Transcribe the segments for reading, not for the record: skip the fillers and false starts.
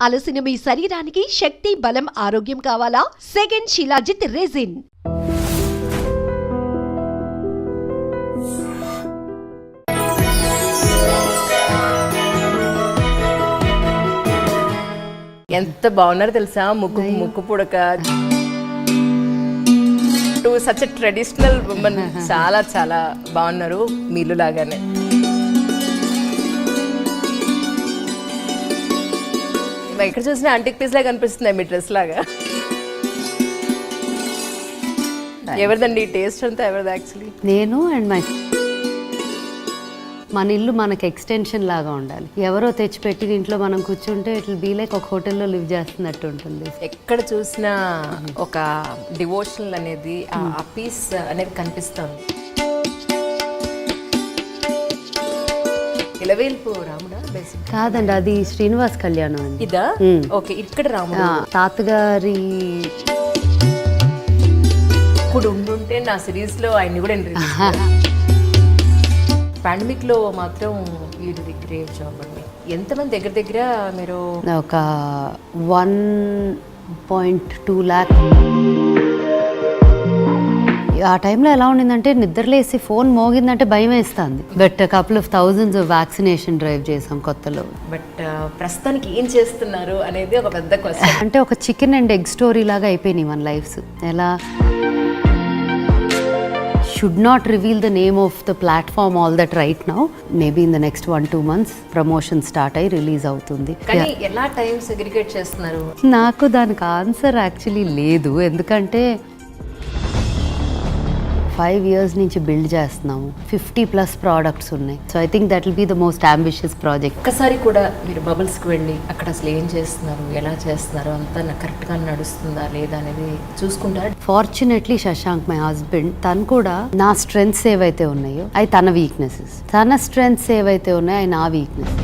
అలసిన మీ శరీరానికి శక్తి, బలం, ఆరోగ్యం కావాలా? Second shilajit resin. ఎంత బాగున్నారు తెలుసా, ముక్కు పుడక. సచ్ ట్రెడిషనల్ ఉమెన్, చాలా చాలా బాగున్నారు, మీలు లాగానే. ఎక్కడ చూసినా యాంటిక్ పీస్ లాగా అనిపిస్తుంది మీ డ్రెస్ లాగా. ఎవరిదండి టేస్ట్ అంతా? ఎవరిది యాక్చువల్లీ? నేను అండ్ మన ఇల్లు మనకి ఎక్స్టెన్షన్ లాగా ఉండాలి. ఎవరో తెచ్చిపెట్టి ఇంట్లో మనం కూర్చుంటే ఇట్ విల్ బీ లైక్ ఒక హోటల్లో లివ్ చేస్తున్నట్టు ఉంటుంది. ఎక్కడ చూసినా ఒక డివోషనల్ అనేది, ఆ పీస్ అనేది కనిపిస్తుంది. ఇలవేల్పు రాముడా? బేసిక్ కాదండి, అది శ్రీనివాస్ కళ్యాణం అండి. ఇదా? ఓకే, ఇక్కడ రాముడు తాతగారి. ఇప్పుడు ఉండుంటే నా సిరీస్ లో ఆయన్ని కూడా పాండమిక్ లో మాత్రం వీడిది గ్రేవ్ జాబ్ అండి. ఎంతమంది దగ్గర దగ్గర మీరు? ఒక 1.2 lakh. ఆ టైంలో ఎలా ఉండిందంటే నిద్రలేసి ఫోన్ మోగిందంటే భయం వేస్తుంది. But couple of thousands vaccination drive చేసాం కొత్తలో. బట్ ప్రస్తుతానికి ఏం చేస్తున్నారు అనేది ఒక పెద్ద క్వశ్చన్. అంటే ఒక చికెన్ అండ్ ఎగ్ స్టోరీ లాగా అయిపోయినాయి మన లైఫ్స్. ఎలా should not reveal the name of the platform all that right now. Maybe in the next 1-2 months promotion start అయ్యి రిలీజ్ అవుతుంది. కానీ ఎలా టైం సెగ్రిగేట్ చేస్తున్నారు? నాకు దానికి ఆన్సర్ యాక్చువల్లీ లేదు. ఎందుకంటే 5 years నుంచి బిల్డ్ చేస్తున్నాము. 50+ ప్రోడక్ట్స్ ఉన్నాయి. So I think that will be the most ambitious project. ఒక్కసారి కూడా మీరు బబుల్స్కి వెళ్ళి అక్కడ అసలు ఏం చేస్తున్నారు, ఎలా చేస్తున్నారు, అంతా కరెక్ట్గా నడుస్తుందా లేదా అనేది చూసుకుంటారు? ఫార్చునేట్లీ శశాంక్ మై హస్బెండ్, తను కూడా నా స్ట్రెంగ్స్ ఏవైతే ఉన్నాయో అవి తన వీక్నెసెస్, తన స్ట్రెంగ్స్ ఏవైతే ఉన్నాయో అవి నా వీక్నెస్.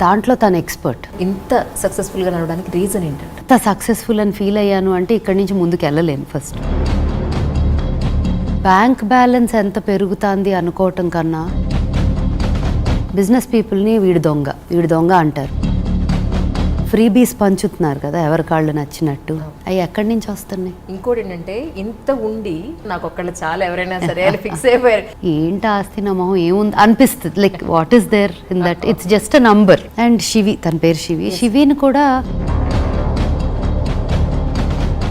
దాంట్లో తను ఎక్స్పర్ట్. ఇంత సక్సెస్ఫుల్గా నడవడానికి రీజన్ ఏంటంటే? ఇంత సక్సెస్ఫుల్ అని ఫీల్ అయ్యాను అంటే ఇక్కడి నుంచి ముందుకు వెళ్ళలేను. ఫస్ట్ బ్యాంక్ బ్యాలెన్స్ ఎంత పెరుగుతుంది అనుకోవటం కన్నా బిజినెస్ పీపుల్ని వీడి దొంగ అంటారు. ఫ్రీబీస్ పంచుతున్నారు కదా ఎవరి కాళ్ళు నచ్చినట్టు. అవి ఎక్కడి నుంచి వస్తున్నాయి? ఇంకోటి ఏంటంటే, ఇంత ఉండి నాకు ఒక్కళ్ళు చాలా ఎవరైనా సరే అని ఫిక్స్ అయిపోయారు. ఏంటి ఆస్తి నా మొహం ఏముంది అనిపిస్తుంది. Like what is there in that? It's just a number. And Shivi, తన పేరు శివి. శివిని కూడా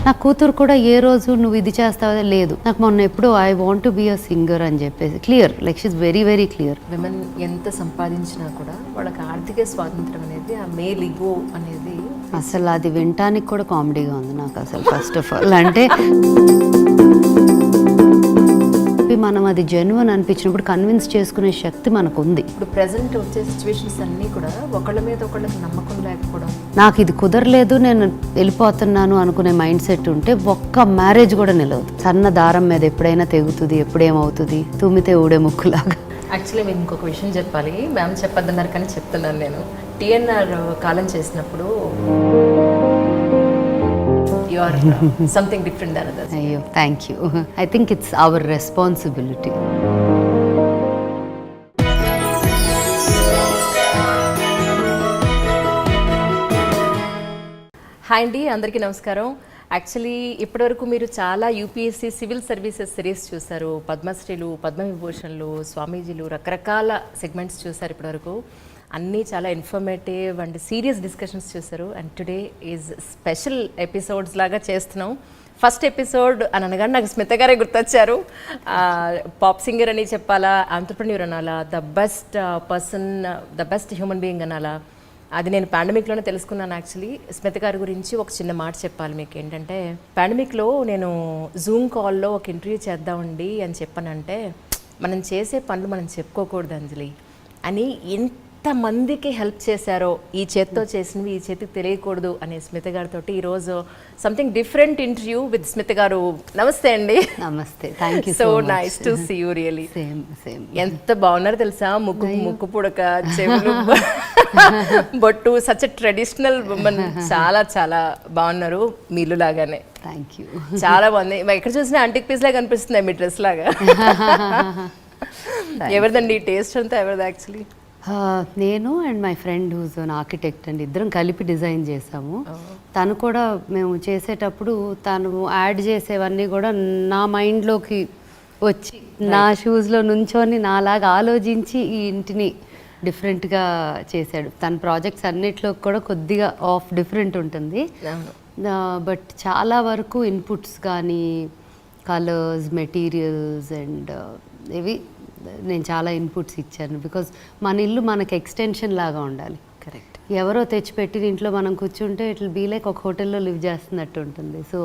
నా కూతురు కూడా ఏ రోజు నువ్వు ఇది చేస్తావా లేదు, నాకు మొన్న ఎప్పుడు I want to be a singer అని చెప్పేసి clear. Like she is very very clear. Women ఎంత సంపాదించినా కూడా వాళ్ళకి ఆర్థిక స్వాతంత్రం అనేది, ఆ మేల్ ఇగో అనేది అసలు అది వినటానికి కూడా కామెడీగా ఉంది నాకు అసలు. ఫస్ట్ ఆఫ్ ఆల్ అంటే మనం అది జెన్యున్ అనిపించినప్పుడు కన్విన్స్ చేసుకునే శక్తి మనకు ఉంది. ఇప్పుడు ప్రెసెంట్ వచ్చే సిచ్యువేషన్స్ అన్నీ కూడా ఒకళ్ళ మీద ఒకళ్ళకి నమ్మకం లేకపోవడం. నాకు ఇది కుదరలేదు, నేను వెళ్ళిపోతున్నాను అనుకునే మైండ్ సెట్ ఉంటే ఒక్క మ్యారేజ్ కూడా నిలవదు. సన్న దారం మీద ఎప్పుడైనా తెగుతుంది, ఎప్పుడేమవుతుంది, తుమ్మితే ఊడే ముక్కులాగా. యాక్చువల్లీ మేము ఇంకొక విషయం చెప్పాలి, మ్యామ్ చెప్పొద్దన్నారు కానీ చెప్తున్నాను నేను. TNR కాలం చేసినప్పుడు you are something different than others. అయ్యో, thank you. I think it's our responsibility. Hi అండి, అందరికీ నమస్కారం. యాక్చువల్లీ ఇప్పటివరకు మీరు చాలా UPSC సివిల్ సర్వీసెస్ సిరీస్ చూశారు. పద్మశ్రీలు, పద్మవిభూషణ్లు, స్వామీజీలు, రకరకాల సెగ్మెంట్స్ చూశారు ఇప్పటివరకు. అన్నీ చాలా ఇన్ఫర్మేటివ్ అండ్ సీరియస్ డిస్కషన్స్ చూశారు. And today is special episodes లాగా చేస్తున్నాం. ఫస్ట్ ఎపిసోడ్ అని అనగానే నాకు స్మిత గారే గుర్తొచ్చారు. పాప్ సింగర్ అని చెప్పాలా, ఆంటర్ప్రెన్యూర్ అనాలా, the best person, the best human being అనాలా, అది నేను పాండమిక్లోనే తెలుసుకున్నాను. యాక్చువల్లీ స్మిత గారి గురించి ఒక చిన్న మాట చెప్పాలి మీకు. ఏంటంటే, పాండమిక్లో నేను జూమ్ కాల్లో ఒక ఇంటర్వ్యూ చేద్దామండి అని చెప్పానంటే, మనం చేసే పనులు మనం చెప్పుకోకూడదు అంజలి అని ఎంతమందికి హెల్ప్ చేశారో, ఈ చేతితో చేసినవి ఈ చేతికి తెలియకూడదు అనే స్మిత గారితో ఈరోజు something different interview with Smitha garu. నమస్తే అండి. నమస్తే, thank you. So nice to see you really. Same. ఎంత బాగున్నారు తెలుసా, ముక్కు పుడక, చెవులు, బొట్టు. సచ్ ట్రెడిషనల్ ఉమెన్, చాలా చాలా బాగున్నారు, మీలు లాగానే. Thank you. చాలా బాగుంది. ఎక్కడ చూసినా యాంటిక్ పీస్ లాగా అనిపిస్తుంది మీ డ్రెస్ లాగా. ఎవరిదండి టేస్ట్ అంతా? ఎవరిది యాక్చువల్లీ? నేను and my friend whose an architect అండి, ఇద్దరం కలిపి డిజైన్ చేసాము. తను కూడా మేము చేసేటప్పుడు తను యాడ్ చేసేవన్నీ కూడా నా మైండ్లోకి వచ్చి నా షూస్లో నుంచొని నాలాగా ఆలోచించి ఈ ఇంటిని డిఫరెంట్గా చేశాడు. తన ప్రాజెక్ట్స్ అన్నిట్లో కూడా కొద్దిగా ఆఫ్ డిఫరెంట్ ఉంటుంది, బట్ చాలా వరకు ఇన్పుట్స్ కానీ కలర్స్, మెటీరియల్స్ అండ్ ఇవి నేను చాలా ఇన్పుట్స్ ఇచ్చాను. బికాజ్ మన ఇల్లు మనకి ఎక్స్టెన్షన్ లాగా ఉండాలి. కరెక్ట్. ఎవరో తెచ్చిపెట్టిన ఇంట్లో మనం కూర్చుంటే ఇట్ విల్ బీ లైక్ ఒక హోటల్లో లివ్ చేస్తున్నట్టు ఉంటుంది. So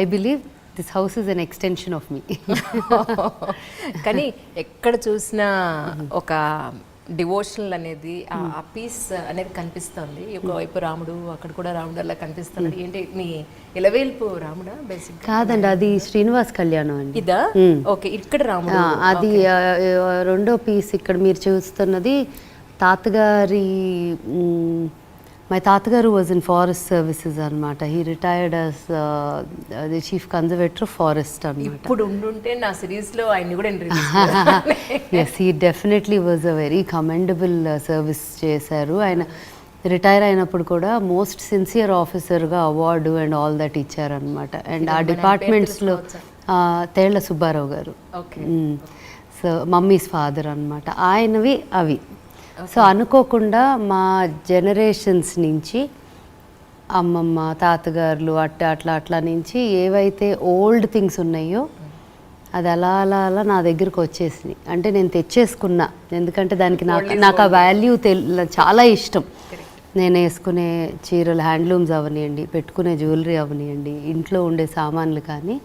I believe this house is an extension of me. కానీ ఎక్కడ చూసినా ఒక డివోషనల్ అనేది ఆ పీస్ అనేది కనిపిస్తుంది. ఒకవైపు రాముడు, అక్కడ కూడా రాముడు అలా కనిపిస్తున్నాడు. ఏంటి మీ ఇలవేల్పు రాముడా? బేసిక్ కాదండి, అది శ్రీనివాస్ కళ్యాణం అండి. ఇదా? ఓకే, ఇక్కడ రాముడు. అది రెండో పీస్ ఇక్కడ మీరు చూస్తున్నది తాతగారి. మై తాతగారు వాజ్ ఇన్ ఫారెస్ట్ సర్వీసెస్ అనమాట. He retired as the chief conservator of forest అనమాట. ఇప్పుడు ఉండుంటే నా సిరీస్లో ఆయన్ని కూడా yes, he definitely was a very commendable service చేశారు. ఆయన రిటైర్ అయినప్పుడు కూడా మోస్ట్ సిన్సియర్ ఆఫీసర్గా అవార్డు అండ్ ఆల్ దట్ ఇచ్చారనమాట. అండ్ ఆ డిపార్ట్మెంట్స్లో తేళ్ల సుబ్బారావు గారు, సో మమ్మీస్ ఫాదర్ అనమాట, ఆయనవి అవి. సో అనుకోకుండా మా జనరేషన్స్ నుంచి అమ్మమ్మ, తాతగారులు అట్లా నుంచి ఏవైతే ఓల్డ్ థింగ్స్ ఉన్నాయో అది అలా అలా అలా నా దగ్గరకు వచ్చేసినాయి. అంటే నేను తెచ్చేసుకున్నా, ఎందుకంటే దానికి నాకు ఆ వాల్యూ చాలా ఇష్టం. నేను వేసుకునే చీరలు హ్యాండ్లూమ్స్ అవనివ్వండి, పెట్టుకునే జ్యువెలరీ అవనివ్వండి, ఇంట్లో ఉండే సామాన్లు కానీ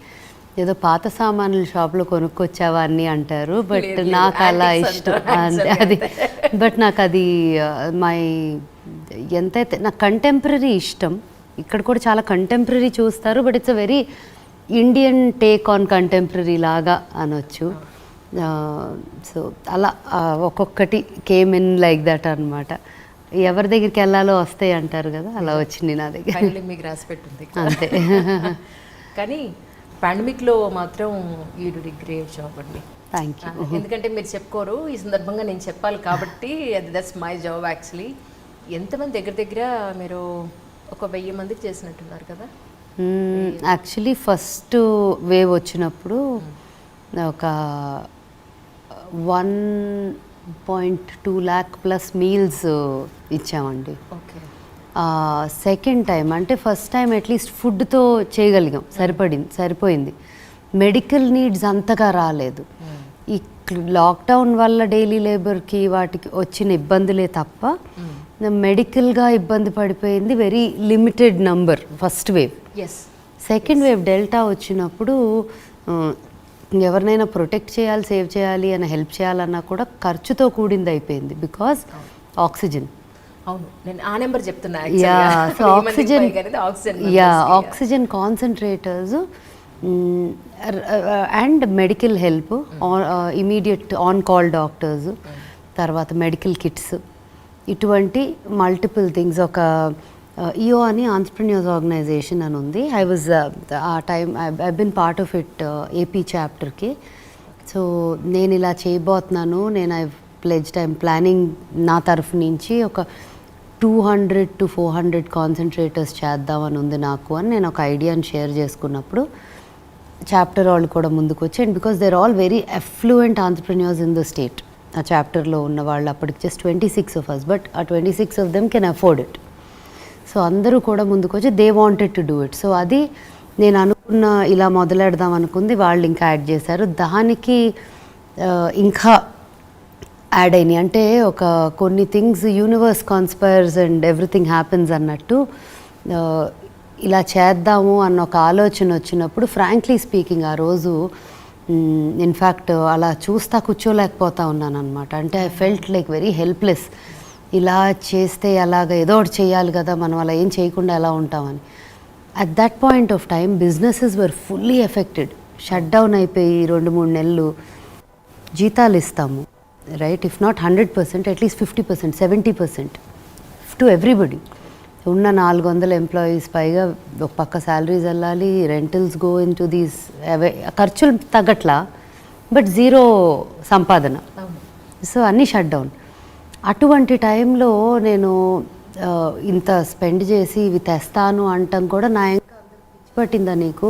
ఏదో పాత సామాన్లు షాప్లో కొనుక్కొచ్చావా అని అంటారు, బట్ నాకు అలా ఇష్టం అది. బట్ నాకు అది ఎంతైతే నాకు కంటెంపరీ ఇష్టం. ఇక్కడ కూడా చాలా కంటెంపరీ చూస్తారు, but it's a very Indian teak on contemporary లాగా అనొచ్చు. సో అలా ఒక్కొక్కటి కేమ్ ఇన్ లైక్ దట్ అనమాట. ఎవరి దగ్గరికి వెళ్ళాలో వస్తాయి అంటారు కదా, అలా వచ్చింది నా దగ్గర. మీకు రాసి పెట్టింది అంతే. కానీ పాండమిక్లో మాత్రం యూ డి గ్రేట్ జాబ్ అండి. Thank you. ఎందుకంటే మీరు చెప్పుకోరు, ఈ సందర్భంగా నేను చెప్పాలి కాబట్టి అది దట్స్ మై జాబ్ యాక్చువల్లీ. ఎంతమంది దగ్గర మీరు ఒక 1000 మందికి చేసినట్టున్నారు కదా? యాక్చువల్లీ ఫస్ట్ వేవ్ వచ్చినప్పుడు ఒక 1.2 lakh ప్లస్ మీల్స్ ఇచ్చామండి. ఓకే. సెకండ్ టైం అంటే ఫస్ట్ టైం అట్లీస్ట్ ఫుడ్తో చేయగలిగాం, సరిపోయింది. మెడికల్ నీడ్స్ అంతగా రాలేదు. ఈ లాక్డౌన్ వల్ల డైలీ లేబర్కి వాటికి వచ్చిన ఇబ్బందులే తప్ప మెడికల్గా ఇబ్బంది పడిపోయింది very limited number first wave. Second wave delta వచ్చినప్పుడు ఎవరినైనా ప్రొటెక్ట్ చేయాలి, సేవ్ చేయాలి అని హెల్ప్ చేయాలన్నా కూడా ఖర్చుతో కూడింది అయిపోయింది. Because oxygen. అవును, నేను ఆ నెంబర్ చెప్తున్నా. So oxygen concentrators and medical help, immediate on call doctors, తర్వాత మెడికల్ కిట్స్, ఇటువంటి మల్టిపుల్ థింగ్స్. ఒక ఈఓ అని ఆంట్రప్రెన్యూర్స్ ఆర్గనైజేషన్ అని ఉంది. I was uh time I been part of it AP చాప్టర్కి. సో నేను ఇలా చేయబోతున్నాను, నేను ఐ ప్లెజ్డ్, ఐఎమ్ ప్లానింగ్ నా తరఫు నుంచి ఒక 200 to 400 కాన్సన్ట్రేటర్స్ చేద్దామని ఉంది నాకు అని నేను ఒక ఐడియాని షేర్ చేసుకున్నప్పుడు చాప్టర్ వాళ్ళు కూడా ముందుకు వచ్చి, and because they're all very affluent entrepreneurs in the state. ఆ చాప్టర్లో ఉన్న వాళ్ళు అప్పటికి జస్ట్ 26 of us, బట్ ఆ 26 of them can afford it. So అందరూ కూడా ముందుకు వచ్చి they wanted to do it. So అది నేను అనుకున్న, ఇలా మొదలెడదాం అనుకుంది, వాళ్ళు ఇంకా యాడ్ చేశారు. దానికి ఇంకా యాడ్ అయినాయి. అంటే ఒక కొన్ని things universe conspires and everything happens అన్నట్టు ఇలా చేద్దాము అన్న ఒక ఆలోచన వచ్చినప్పుడు ఫ్రాంక్లీ స్పీకింగ్ ఆ రోజు ఇన్ఫ్యాక్ట్ అలా చూస్తా కూర్చోలేకపోతా ఉన్నాను అనమాట. అంటే I felt like very helpless. ఇలా చేస్తే అలాగ ఏదో ఒకటి చేయాలి కదా, మనం అలా ఏం చేయకుండా ఎలా ఉంటామని. At that point of time businesses were fully affected. Shut down అయిపోయి 2-3 నెలలు జీతాలు ఇస్తాము, right, if not 100%, at least 50%, 70% to everybody. ఉన్న 400 ఎంప్లాయీస్ పైగా ఒక పక్క శాలరీస్ వెళ్ళాలి, rentals go in to these, ఖర్చులు తగ్గట్లా, బట్ జీరో సంపాదన. సో అన్నీ షట్ డౌన్. అటువంటి టైంలో నేను ఇంత స్పెండ్ చేసి ఇవి తెస్తాను అంటాం కూడా నా పిచ్చి పట్టిందా నీకు,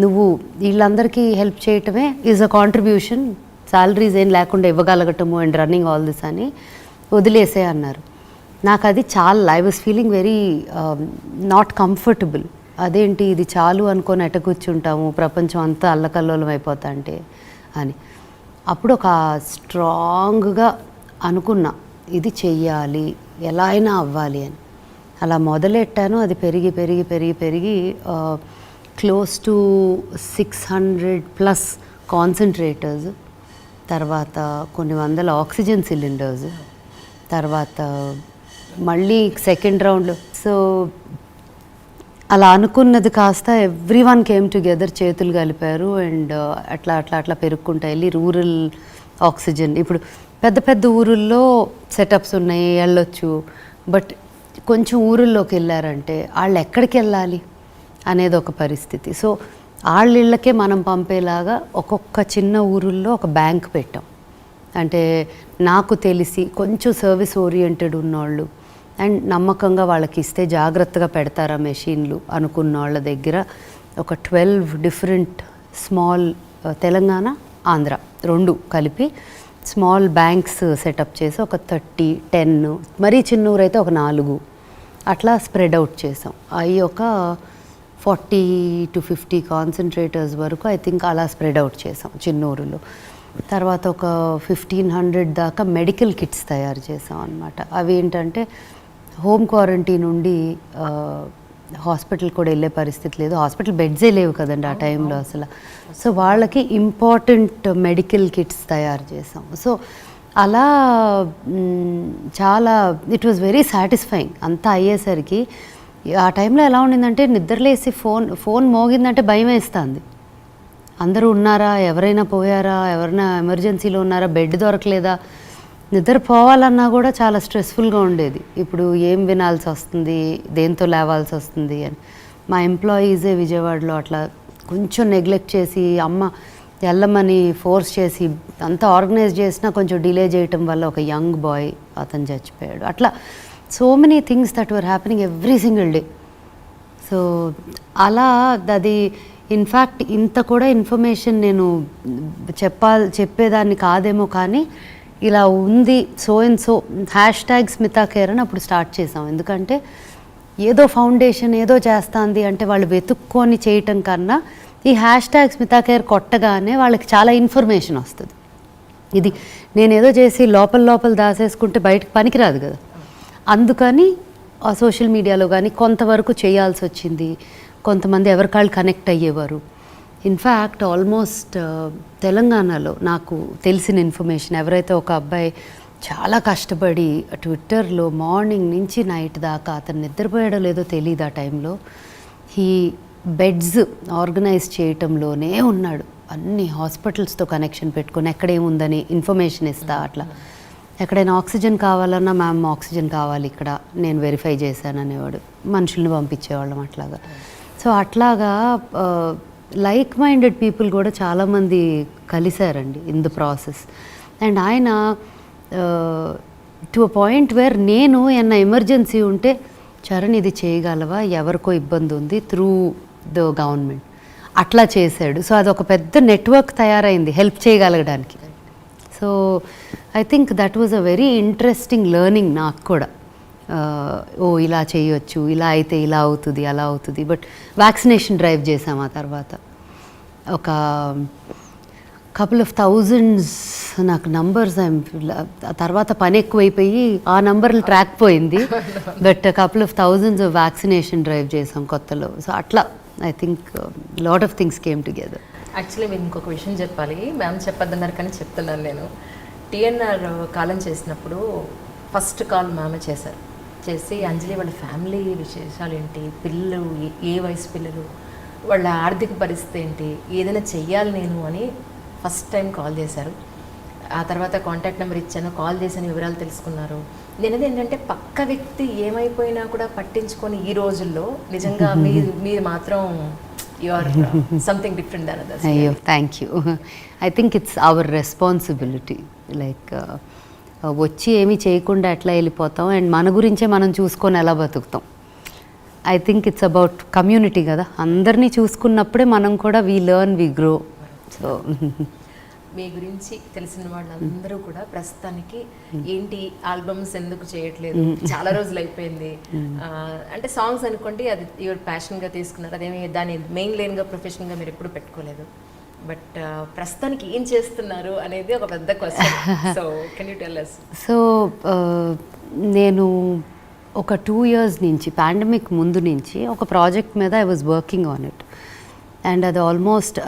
నువ్వు వీళ్ళందరికీ హెల్ప్ చేయటమే ఈజ్ అ కాంట్రిబ్యూషన్, శాలరీస్ ఏం లేకుండా ఇవ్వగలగటము అండ్ రన్నింగ్ ఆల్ దిస్ అని వదిలేసే అన్నారు. నాకు అది చాలా, I was feeling very not comfortable. అదేంటి ఇది చాలు అనుకొని ఎటకూర్చుంటాము, ప్రపంచం అంతా అల్లకల్లోలం అయిపోతా అంటే అని. అప్పుడు ఒక స్ట్రాంగ్గా అనుకున్నా ఇది చెయ్యాలి, ఎలా అయినా అవ్వాలి అని. అలా మొదలెట్టాను. అది పెరిగి పెరిగి పెరిగి పెరిగి క్లోజ్ టు 600+ కాన్సన్ట్రేటర్స్, తర్వాత కొన్ని వందల ఆక్సిజన్ సిలిండర్స్, తర్వాత మళ్ళీ సెకండ్ రౌండ్లో. సో అలా అనుకున్నది కాస్త ఎవ్రీ వన్ కేమ్ టుగెదర్, చేతులు కలిపారు అండ్ అట్లా అట్లా అట్లా పెరుక్కుంటా వెళ్ళి రూరల్ ఆక్సిజన్. ఇప్పుడు పెద్ద పెద్ద ఊరుల్లో సెటప్స్ ఉన్నాయి, వెళ్ళొచ్చు. బట్ కొంచెం ఊరుల్లోకి వెళ్ళారంటే వాళ్ళు ఎక్కడికి వెళ్ళాలి అనేది ఒక పరిస్థితి. సో వాళ్ళ ఇళ్ళకే మనం పంపేలాగా ఒక్కొక్క చిన్న ఊరుల్లో ఒక బ్యాంక్ పెట్టాం. అంటే నాకు తెలిసి కొంచెం సర్వీస్ ఓరియంటెడ్ ఉన్నోళ్ళు అండ్ నమ్మకంగా వాళ్ళకి ఇస్తే జాగ్రత్తగా పెడతారా మెషిన్లు అనుకున్న వాళ్ళ దగ్గర ఒక 12 డిఫరెంట్ స్మాల్, తెలంగాణ ఆంధ్ర రెండు కలిపి స్మాల్ బ్యాంక్స్ సెటప్ చేసి ఒక 30, 10, మరీ చిన్న ఊరైతే ఒక 4 అట్లా స్ప్రెడ్ అవుట్ చేసాం. అవి ఒక 40 to 50 కాన్సన్ట్రేటర్స్ వరకు ఐ థింక్ అలా స్ప్రెడ్ అవుట్ చేసాం చిన్న ఊరిలో. తర్వాత ఒక 1500 దాకా మెడికల్ కిట్స్ తయారు చేసాం అన్నమాట. అవి ఏంటంటే హోమ్ క్వారంటైన్ నుండి హాస్పిటల్ కూడా వెళ్ళే పరిస్థితి లేదు, హాస్పిటల్ బెడ్సే లేవు కదండి ఆ టైంలో అసలు. సో వాళ్ళకి ఇంపార్టెంట్ మెడికల్ కిట్స్ తయారు చేసాం. సో అలా చాలా ఇట్ వాజ్ వెరీ సాటిస్ఫైయింగ్. అంతా అయ్యేసరికి ఆ టైంలో ఎలా ఉండిందంటే నిద్రలేసి ఫోన్ మోగిందంటే భయం వేస్తుంది. అందరూ ఉన్నారా, ఎవరైనా పోయారా, ఎవరైనా ఎమర్జెన్సీలో ఉన్నారా, బెడ్ దొరకలేదా, నిద్రపోవాలన్నా కూడా చాలా స్ట్రెస్ఫుల్గా ఉండేది. ఇప్పుడు ఏం వినాల్సి వస్తుంది, దేంతో లేవాల్సి వస్తుంది అని. మా ఎంప్లాయీసే విజయవాడలో అట్లా కొంచెం నెగ్లెక్ట్ చేసి అమ్మ వెళ్ళమని ఫోర్స్ చేసి అంతా ఆర్గనైజ్ చేసినా కొంచెం డిలే చేయటం వల్ల ఒక యంగ్ బాయ్ అతను చచ్చిపోయాడు. అట్లా so many things that were happening every single day. So అలా అది ఇన్ఫ్యాక్ట్ ఇంత కూడా ఇన్ఫర్మేషన్ నేను చెప్పేదాన్ని కాదేమో, కానీ ఇలా ఉంది సో అండ్ సో #స్మితాకేర్ అని అప్పుడు స్టార్ట్ చేసాం. ఎందుకంటే ఏదో ఫౌండేషన్ ఏదో చేస్తుంది అంటే వాళ్ళు వెతుక్కొని చేయటం కన్నా ఈ #స్మితాకేర్ కొట్టగానే వాళ్ళకి చాలా ఇన్ఫర్మేషన్ వస్తుంది. ఇది నేనేదో చేసి లోపల దాసేసుకుంటే బయటకు పనికిరాదు కదా. అందుకని సోషల్ మీడియాలో కానీ కొంతవరకు చేయాల్సి వచ్చింది. కొంతమంది ఎవరికాళ్ళు కనెక్ట్ అయ్యేవారు. ఇన్ఫ్యాక్ట్ ఆల్మోస్ట్ తెలంగాణలో నాకు తెలిసిన ఇన్ఫర్మేషన్, ఎవరైతే ఒక అబ్బాయి చాలా కష్టపడి ట్విట్టర్లో మార్నింగ్ నుంచి నైట్ దాకా, అతను నిద్రపోయాడో లేదో తెలియదు ఆ టైంలో, ఈ బెడ్స్ ఆర్గనైజ్ చేయటంలోనే ఉన్నాడు. అన్ని హాస్పిటల్స్తో కనెక్షన్ పెట్టుకొని ఎక్కడేముందని ఇన్ఫర్మేషన్ ఇస్తా. అట్లా ఎక్కడైనా ఆక్సిజన్ కావాలన్నా మ్యామ్ ఆక్సిజన్ కావాలి ఇక్కడ, నేను వెరిఫై చేశాను అనేవాడు. మనుషుల్ని పంపించేవాళ్ళం అట్లాగా. సో అట్లాగా లైక్ మైండెడ్ పీపుల్ కూడా చాలామంది కలిశారండి ఇన్ ద ప్రాసెస్. అండ్ ఆయన టు అ పాయింట్ వేర్ నేను ఏమన్నా ఎమర్జెన్సీ ఉంటే చరణ్ ఇది చేయగలవా, ఎవరికో ఇబ్బంది ఉంది త్రూ ద గవర్నమెంట్, అట్లా చేశాడు. సో అదొక పెద్ద నెట్వర్క్ తయారైంది హెల్ప్ చేయగలగడానికి. So I think that was a very interesting learning నాకు కూడా. ఓ ఇలా చేయొచ్చు, ఇలా అయితే ఇలా అవుతుంది, అలా అవుతుంది. బట్ వ్యాక్సినేషన్ డ్రైవ్ చేసాం. ఆ తర్వాత ఒక couple of thousands, నాకు నంబర్స్ ఆ తర్వాత పని ఎక్కువైపోయి ఆ నంబర్లు ట్రాక్ పోయింది. But couple of thousands of vaccination drive చేసాం కొత్తలో. సో అట్లా I think lot of things came together. Actually మీరు ఇంకొక విషయం చెప్పాలి, మ్యామ్ చెప్పొద్దన్నారు కానీ చెప్తున్నాను నేను. టీఎన్ఆర్ కాలం చేసినప్పుడు ఫస్ట్ కాల్ మ్యామే చేశారు. చేసి అంజలి వాళ్ళ ఫ్యామిలీ విశేషాలు ఏంటి, పిల్లలు ఏ వయసు పిల్లలు, వాళ్ళ ఆర్థిక పరిస్థితి ఏంటి, ఏదైనా చెయ్యాలి నేను అని ఫస్ట్ టైం కాల్ చేశారు. ఆ తర్వాత కాంటాక్ట్ నెంబర్ ఇచ్చాను, కాల్ చేసిన వివరాలు తెలుసుకున్నారు. నేనది ఏంటంటే పక్క వ్యక్తి ఏమైపోయినా కూడా పట్టించుకొని ఈ రోజుల్లో నిజంగా మీరు మాత్రం you are something different than others. అయ్యో thank you. I think it's our responsibility. Like వచ్చి ఏమీ చేయకుండా ఎట్లా వెళ్ళిపోతాం అండ్ మన గురించే మనం చూసుకొని ఎలా బతుకుతాం. I think it's about community కదా, అందరినీ చూసుకున్నప్పుడే మనం కూడా we learn we grow. So మీ గురించి తెలిసిన వాళ్ళందరూ కూడా ప్రస్తుతానికి ఏంటి ఆల్బమ్స్ ఎందుకు చేయట్లేదు, చాలా రోజులు అయిపోయింది అంటే సాంగ్స్ అనుకోండి అది యువర్ ప్యాషన్గా తీసుకున్నారు, అదేమి దాని మెయిన్ లైన్గా ప్రొఫెషన్గా మీరు ఎప్పుడు పెట్టుకోలేదు. బట్ ప్రస్తుతానికి ఏం చేస్తున్నారు అనేది ఒక పెద్ద question. So can you tell us? So నేను ఒక 2 years నుంచి పాండమిక్ ముందు నుంచి ఒక ప్రాజెక్ట్ మీద I was working on it and అది ఆల్మోస్ట్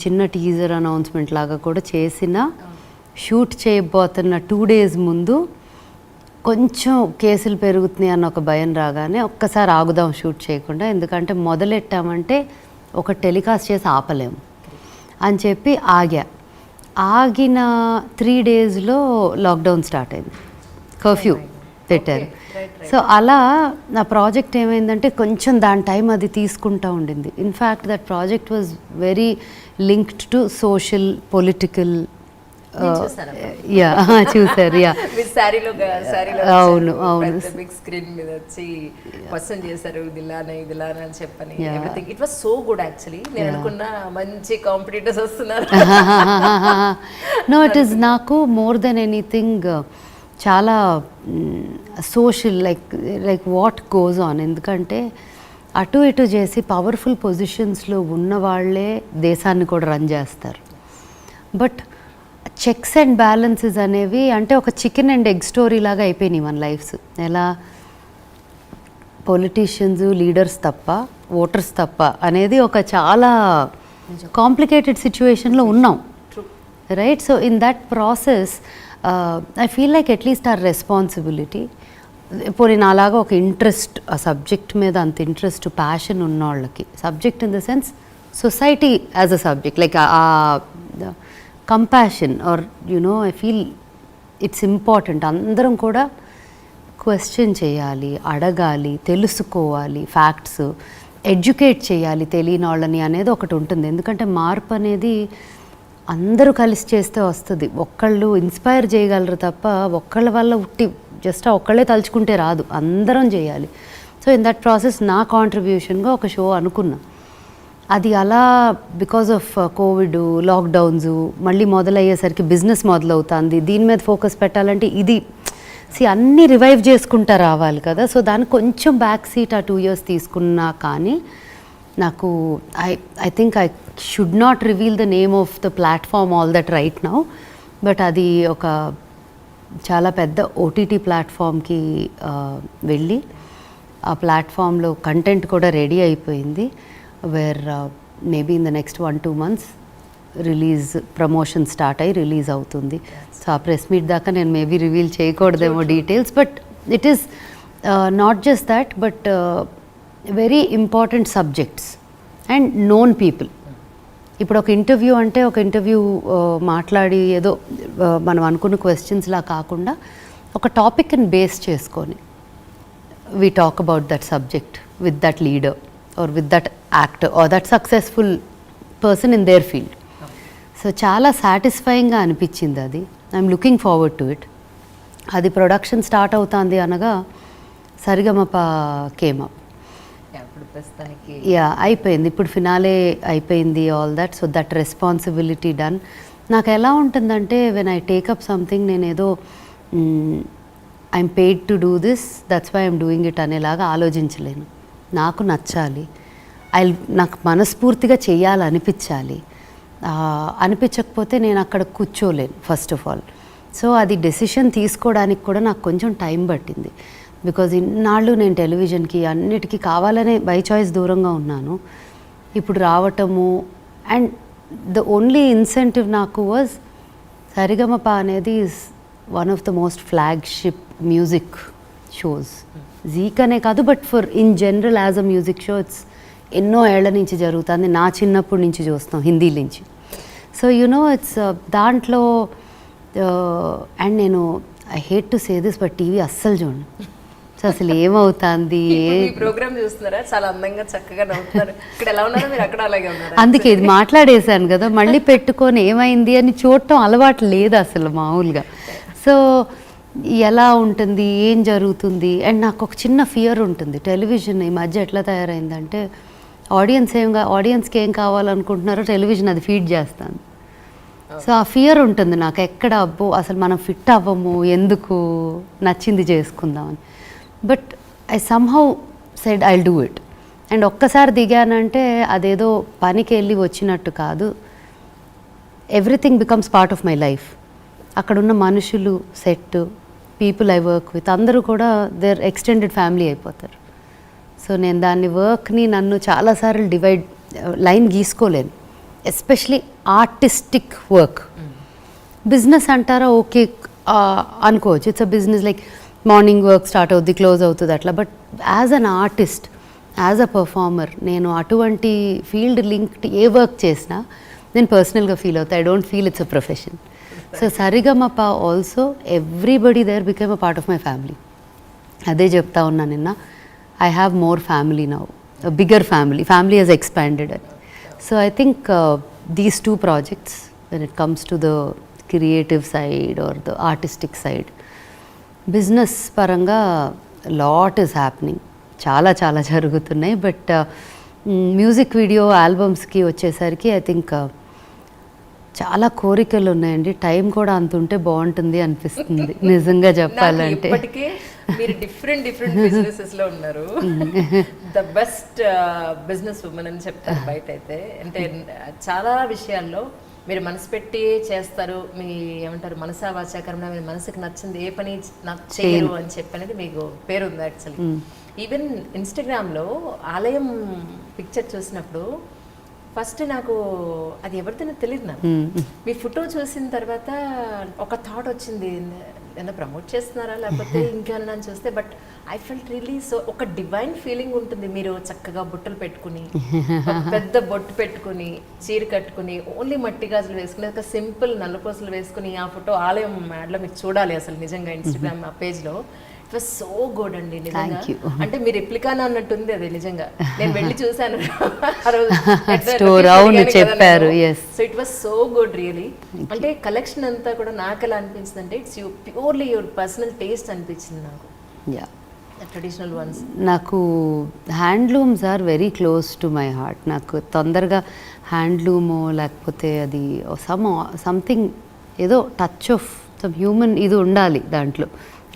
చిన్న టీజర్ అనౌన్స్మెంట్ లాగా కూడా చేసిన, షూట్ చేయబోతున్న 2 days ముందు కొంచెం కేసులు పెరుగుతున్నాయి అన్న ఒక భయం రాగానే ఒక్కసారి ఆగుదాం షూట్ చేయకుండా, ఎందుకంటే మొదలెట్టామంటే ఒక టెలికాస్ట్ చేసి ఆపలేము అని చెప్పి ఆగిన 3 daysలో లాక్డౌన్ స్టార్ట్ అయింది, కర్ఫ్యూ పెట్టారు. సో అలా నా ప్రాజెక్ట్ ఏమైందంటే కొంచెం దాని టైం అది తీసుకుంటూ ఉండింది. In fact that project was very linked to social political. Yeah చూసారు. యా అవును అవును బిగ్ స్క్రీన్ మీద వచ్చి క్వశ్చన్ చేశారు దిలానా అని చెప్పని. Everything it was so good actually. నేను అనుకున్నా మంచి కాంపిటీటర్స్ వస్తున్నారు. నో ఇట్ ఈస్ నాకు మోర్ దెన్ ఎనీథింగ్ చాలా social like what goes on. ఎందుకంటే అటు ఇటు చేసి పవర్ఫుల్ పొజిషన్స్లో ఉన్న వాళ్ళే దేశాన్ని కూడా రన్ చేస్తారు. బట్ చెక్స్ అండ్ బ్యాలెన్సెస్ అనేవి అంటే ఒక చికెన్ అండ్ ఎగ్ స్టోరీ లాగా అయిపోయినాయి మన లైఫ్స్. ఎలా పొలిటీషియన్స్ లీడర్స్ తప్ప ఓటర్స్ తప్ప అనేది ఒక చాలా కాంప్లికేటెడ్ సిచ్యువేషన్లో ఉన్నాం, right? So in that process I feel like at least our responsibility. ఇప్పుడు నేను అలాగా ఒక ఇంట్రెస్ట్ ఆ సబ్జెక్ట్ మీద అంత ఇంట్రెస్ట్ ప్యాషన్ ఉన్న వాళ్ళకి, subject in the sense society as a subject, like uh compassion or you know I feel it's important. అందరం కూడా క్వశ్చన్ చేయాలి, అడగాలి, తెలుసుకోవాలి, ఫ్యాక్ట్స్ ఎడ్యుకేట్ చేయాలి తెలియని వాళ్ళని అనేది ఒకటి ఉంటుంది. ఎందుకంటే మార్పు అనేది అందరూ కలిసి చేస్తే వస్తుంది. ఒక్కళ్ళు ఇన్స్పైర్ చేయగలరు తప్ప ఒక్కళ్ళ వల్ల జస్ట్ ఒక్కళ్ళే తలుచుకుంటే రాదు, అందరం చేయాలి. సో ఇన్ దట్ ప్రాసెస్ నా కాంట్రిబ్యూషన్గా ఒక షో అనుకున్నా. అది అలా బికాజ్ ఆఫ్ కోవిడ్ లాక్డౌన్స్ మళ్ళీ మొదలయ్యేసరికి బిజినెస్ మొదలవుతుంది, దీని మీద ఫోకస్ పెట్టాలంటే ఇది అన్నీ రివైవ్ చేసుకుంటా రావాలి కదా. సో దానికి కొంచెం బ్యాక్ సీట్ ఆ 2 years తీసుకున్నా. కానీ నాకు I think I should not reveal the name of the platform all that right now. But అది ఒక చాలా పెద్ద ఓటీటీ ప్లాట్ఫామ్కి వెళ్ళి ఆ ప్లాట్ఫామ్లో కంటెంట్ కూడా రెడీ అయిపోయింది. Where maybe in the next 1-2 months release promotion start అయ్యి రిలీజ్ అవుతుంది. సో ఆ ప్రెస్ మీట్ దాకా నేను మేబీ రివీల్ చేయకూడదేమో details. But it is not just that but very important subjects and known people. ఇప్పుడు ఒక ఇంటర్వ్యూ అంటే ఒక ఇంటర్వ్యూ మాట్లాడి ఏదో మనం అనుకున్న క్వశ్చన్స్లా కాకుండా ఒక టాపిక్ని బేస్ చేసుకొని we talk about that subject with that leader or with that actor are that successful person in there field. So చాలా సాటిస్ఫైయింగ్గా అనిపించింది అది. I'm looking forward to it. అది ప్రొడక్షన్ స్టార్ట్ అవుతుంది అనగా సరిగమప కేమ్ అప్. యా అయిపోయింది, ఇప్పుడు finale అయిపోయింది all that. So that responsibility done. నాకు ఎలా ఉంటుందంటే వెన్ ఐ టేకప్ సంథింగ్ నేనేదో I'm paid to do this that's why I'm doing it అనేలాగా ఆలోచించలేను. నాకు నచ్చాలి, నాకు మనస్ఫూర్తిగా చెయ్యాలనిపించాలి. అనిపించకపోతే నేను అక్కడ కూర్చోలేను ఫస్ట్ ఆఫ్ ఆల్. సో అది డెసిషన్ తీసుకోవడానికి కూడా నాకు కొంచెం టైం పట్టింది. బికాజ్ ఇన్నాళ్ళు నేను టెలివిజన్కి అన్నిటికీ కావాలనే బై చాయిస్ దూరంగా ఉన్నాను. ఇప్పుడు రావటము అండ్ ద ఓన్లీ ఇన్సెంటివ్ నాకు వాజ్ సరిగమప అనేది is one of the most flagship music shows. జీక్ అనే కాదు but for in general as a music show it's ఎన్నో ఏళ్ల నుంచి జరుగుతుంది. నా చిన్నప్పటి నుంచి చూస్తాం హిందీ నుంచి. సో యునో ఇట్స్ దాంట్లో అండ్ నేను I hate to say this but TV అస్సలు చూడండి. సో అసలు ఏమవుతుంది ప్రోగ్రామ్ చూస్తున్నారా? చాలా అందంగా చక్కగా నవ్వుతున్నారు. ఇక్కడ ఎలా ఉన్నారో మీరు అక్కడ అలాగే ఉన్నారు. అందుకే ఇది మాట్లాడేశాను కదా, మళ్ళీ పెట్టుకొని ఏమైంది అని చూడటం అలవాటు లేదు అసలు మామూలుగా. సో ఎలా ఉంటుంది, ఏం జరుగుతుంది. అండ్ నాకు ఒక చిన్న ఫియర్ ఉంటుంది. టెలివిజన్ ఈ మధ్య ఎట్లా తయారైందంటే ఆడియన్స్కి ఏం కావాలనుకుంటున్నారో టెలివిజన్ అది ఫీడ్ చేస్తాను. సో ఆ ఫియర్ ఉంటుంది నాకు, ఎక్కడ అబ్బో అసలు మనం ఫిట్ అవ్వము, ఎందుకు, నచ్చింది చేసుకుందామని. But I somehow said I'll do it. And ఒక్కసారి దిగానంటే అదేదో పనికి వెళ్ళి వచ్చినట్టు కాదు, everything becomes part of my life. అక్కడున్న మనుషులు, set, people I work with అందరూ కూడా దేర్ ఎక్స్టెండెడ్ ఫ్యామిలీ అయిపోతారు. సో నేను దాన్ని వర్క్ని నన్ను చాలాసార్లు లైన్ గీసుకోలేను. Especially artistic work. బిజినెస్ అంటారా, ఓకే అనుకోవచ్చు, it's a business, like morning work start అవుద్ది, క్లోజ్ అవుతుంది అట్లా. But as an artist, as a performer, నేను అటువంటి ఫీల్డ్ లింక్డ్ ఏ వర్క్ చేసినా నేను పర్సనల్గా ఫీల్ అవుతా. I don't feel it's a profession. So Saregamapa also everybody there became a part of my family. అదే చెప్తా ఉన్నా నిన్న, I have more family now, bigger family has expanded. So I think these two projects, when it comes to the creative side or the artistic side, business పరంగా lot is happening, చాలా చాలా జరుగుతున్నాయి. But music video ఆల్బమ్స్కి వచ్చేసరికి I think చాలా కోరికలు ఉన్నాయండి. Time కూడా అంత ఉంటే బాగుంటుంది అనిపిస్తుంది నిజంగా చెప్పాలంటే. ఇప్పటికే మీరు డిఫరెంట్ బిజినెసెస్ లో ఉన్నారు. ద బెస్ట్ బిజినెస్ ఉమెన్ అని చెప్తారు బయట అయితే. అంటే చాలా విషయాల్లో మీరు మనసు పెట్టి చేస్తారు, మీ ఏమంటారు మనసా వాచా కర్మణ, మీ మనసుకు నచ్చింది ఏ పని నాకు చేయరు అని చెప్పనేది మీకు పేరు ఉంది యాక్చువల్లీ. ఈవెన్ ఇన్స్టాగ్రామ్లో ఆలయం పిక్చర్ చూసినప్పుడు ఫస్ట్ నాకు అది ఎవరితోనో తెలియదు. నాకు మీ ఫోటో చూసిన తర్వాత ఒక థాట్ వచ్చింది, ఏదైనా ప్రమోట్ చేస్తున్నారా లేకపోతే ఇంకేమన్నా అని చూస్తే. But I felt really so ఒక డివైన్ ఫీలింగ్ ఉంటుంది. మీరు చక్కగా బుట్టలు పెట్టుకుని, పెద్ద బొట్టు పెట్టుకుని, చీర కట్టుకుని, ఓన్లీ మట్టి గాజులు వేసుకుని, ఒక సింపుల్ నల్లపూసలు వేసుకుని ఆ ఫోటో ఆలయం యాడ్లో మీరు చూడాలి అసలు నిజంగా ఇన్స్టాగ్రామ్ ఆ పేజ్లో. ఇట్ వాస్ సో గుడ్ అండి నిజంగా. అంటే మీరు రెప్లికానా అన్నట్టుంది అది నిజంగా. నేను వెళ్ళి చూసాను చెప్పారు. So it was so good really. అంటే కలెక్షన్ అంతా కూడా నాకు ఎలా అనిపించింది అంటే it's purely your personal taste అనిపించింది నాకు. Traditional ones. నాకు handlooms are very close to my heart. నాకు తొందరగా హ్యాండ్లూమో లేకపోతే అది సంథింగ్ ఏదో టచ్ ఆఫ్ సమ్ హ్యూమన్ ఇది ఉండాలి దాంట్లో,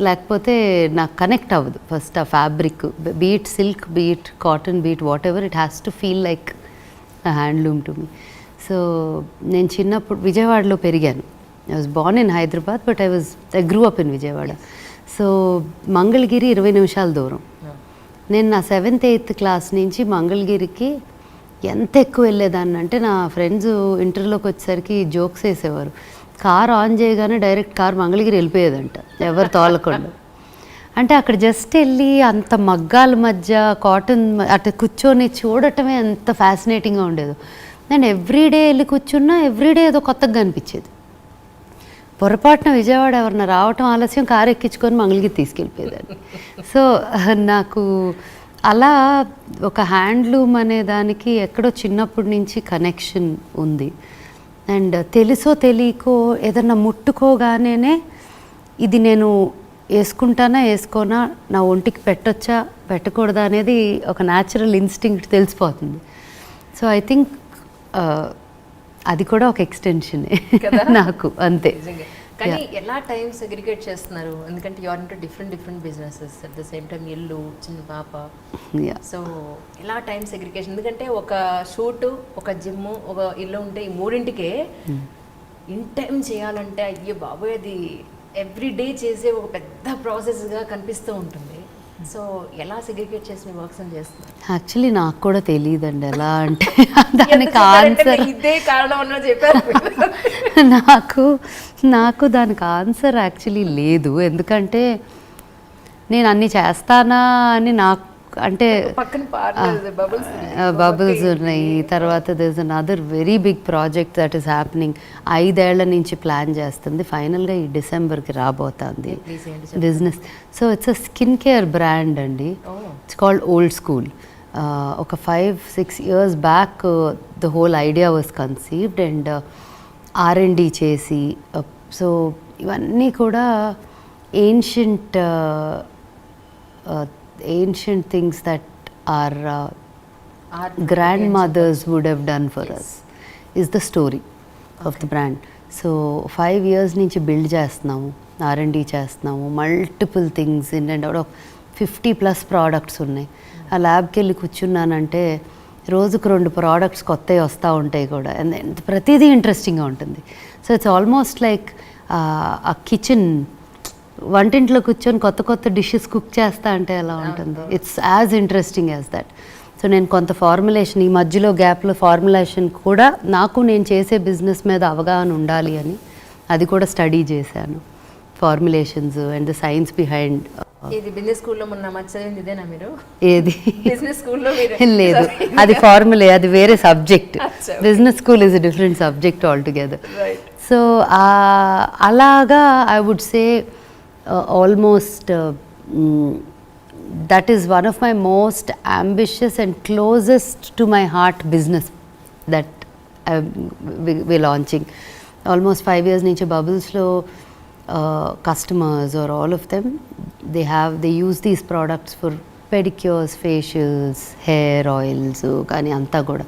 లేకపోతే నాకు కనెక్ట్ అవ్వదు. ఫస్ట్ ఆ fabric, beat silk, beat cotton, beat what ever, it has to feel like a handloom to me. So నేను చిన్నప్పుడు విజయవాడలో పెరిగాను. I was Born in Hyderabad but I grew up in Vijayawada. So Mangalagiri 20 నిమిషాల దూరం. నేను నా 7th 8th క్లాస్ నుంచి మంగళగిరికి ఎంత ఎక్కువ వెళ్ళేదాన్ని అంటే, నా ఫ్రెండ్స్ ఇంటర్లోకి వచ్చేసరికి జోక్స్ వేసేవారు, కార్ ఆన్ చేయగానే డైరెక్ట్ కార్ మంగళగిరి వెళ్ళిపోయేదంట ఎవరు తోలకుండా. అంటే అక్కడ జస్ట్ వెళ్ళి అంత మగ్గాల మధ్య కాటన్ అట్లా కూర్చొని చూడటమే ఎంత ఫ్యాసినేటింగ్గా ఉండేది. నేను ఎవ్రీడే వెళ్ళి కూర్చున్నా ఎవ్రీడే ఏదో కొత్తగా అనిపించేది. పొరపాటున విజయవాడ ఎవరన్నా రావటం ఆలస్యం, కారు ఎక్కించుకొని మంగళగిరి తీసుకెళ్ళిపోయేదాన్ని. సో నాకు అలా ఒక హ్యాండ్లూమ్ అనే దానికి ఎక్కడో చిన్నప్పటి నుంచి కనెక్షన్ ఉంది. అండ్ తెలుసో తెలియకో ఏదన్నా ముట్టుకోగానే ఇది నేను వేసుకుంటానా వేసుకోనా, నా ఒంటికి పెట్టొచ్చా పెట్టకూడదా అనేది ఒక న్యాచురల్ ఇన్స్టింక్ట్ తెలిసిపోతుంది. సో ఐ థింక్ అది కూడా ఒక ఎక్స్టెన్షనే నాకు, అంతే. కానీ ఎలా టైం సెగ్రిగేట్ చేస్తున్నారు? ఎందుకంటే you are into different businesses at the same time, ఇల్లు, చిన్న పాప. సో ఎలా టైం సెగ్రిగేషన్? ఎందుకంటే ఒక షూటు, ఒక జిమ్, ఒక ఇల్లు ఉంటే ఈ మూడింటికే ఇన్ టైం చేయాలంటే అయ్యో బాబోయ్, అది ఎవ్రీ డే చేసే ఒక పెద్ద ప్రాసెస్గా కనిపిస్తూ ఉంటుంది. సో ఎలా సెగ్రిగేట్ చేసి మీ వర్క్స్ అని చేస్తున్నారు? యాక్చువల్లీ నాకు కూడా తెలియదండి ఎలా అంటే దానికి ఆన్సర్. ఇదే కారణం అన్న చెప్పారు. నాకు దానికి ఆన్సర్ యాక్చువల్లీ లేదు. ఎందుకంటే నేను అన్నీ చేస్తానా అని నాకు అంటే బబుల్స్ ఉన్నాయి. తర్వాత there is another very big project that is happening. 5 ఏళ్ల నుంచి ప్లాన్ చేస్తుంది, ఫైనల్గా ఈ డిసెంబర్కి రాబోతుంది business. So it's a skin care brand అండి. It's called old school. ఒక 5-6 years back the whole idea was conceived and R&D చేసి, సో ఇవన్నీ కూడా ancient ancient things that our grandmothers would have done for us is the story of the brand. So 5 years నుంచి build చేస్తున్నాము, R&D చేస్తున్నాము, multiple things in and out of 50+ products ఉన్నాయి. ఆ ల్యాబ్కి వెళ్ళి కూర్చున్నానంటే రోజుకు 2 ప్రోడక్ట్స్ కొత్తవి వస్తూ ఉంటాయి కూడా, అండ్ ప్రతిదీ ఇంట్రెస్టింగ్గా ఉంటుంది. సో ఇట్స్ ఆల్మోస్ట్ లైక్ ఆ కిచెన్, వంటింట్లో కూర్చొని కొత్త కొత్త డిషెస్ కుక్ చేస్తా అంటే ఎలా ఉంటుంది, it's as interesting as that. So నేను కొంత ఫార్ములేషన్, ఈ మధ్యలో గ్యాప్లో ఫార్ములేషన్ కూడా నాకు నేను చేసే బిజినెస్ మీద అవగాహన ఉండాలి అని అది కూడా స్టడీ చేశాను, formulations and the science behind. ఇది బిజినెస్ స్కూల్లో మొన్న చదివింది ఇదేనా మీరు? ఏది? బిజినెస్ స్కూల్లో లేదు, అది ఫార్ములే, అది వేరే subject. Business school is a different subject all together. So అలాగా I would say almost that is one of my most ambitious and closest to my heart business that we're launching. Almost 5 years nunchi Bubbles lo customers or all of them, they use these products for pedicures, facials, hair oils, kani anta kuda.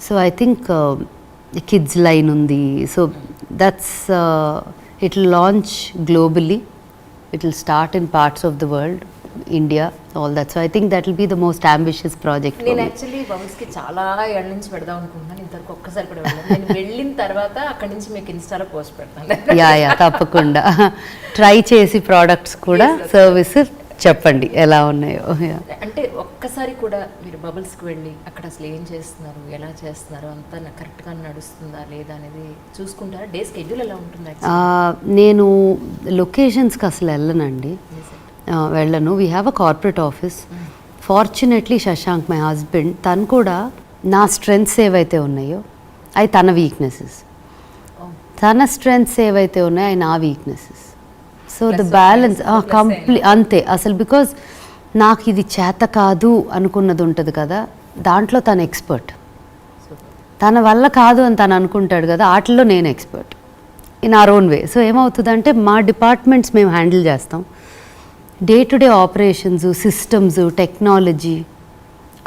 So I think kids line undi, so that's it will launch globally, it will start in parts of the world, India, all that. So I think that will be the most ambitious project. నేను actually బబుల్స్కి చాలా ఏళ్ళ నుంచి పెడదాం అనుకుంటున్నాను, ఇంతవరకు ఒక్కసారి కూడా వెళ్ళాను. నేను వెళ్ళిన తర్వాత అక్కడి నుంచి మీకు ఇన్స్టాలో పోస్ట్ పెడతాను. యా తప్పకుండా ట్రై చేసి ప్రోడక్ట్స్ కూడా సర్వీసెస్ చెప్పండి ఎలా ఉన్నాయో. అంటే ఒక్కసారి కూడా మీరు బబుల్స్కి వెళ్ళి అక్కడ అసలు ఏం చేస్తున్నారు, ఎలా చేస్తున్నారు, అంతా నాకు కరెక్ట్గా నడుస్తుందా లేదా అనేది చూసుకుంటారా? డే స్కెడ్యూల్ ఎలా ఉంటుంది? నేను లొకేషన్స్కి అసలు వెళ్ళనండి, వెళ్ళను. We have a corporate office. Fortunately Shashank my husband, తను కూడా నా స్ట్రెంగ్త్స్ ఏవైతే ఉన్నాయో అవి తన వీక్నెసెస్, తన స్ట్రెంగ్త్స్ ఏవైతే ఉన్నాయో అవి నా వీక్నెసెస్. సో ద బ్యాలెన్స్ అంతే అసలు. బికాజ్ నాకు ఇది చేత కాదు అనుకున్నది ఉంటుంది కదా, దాంట్లో తను ఎక్స్పర్ట్. తన వల్ల కాదు అని తను అనుకుంటాడు కదా, వాటిల్లో నేను expert in our own way. So ఏమవుతుందంటే మా డిపార్ట్మెంట్స్ మేము హ్యాండిల్ చేస్తాం, day to day operations, systems, technology,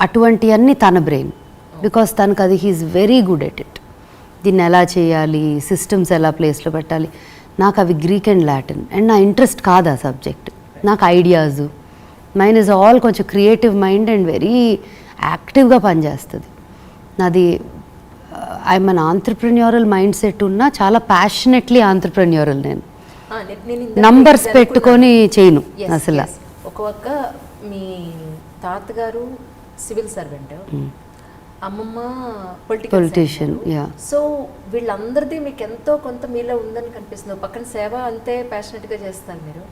అటువంటివన్నీ తన బ్రెయిన్. బికాస్ తనకు అది he is very good at it. దీన్ని ఎలా చేయాలి, సిస్టమ్స్ ఎలా ప్లేస్లో పెట్టాలి, నాకు అవి గ్రీక్ అండ్ లాటిన్, అండ్ నా ఇంట్రెస్ట్ కాదు ఆ సబ్జెక్ట్. నాకు ఐడియాస్, మైండ్ ఇస్ ఆల్ కొంచెం క్రియేటివ్ మైండ్ అండ్ వెరీ యాక్టివ్గా పనిచేస్తుంది నాది. I'm an entrepreneurial mindset ఉన్నా చాలా ప్యాషనెట్లీ ఆంట్రప్రెన్యూరల్. నేను నంబర్స్ పెట్టుకొని చేయను అసలు. ఒక మీ తాతగారు సివిల్ సర్వెంట్, అమ్మమ్మ పొలిటీషియన్. సో వీళ్ళందరిది మీకు ఎంతో కొంత మీలో ఉందని కనిపిస్తుంది. పక్కన సేవ అంతే ప్యాషనెట్గా చేస్తారు మీరు,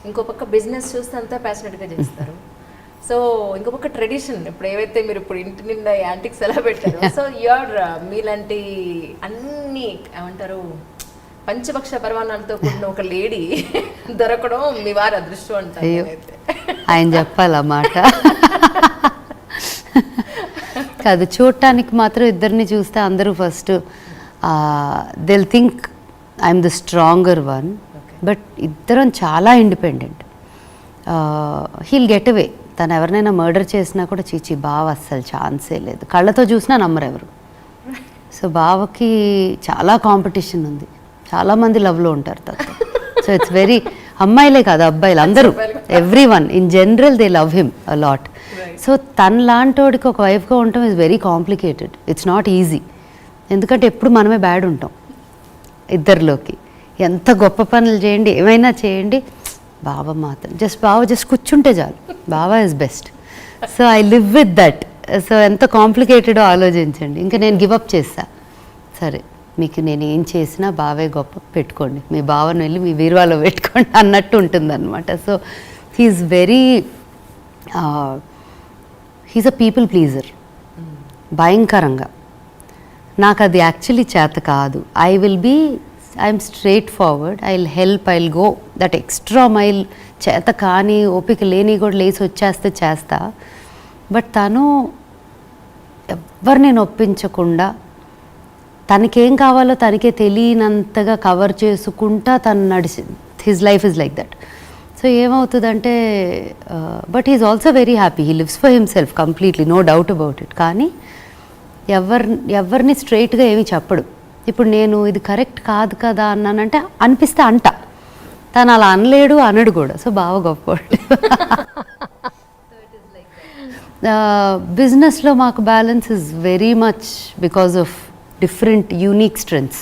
ఇంకో పక్క బిజినెస్ చూస్తే అంతా ప్యాషనెట్గా చేస్తారు. సో ఇంకో పక్క ట్రెడిషన్, ఇప్పుడు ఏవైతే మీరు ఇప్పుడు ఇంటి నిండా యాంటిక్స్ ఎలా పెట్టారు, సో యూఆర్ మీలాంటి అన్ని ఏమంటారు పంచపక్ష పరమాణాలతో కూడిన ఒక లేడీ దొరకడం మీ వారి అదృష్టం అంటారు. ఆయన చెప్పాలన్నమాట. కాదు, చూడటానికి మాత్రం ఇద్దరిని చూస్తే అందరూ first they'll think I'm the stronger one, but ఇద్దరం చాలా ఇండిపెండెంట్. Heal get away. తను ఎవరినైనా మర్డర్ చేసినా కూడా చీచి బావ అస్సలు ఛాన్సే లేదు, కళ్ళతో చూసినా నమ్మరు ఎవరు. సో బావకి చాలా కాంపిటీషన్ ఉంది, చాలామంది లవ్లో ఉంటారు తనతో. సో ఇట్స్ వెరీ, అమ్మాయిలే కాదు అబ్బాయిలు అందరూ, every one in general they love him a lot. So తన లాంటోడికి ఒక వైఫ్గా ఉండటం is very complicated, it's not easy. ఎందుకంటే ఎప్పుడు మనమే బ్యాడ్ ఉంటాం ఇద్దరిలోకి. ఎంత గొప్ప పనులు చేయండి, ఏమైనా చేయండి, బావ మాత్రం జస్ట్ కూర్చుంటే చాలు, బావ is best. So I live with that. So ఎంత కాంప్లికేటెడో ఆలోచించండి. ఇంకా నేను గివప్ చేస్తా, సరే మీకు నేను ఏం చేసినా బావే గొప్ప, పెట్టుకోండి మీ బావను వెళ్ళి మీ బీరువాలో పెట్టుకోండి అన్నట్టు ఉంటుంది అనమాట. So he's very, he's a people pleaser భయంకరంగా. నాకు అది యాక్చువల్లీ చేత కాదు. I'm straightforward, I will help, I will go that extra mile. చేత కానీ ఓపిక లేని కూడా లేచి వచ్చేస్తే చేస్తా. బట్ తను ఎవరిని నొప్పించకుండా, తనకేం కావాలో తనకే తెలియనంతగా కవర్ చేసుకుంటా తను his life is like that. So ఏమవుతుందంటే but is also very happy, he lives for himself completely, no doubt about it. కానీ ఎవరిని స్ట్రైట్గా ఏమీ చెప్పడు. ఇప్పుడు నేను ఇది కరెక్ట్ కాదు కదా అన్నానంటే అనిపిస్తే అంట, తను అలా అనలేడు, అనడు కూడా. సో బాగా గొప్పవాడు. బిజినెస్లో మాకు balance is very much because of different unique strengths.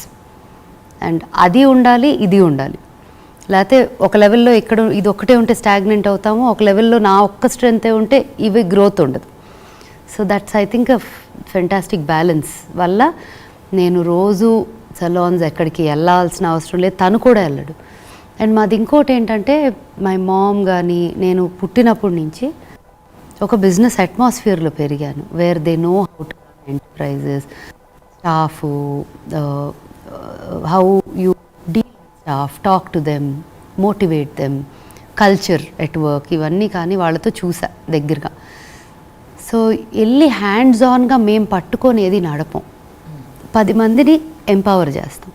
And అది ఉండాలి, ఇది ఉండాలి. లేకపోతే ఒక లెవెల్లో ఇక్కడ ఇది ఒక్కటే ఉంటే స్టాగ్నెంట్ అవుతాము, ఒక లెవెల్లో నా ఒక్క స్ట్రెంగ్తే ఉంటే ఇవి గ్రోత్ ఉండదు. So that's I think a fantastic balance వల్ల నేను రోజు సలాన్స్ ఎక్కడికి వెళ్ళాల్సిన అవసరం లేదు, తను కూడా వెళ్ళడు. అండ్ మాది ఇంకోటి ఏంటంటే మై మామ్ కానీ నేను పుట్టినప్పటి నుంచి ఒక బిజినెస్ అట్మాస్ఫియర్లో పెరిగాను, where they know how to run enterprises, staff, how you deal staff, talk to them, motivate them, culture at work, ఇవన్నీ కానీ వాళ్ళతో చూసా దగ్గరగా. సో వెళ్ళి హ్యాండ్స్ ఆన్గా మేము పట్టుకొని ఏది నడపం, 10 మందిని ఎంపవర్ చేస్తాం.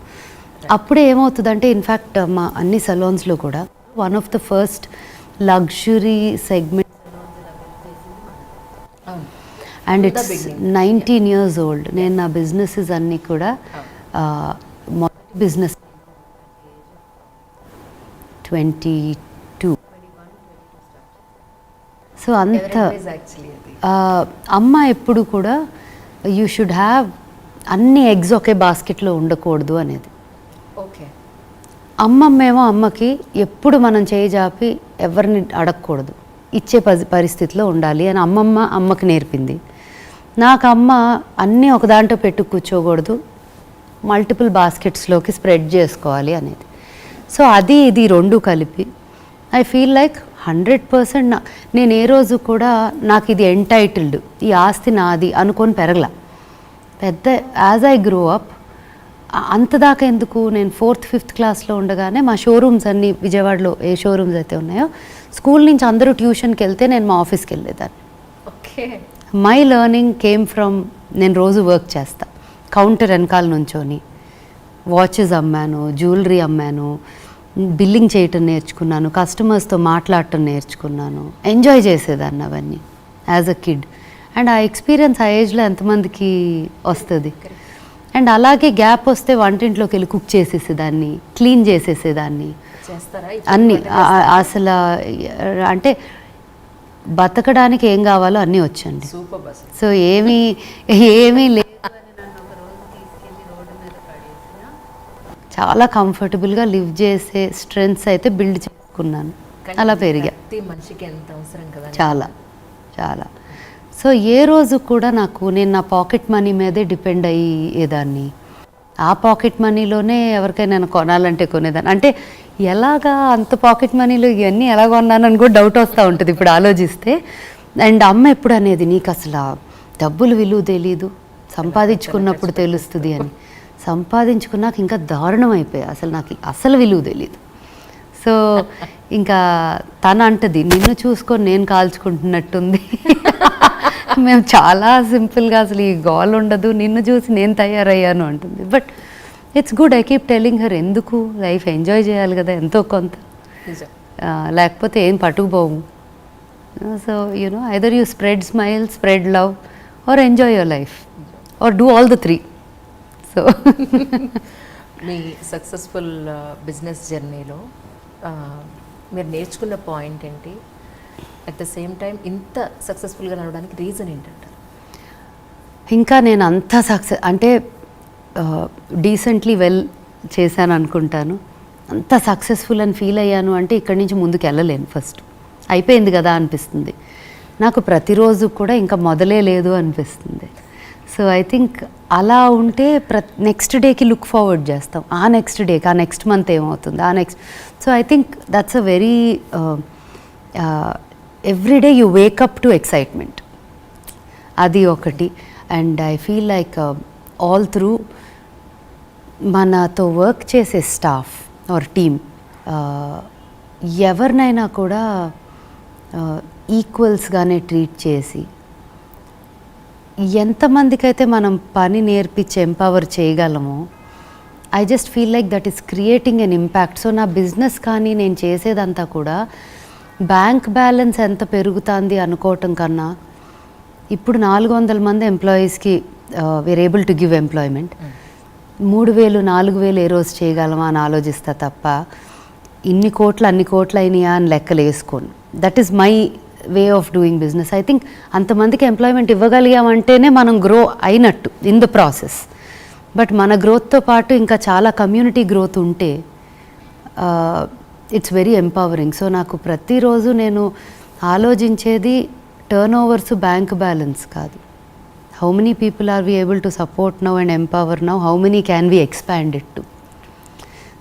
అప్పుడే ఏమవుతుందంటే ఇన్ఫ్యాక్ట్ మా అన్ని సలాన్స్లో కూడా one of the first luxury segment and it's 19 years old. నేను నా బిజినెసెస్ అన్నీ కూడా మొదటి బిజినెస్ 22. సో అంత అమ్మ ఎప్పుడు కూడా యూ షుడ్ హ్యావ్ అన్ని ఎగ్స్ ఒకే బాస్కెట్లో ఉండకూడదు అనేది. ఓకే. అమ్మమ్మేమో అమ్మకి ఎప్పుడు మనం చేయి జాపి ఎవరిని అడగకూడదు, ఇచ్చే పరిస్థితిలో ఉండాలి అని అమ్మకి నేర్పింది. నాకు అమ్మ అన్నీ ఒక దాంట్లో పెట్టు కూర్చోకూడదు, మల్టిపుల్ బాస్కెట్స్లోకి స్ప్రెడ్ చేసుకోవాలి అనేది. సో అది ఇది రెండు కలిపి ఐ ఫీల్ లైక్ 100% నేను ఏ రోజు కూడా నాకు ఇది ఎంటైటిల్డ్, ఈ ఆస్తి నాది అనుకొని పెరగల. పెద్ద యాజ్ ఐ గ్రో అప్ అంతదాకా ఎందుకు, నేను 4th 5th క్లాస్లో ఉండగానే మా షోరూమ్స్ అన్నీ విజయవాడలో ఏ షోరూమ్స్ అయితే ఉన్నాయో స్కూల్ నుంచి అందరూ ట్యూషన్కి వెళ్తే నేను మా ఆఫీస్కి వెళ్ళేదాన్ని. Okay. My learning came from, నేను రోజు వర్క్ చేస్తా, కౌంటర్ వెనకాల నుంచొని వాచెస్ అమ్మాను, జ్యువెలరీ అమ్మాను, బిల్లింగ్ చేయటం నేర్చుకున్నాను, కస్టమర్స్తో మాట్లాడటం నేర్చుకున్నాను, ఎంజాయ్ చేసేదాన్ని అవన్నీ యాజ్ అ కిడ్. అండ్ ఆ ఎక్స్పీరియన్స్ ఆ ఏజ్లో ఎంతమందికి వస్తుంది. అండ్ అలాగే గ్యాప్ వస్తే వంటింట్లోకి వెళ్ళి కుక్ చేసేసేదాన్ని, క్లీన్ చేసేసేదాన్ని, అన్నీ అసలు అంటే బతకడానికి ఏం కావాలో అన్నీ వచ్చండి. సో ఏమీ లేదు చాలా కంఫర్టబుల్గా లివ్ చేసే స్ట్రెంగ్స్ అయితే బిల్డ్ చేసుకున్నాను. అలా పెరిగా మనిషికి ఎంత అవసరం కదా, చాలా చాలా. సో ఏ రోజు కూడా నేను నా పాకెట్ మనీ మీదే డిపెండ్ అయ్యేదాన్ని. ఆ పాకెట్ మనీలోనే ఎవరికైనా కొనాలంటే కొనేదాన్ని. అంటే ఎలాగా అంత పాకెట్ మనీలో ఇవన్నీ ఎలా కొన్నానని కూడా డౌట్ వస్తూ ఉంటుంది ఇప్పుడు ఆలోచిస్తే. అండ్ అమ్మ ఎప్పుడు అనేది, నీకు అసలు డబ్బులు విలువ తెలీదు, సంపాదించుకున్నప్పుడు తెలుస్తుంది అని. సంపాదించుకున్నాక ఇంకా దారుణం అయిపోయాయి, నాకు అసలు విలువ తెలీదు. సో ఇంకా తను అంటది, నిన్ను చూసుకొని నేను కాల్చుకుంటున్నట్టుంది, మేము చాలా సింపుల్గా అసలు ఈ గోల్ ఉండదు, నిన్ను చూసి నేను తయారయ్యాను అంటుంది. But it's good, I keep telling her, ఎందుకు లైఫ్ ఎంజాయ్ చేయాలి కదా ఎంతో కొంత, లేకపోతే ఏం పట్టుకుపోవు. So either you spread smile, spread love, or enjoy your life, or do all the 3. So మీ సక్సెస్ఫుల్ బిజినెస్ జర్నీలో మీరు నేర్చుకున్న పాయింట్ ఏంటి? అట్ ద సేమ్ టైం ఇంత సక్సెస్ఫుల్గా నడవడానికి రీజన్ ఏంటంటారు? ఇంకా నేను అంత అంటే డీసెంట్లీ వెల్ చేశాను అనుకుంటాను. అంత సక్సెస్ఫుల్ అని ఫీల్ అయ్యాను అంటే ఇక్కడి నుంచి ముందుకు వెళ్ళలేను. ఫస్ట్ అయిపోయింది కదా అనిపిస్తుంది నాకు, ప్రతిరోజు కూడా ఇంకా మొదలే లేదు అనిపిస్తుంది. సో ఐ థింక్ అలా ఉంటే నెక్స్ట్ డేకి లుక్ ఫార్వర్డ్ చేస్తాం, ఆ నెక్స్ట్ డేకి, ఆ నెక్స్ట్ మంత్ ఏమవుతుంది, ఆ next. So I think that's a very everyday you wake up to excitement, అది ఒకటి. And I feel like all through మనతో వర్క్ చేసే స్టాఫ్ ఆర్ టీమ్ ఎవరినైనా కూడా ఈక్వల్స్గానే ట్రీట్ చేసి, ఎంతమందికైతే మనం పని నేర్పించి ఎంపవర్ చేయగలమో I just feel like that is creating an impact. So నా బిజినెస్ కానీ నేను చేసేదంతా కూడా బ్యాంక్ బ్యాలెన్స్ ఎంత పెరుగుతుంది అనుకోవటం కన్నా ఇప్పుడు 400 మంది ఎంప్లాయీస్కి we're able to give employment. 3,000-4,000 ఏ రోజు చేయగలమా అని ఆలోచిస్తా తప్ప ఇన్ని కోట్లు అన్ని కోట్లు అయినాయా అని లెక్కలు వేసుకోను. That is my way of doing business. I think అంతమందికి ఎంప్లాయ్మెంట్ ఇవ్వగలిగామంటేనే మనం గ్రో అయినట్టు ఇన్ ద ప్రాసెస్. బట్ మన గ్రోత్తో పాటు ఇంకా చాలా కమ్యూనిటీ గ్రోత్ ఉంటే ఇట్స్ వెరీ ఎంపవరింగ్. సో నాకు ప్రతిరోజు నేను ఆలోచించేది టర్న్ ఓవర్స్ బ్యాంక్ బ్యాలెన్స్ కాదు. How many people are we able to support now and empower now, how many can we expand it to.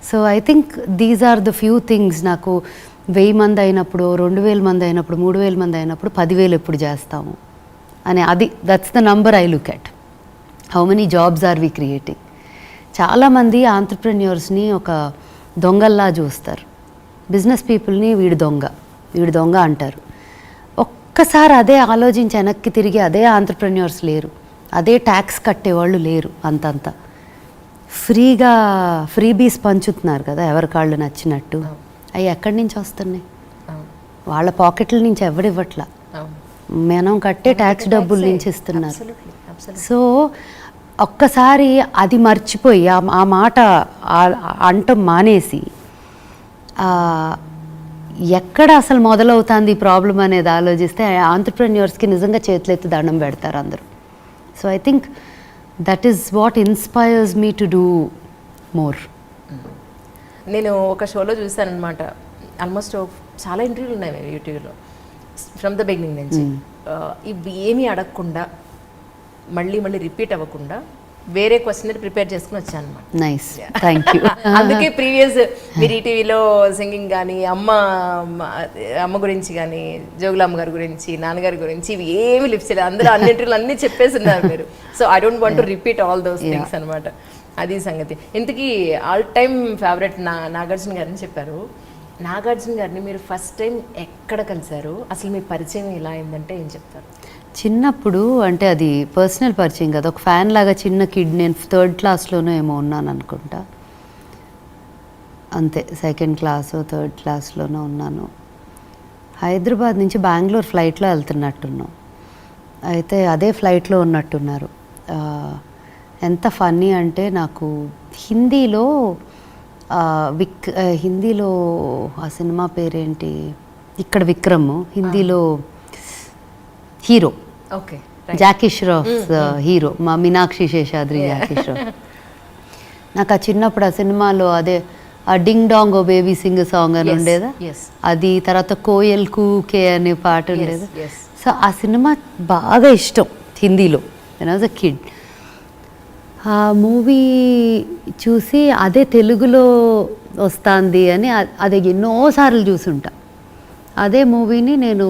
So I think these are the few things. నాకు 1000 మంది అయినప్పుడు, 2000 మంది అయినప్పుడు, 3000 మంది అయినప్పుడు 10,000 ఎప్పుడు చేస్తాము అని, అది that's the number I look at. How many jobs are we creating. చాలామంది ఆంటర్ప్రెన్యూర్స్ని ఒక దొంగల్లా చూస్తారు. బిజినెస్ పీపుల్ని వీడి దొంగ అంటారు. ఒక్కసారి అదే ఆలోచించి వెనక్కి తిరిగి అదే ఆంటర్ప్రెన్యూర్స్ లేరు, అదే ట్యాక్స్ కట్టేవాళ్ళు లేరు. అంతంత ఫ్రీగా ఫ్రీబీస్ పంచుతున్నారు కదా ఎవరికాళ్ళు నచ్చినట్టు. అవి ఎక్కడి నుంచి వస్తున్నాయి? వాళ్ళ పాకెట్ల నుంచి ఎవడివ్వట్లా, మనం కట్టే ట్యాక్స్ డబ్బుల నుంచి ఇస్తున్నారు. సో ఒక్కసారి అది మర్చిపోయి ఆ మాట అంటం మానేసి ఎక్కడ అసలు మొదలవుతుంది ఈ ప్రాబ్లం అనేది ఆలోచిస్తే ఆంటర్ప్రెన్యూర్స్కి నిజంగా చేతులెత్తి దండం పెడతారు అందరూ. So I think that is what inspires me to do more. నేను ఒక షోలో చూశానమాట, ఆల్మోస్ట్ చాలా ఇంటర్వ్యూలు ఉన్నాయి యూట్యూబ్లో ఫ్రమ్ ద బిగినింగ్ నుంచి. ఇవి ఏమీ అడగకుండా మళ్ళీ రిపీట్ అవ్వకుండా వేరే క్వశ్చన్ ప్రిపేర్ చేసుకుని వచ్చాను అనమాట. Nice, thank you. అందుకే ప్రీవియస్ మీరు ఈటీవీలో సింగింగ్ కానీ అమ్మ గురించి కానీ జోగులామ్మ గారి గురించి నాన్నగారి గురించి ఇవి ఏమి లిప్స్ చేయలేదు. అందరూ అన్నింటిలో అన్నీ చెప్పేసి ఉన్నారు మీరు. So I don't want to repeat all those things అనమాట. అది సంగతి. ఇంతకీ ఆల్ టైమ్ ఫేవరెట్ నాగార్జున గారిని చెప్పారు. నాగార్జున గారిని మీరు ఫస్ట్ టైం ఎక్కడ కలిశారు, అసలు మీ పరిచయం ఎలా అయిందంటే ఏం చెప్తారు? చిన్నప్పుడు, అంటే అది పర్సనల్ పరిచయం కదా, ఒక ఫ్యాన్ లాగా చిన్న కిడ్. నేను 3rd క్లాస్లోనో ఏమో ఉన్నాను అనుకుంటా, అంతే. 2nd క్లాస్ 3rd క్లాస్లోనో ఉన్నాను. హైదరాబాద్ నుంచి బెంగళూరు ఫ్లైట్లో వెళ్తున్నట్టున్నాం. అయితే అదే ఫ్లైట్లో ఉన్నట్టున్నారు. ఎంత ఫన్నీ అంటే నాకు హిందీలో ఆ సినిమా పేరేంటి, ఇక్కడ విక్రమ్, హిందీలో hero, okay, Jackie Shroff hero, మా మీనాక్షి శేషాద్రి జాకీ ష్రాఫ్. నాకు ఆ చిన్నప్పుడు ఆ సినిమాలో అదే ఆ డింగ్ డాంగ్ ఓ బేబీ సింగ్ సాంగ్ అని ఉండేదా, అది. తర్వాత కోయల్ కూకే అనే పాట ఉండేదా. సో ఆ సినిమా బాగా ఇష్టం హిందీలో, when I was a kid. ఆ మూవీ చూసి అదే తెలుగులో వస్తుంది అని అది ఎన్నోసార్లు చూసుంటా. అదే మూవీని నేను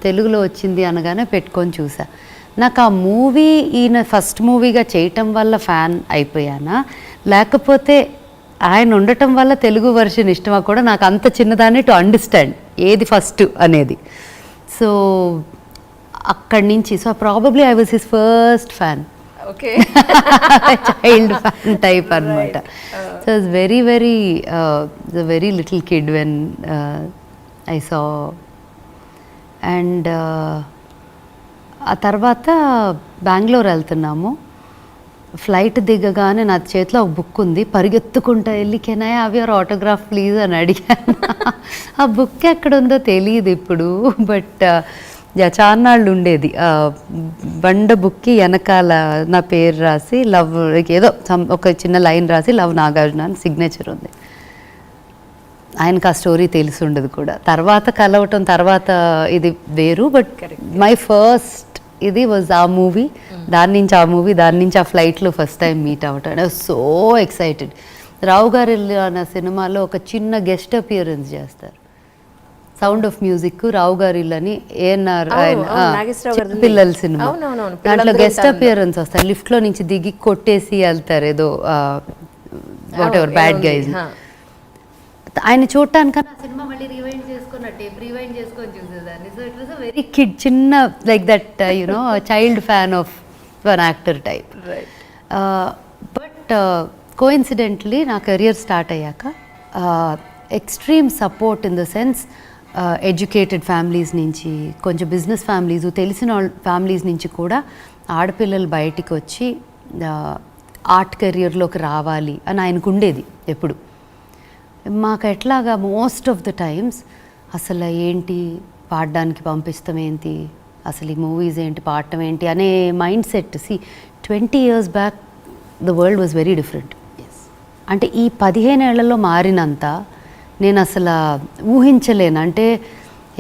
తెలుగులో వచ్చింది అనగానే పెట్టుకొని చూసా. నాకు ఆ మూవీ ఈయన ఫస్ట్ మూవీగా చేయటం వల్ల ఫ్యాన్ అయిపోయానా, లేకపోతే ఆయన ఉండటం వల్ల తెలుగు వర్షన్ ఇష్టమా కూడా నాకు అంత చిన్నదాన్ని టు అండర్స్టాండ్ ఏది ఫస్ట్ అనేది. సో అక్కడి నుంచి, so probably I was his first fan, child fan type అనమాట. So it's very very little kid when I saw. అండ్ ఆ తర్వాత బెంగళూరు వెళ్తున్నాము. ఫ్లైట్ దిగగానే నా చేతిలో ఒక బుక్ ఉంది. పరిగెత్తుకుంటా వెళ్ళి can I have your autograph please అని అడిగాను. ఆ బుక్ ఎక్కడుందో తెలియదు ఇప్పుడు, బట్ చాన్నాళ్ళు ఉండేది. బండ బుక్కి వెనకాల నా పేరు రాసి లవ్, ఏదో ఒక చిన్న లైన్ రాసి లవ్ నాగార్జున అని సిగ్నేచర్ ఉంది. ఆయనకు ఆ స్టోరీ తెలిసి ఉండదు కూడా, తర్వాత కలవటం తర్వాత ఇది వేరు. బట్ మై ఫస్ట్ ఇది వాజ్ ఆ మూవీ. దాని నుంచి ఆ ఫ్లైట్లో ఫస్ట్ టైం మీట్ అవ్వటం. I was so excited. Rao garu అన్న సినిమాలో ఒక చిన్న గెస్ట్ అపియరెన్స్ చేస్తారు. Sound of music Rao garu ఇల్లని ఏఎన్ఆర్ పిల్లల సినిమా, దాంట్లో గెస్ట్ అపియరెన్స్ వస్తారు. లిఫ్ట్లో నుంచి దిగి కొట్టేసి వెళ్తారు ఏదో వాట్ ఎవర్ బ్యాడ్ గైజ్. ఆయన చూడటానికన్నా సినిమా మళ్ళీ రివైండ్ చేసుకొని చూసేదాన్ని. So it was a very kid, చిన్న like that child fan of one actor type. But coincidentally నా కెరియర్ స్టార్ట్ అయ్యాక extreme support in the sense educated families నుంచి, కొంచెం business families, తెలిసిన ఫ్యామిలీస్ నుంచి కూడా ఆడపిల్లలు బయటికి వచ్చి ఆర్ట్ కెరియర్లోకి రావాలి అని ఆయనకు ఉండేది ఎప్పుడు. మాకు ఎట్లాగా మోస్ట్ ఆఫ్ ద టైమ్స్ అసలు ఏంటి పాడడానికి పంపిస్తాం ఏంటి, అసలు ఈ మూవీస్ ఏంటి, పాడటం ఏంటి అనే mind set. 20 years back the world was very different. అంటే ఈ 15 ఏళ్లలో మారినంత నేను అసలు ఊహించలేను. అంటే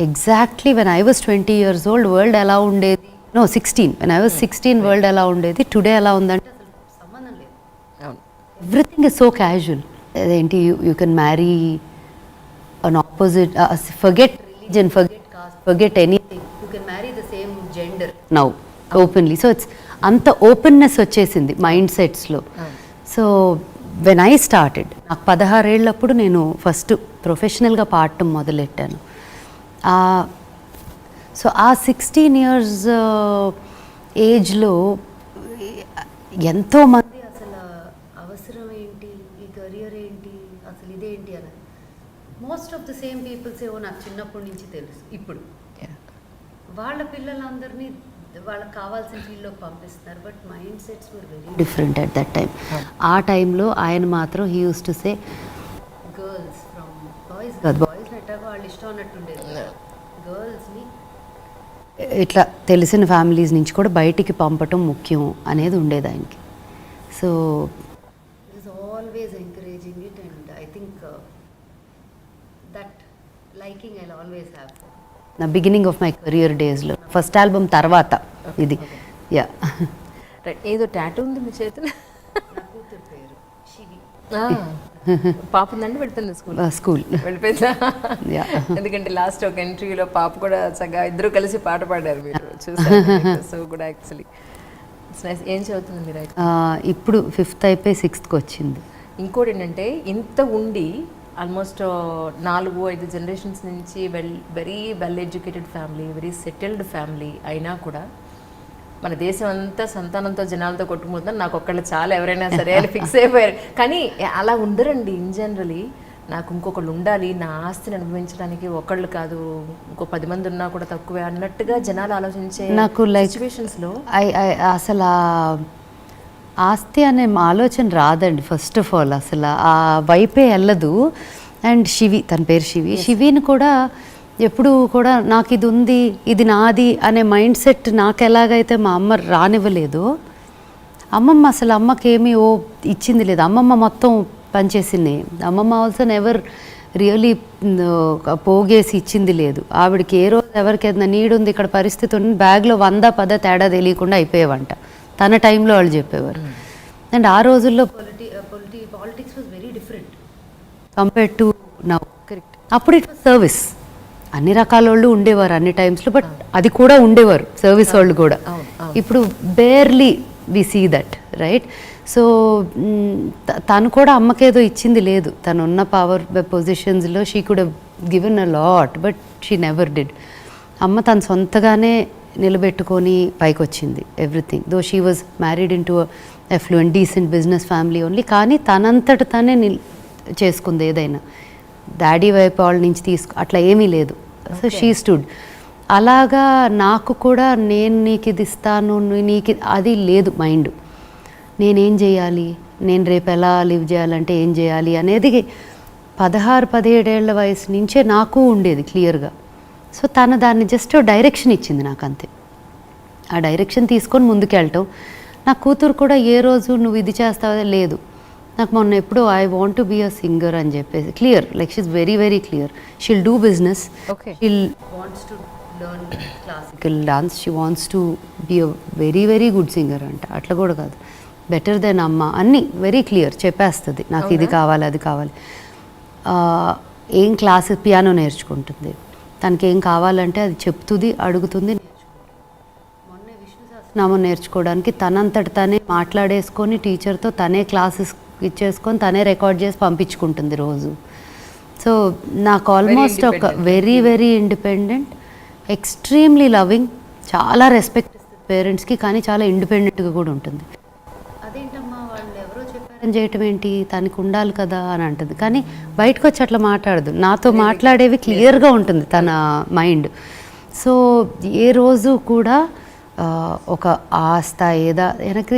exactly when I was 20 years old world ఎలా ఉండేది, 16 వెన్ ఐ వాజ్ 16 వరల్డ్ ఎలా ఉండేది, టుడే ఎలా ఉందంటే అసలు సంబంధం లేదు. Everything is so casual. అదేంటి you can marry an opposite, forget religion, forget caste, forget anything, you can marry the same gender now openly. So it's అంత ఓపెన్నెస్ వచ్చేసింది మైండ్ సెట్స్లో. సో వెన్ ఐ స్టార్టెడ్, నాకు 16 ఏళ్ళప్పుడు నేను first ప్రొఫెషనల్గా పాడటం మొదలెట్టాను. So ఆ 16 years ఏజ్లో ఎంతోమంది అసలు అవసరం ఏంటి, ఈ కెరియర్ ఏంటి, అసలు ఇదేంటి అని. Most of the same peoples ఏవో నాకు చిన్నప్పటి నుంచి తెలుసు. ఇప్పుడు వాళ్ళ పిల్లలందరినీ వాళ్ళకి కావాల్సిన ఫీల్డ్లోకి పంపిస్తున్నారు. But mind sets were very different at that time. ఆ టైంలో ఆయన మాత్రం he use to say girls from boys కాదు, బాయ్స్ ఎట్టాగో వాళ్ళు ఇష్టం అన్నట్టుండేది, గర్ల్స్ని ఇట్లా తెలిసిన ఫ్యామిలీస్ నుంచి కూడా బయటికి పంపటం ముఖ్యం అనేది ఉండేది ఆయనకి. So it is always encouraging it and I think that liking I always have. నా బిగినింగ్ ఆఫ్ మై కెరియర్ డేస్లో ఫస్ట్ ఆల్బమ్ తర్వాత ఇది. Yeah right. ఏదో టాటూ ఉంది మీ చేతిలో. నా కూతురు పేరు శివి. పాప ఉందండి, వెళ్తుంది స్కూల్ వెళ్ళిపోయిందా? ఎందుకంటే లాస్ట్ ఒక ఎంట్రీలో పాప కూడా చక్కగా ఇద్దరు కలిసి పాట పాడారు, మీరు చూసారు. సో కూడా యాక్చువల్లీ ఇట్స్ నైస్. ఏం చదువుతుంది మీరు? ఇప్పుడు 5th అయిపోయి 6th వచ్చింది. ఇంకోటి ఏంటంటే ఇంత ఉండి ఆల్మోస్ట్ 4-5 జనరేషన్స్ నుంచి very well educated family, very settled family అయినా కూడా మన దేశం అంతా సంతానంతో జనాలతో కొట్టుకుపోతుందని నాకు ఒక్కళ్ళు చాలా ఎవరైనా సరే అని ఫిక్స్ అయిపోయారు. కానీ అలా ఉండరండి. ఇన్ జనరలీ నాకు ఇంకొకళ్ళు ఉండాలి, నా ఆస్తిని అనుభవించడానికి ఒకళ్ళు కాదు ఇంకో 10 మంది ఉన్నా కూడా తక్కువే అన్నట్టుగా జనాలు ఆలోచించే నాకు సిచ్యువేషన్స్లో అసలు ఆస్తి అనే ఆలోచన రాదండి. ఫస్ట్ ఆఫ్ ఆల్ అసలు ఆ వైపే వెళ్ళదు. అండ్ శివి, తన పేరు శివి, శివిని కూడా ఎప్పుడు కూడా నాకు ఇది ఉంది, ఇది నాది అనే మైండ్ సెట్ నాకు ఎలాగైతే మా అమ్మ రానివ్వలేదు, అమ్మమ్మ అసలు అమ్మకేమీ ఇచ్చింది లేదు. అమ్మమ్మ మొత్తం పనిచేసింది. అమ్మమ్మ ఆల్సో నెవర్ రియలీ పోగేసి ఇచ్చింది లేదు. ఆవిడకి ఏ రోజు ఎవరికి ఏదైనా నీడ్ ఉంది, ఇక్కడ పరిస్థితి ఉంది, బ్యాగ్లో 100-10 తేడా తెలియకుండా అయిపోయేవంట. తన టైంలో వాళ్ళు చెప్పేవారు. అండ్ ఆ రోజుల్లో politics was very different compared to now. Correct. అప్పుడు ఇట్ వాజ్ సర్వీస్. అన్ని రకాల వాళ్ళు ఉండేవారు అన్ని టైమ్స్లో, బట్ అది కూడా ఉండేవారు సర్వీస్ వాళ్ళు కూడా. ఇప్పుడు barely we see that, right? So తను కూడా అమ్మకేదో ఇచ్చింది లేదు. తను ఉన్న పవర్ పొజిషన్స్లో she could have given a lot, but she never did. అమ్మ తను సొంతగానే నిలబెట్టుకొని పైకి వచ్చింది everything. Though she was married in to affluent decent business family only. కానీ తనంతట తనే చేసుకుంది ఏదైనా. డాడీ వైపు వాళ్ళ నుంచి అట్లా ఏమీ లేదు. So she stood. అలాగా నాకు కూడా నేను నీకు ఇది ఇస్తాను, నీకు అది లేదు మైండ్. నేనేం చేయాలి, నేను రేపు ఎలా లివ్ చేయాలంటే ఏం చేయాలి అనేది 16-17 ఏళ్ల వయసు నుంచే నాకు ఉండేది క్లియర్గా. సో తను దాన్ని జస్ట్ డైరెక్షన్ ఇచ్చింది నాకు, అంతే. ఆ డైరెక్షన్ తీసుకొని ముందుకెళ్ళటం. నా కూతురు కూడా ఏ రోజు నువ్వు ఇది చేస్తావా లేదు. నాకు మొన్న ఎప్పుడు I want to be a singer అని చెప్పేసి clear, like she's very very clear. She'll do business, she'll wants to learn classical dance, she wants to be a very very good singer అంట. అట్లా కూడా కాదు, బెటర్ దెన్ అమ్మ, అన్నీ very clear చెప్పేస్తుంది. నాకు ఇది కావాలి, అది కావాలి. ఏం క్లాస్ పియానో నేర్చుకుంటుంది, తనకి ఏం కావాలంటే అది చెప్తుంది, అడుగుతుంది, మొన్న విష్ణు సహస్రనామం నేర్చుకోవడానికి తనంతట తనే మాట్లాడేసుకొని టీచర్తో తనే క్లాసెస్ ఇచ్చేసుకొని తనే రికార్డ్ చేసి పంపించుకుంటుంది రోజు. సో నాకు ఆల్మోస్ట్ ఒక very very independent, extremely loving, చాలా రెస్పెక్ట్ పేరెంట్స్కి, కానీ చాలా ఇండిపెండెంట్గా కూడా ఉంటుంది. అదేంటమ్మా వాళ్ళు ఎవరో చెప్పారు చేయటం ఏంటి, తనకు ఉండాలి కదా అని అంటుంది. కానీ బయటకు వచ్చి అట్లా మాట్లాడదు, నాతో మాట్లాడేవి క్లియర్గా ఉంటుంది తన మైండ్. సో ఏ రోజు కూడా ఒక ఆస్త ఏదా వెనక్కి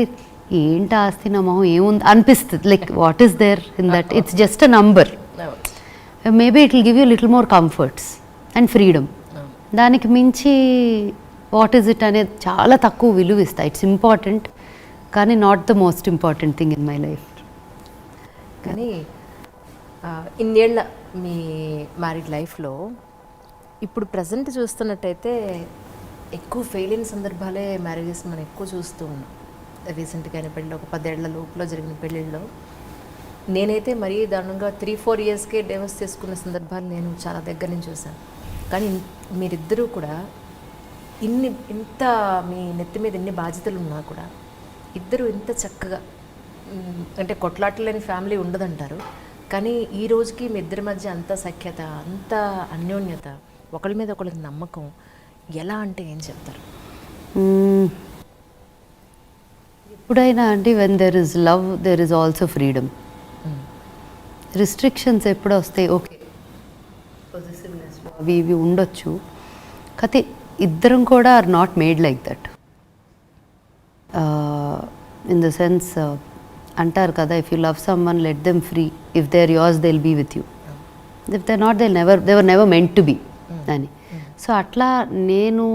ఏంటి ఆస్తి నా మొహం ఏముంది అనిపిస్తుంది. Like what is there in that, it's just a number. Maybe it will give you little more comforts and freedom. దానికి మించి వాట్ ఈజ్ ఇట్ అనేది చాలా తక్కువ విలువ ఇస్తాయి. ఇట్స్ ఇంపార్టెంట్ కానీ not the most important thing in my life. కానీ ఇన్నేళ్ల మీ మ్యారీడ్ లైఫ్లో ఇప్పుడు ప్రజెంట్ చూస్తున్నట్టయితే ఎక్కువ ఫెయిల్ అయిన సందర్భాలే మ్యారేజెస్ మనం ఎక్కువ చూస్తూ ఉన్నాం. రీసెంట్గా అయిన పెళ్ళి, ఒక 10 ఏళ్ల లోపల జరిగిన పెళ్ళిళ్ళలో నేనైతే మరీ దారుణంగా 3-4 ఇయర్స్కే డైవర్స్ చేసుకున్న సందర్భాలు నేను చాలా దగ్గర నుంచి చూశాను. కానీ మీరిద్దరూ కూడా ఇంత మీ నెత్తి మీద ఎన్ని బాధ్యతలు ఉన్నా కూడా ఇద్దరు ఇంత చక్కగా, అంటే కొట్లాటలేని ఫ్యామిలీ ఉండదంటారు, కానీ ఈ రోజుకి మీ ఇద్దరి మధ్య అంత సఖ్యత, అంత అన్యోన్యత, ఒకరి మీద ఒకరికి నమ్మకం ఎలా అంటే ఏం చెప్తారు? ఎప్పుడైనా అండి when there is love there is also freedom. Restrictions ఎప్పుడు వస్తాయి, ఓకే పొజిటివ్నెస్ అవి ఇవి ఉండొచ్చు, కాకపోతే ఇద్దరం కూడా are not made like that. In the sense అంటారు కదా, if you love someone let them free, if they are yours they will be with you, if they not they were never meant to be అని. సో అట్లా నేను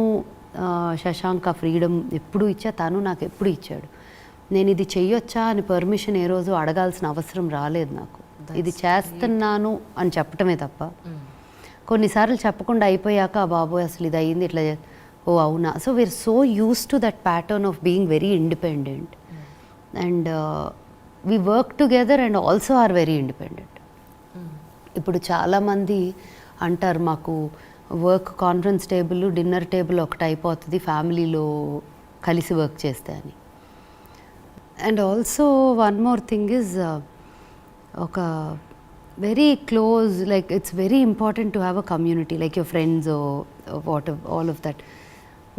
శశాంక్ ఆ freedom ఎప్పుడు ఇచ్చా, తను నాకు ఎప్పుడు ఇచ్చాడు. నేను ఇది చెయ్యొచ్చా అని పర్మిషన్ ఏ రోజు అడగాల్సిన అవసరం రాలేదు నాకు. ఇది చేస్తున్నాను అని చెప్పటమే తప్ప. కొన్నిసార్లు చెప్పకుండా అయిపోయాక బాబోయ్ అసలు ఇది అయ్యింది ఇట్లా, ఓ అవునా. So we're so used to that pattern of being very independent and we work together and also are very independent. ఇప్పుడు చాలామంది అంటారు మాకు work conference table, dinner table ఒకటి అయిపోతుంది ఫ్యామిలీలో కలిసి వర్క్ చేస్తే అని. And also one more thing is ఒక very close, like it's very important to have a community like your friends what all of that.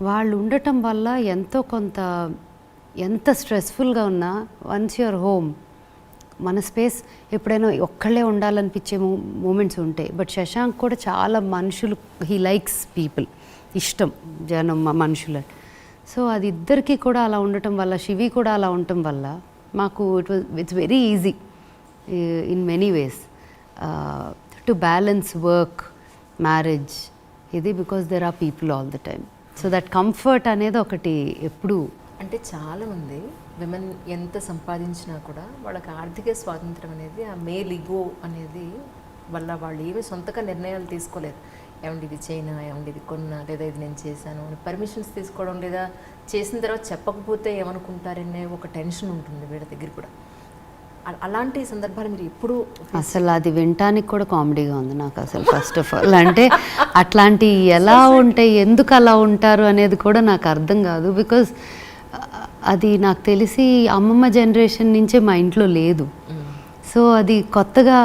వాళ్ళు ఉండటం వల్ల ఎంతో కొంత, ఎంత స్ట్రెస్ఫుల్గా ఉన్నా వన్స్ యువర్ హోమ్, మన స్పేస్ ఎప్పుడైనా ఒక్కళ్ళే ఉండాలనిపించే మూమెంట్స్ ఉంటాయి. బట్ శశాంక్ కూడా చాలా మనుషులు, హీ లైక్స్ పీపుల్, ఇష్టం జనం మనుషులు. సో అది ఇద్దరికి కూడా అలా ఉండటం వల్ల, శివి కూడా అలా ఉండటం వల్ల మాకు it's very easy in many ways to balance work marriage ఇది, because there are people all the time. So that comfort అనేది ఒకటి ఎప్పుడు. అంటే చాలామంది విమెన్ ఎంత సంపాదించినా కూడా వాళ్ళకి ఆర్థిక స్వాతంత్రం అనేది, ఆ మేల్ ఈగో అనేది వల్ల వాళ్ళు ఏమీ సొంతగా నిర్ణయాలు తీసుకోలేరు. ఏమండి ఇది చేయనా, ఏమండి ఇది కొన్నా, లేదా ఇది నేను చేశాను అని పర్మిషన్స్ తీసుకోవడం, లేదా చేసిన తర్వాత చెప్పకపోతే ఏమనుకుంటారనే ఒక టెన్షన్ ఉంటుంది వీళ్ళ దగ్గర కూడా. అలాంటి సందర్భాలు మీరు ఎప్పుడు అసలు అది వినటానికి కూడా కామెడీగా ఉంది నాకు అసలు. ఫస్ట్ ఆఫ్ ఆల్ అంటే అట్లాంటి ఎలా ఉంటాయి, ఎందుకు అలా ఉంటారు అనేది కూడా నాకు అర్థం కాదు. బికాజ్ అది నాకు తెలిసి అమ్మమ్మ జనరేషన్ నుంచే మా ఇంట్లో లేదు. సో అది కొత్తగా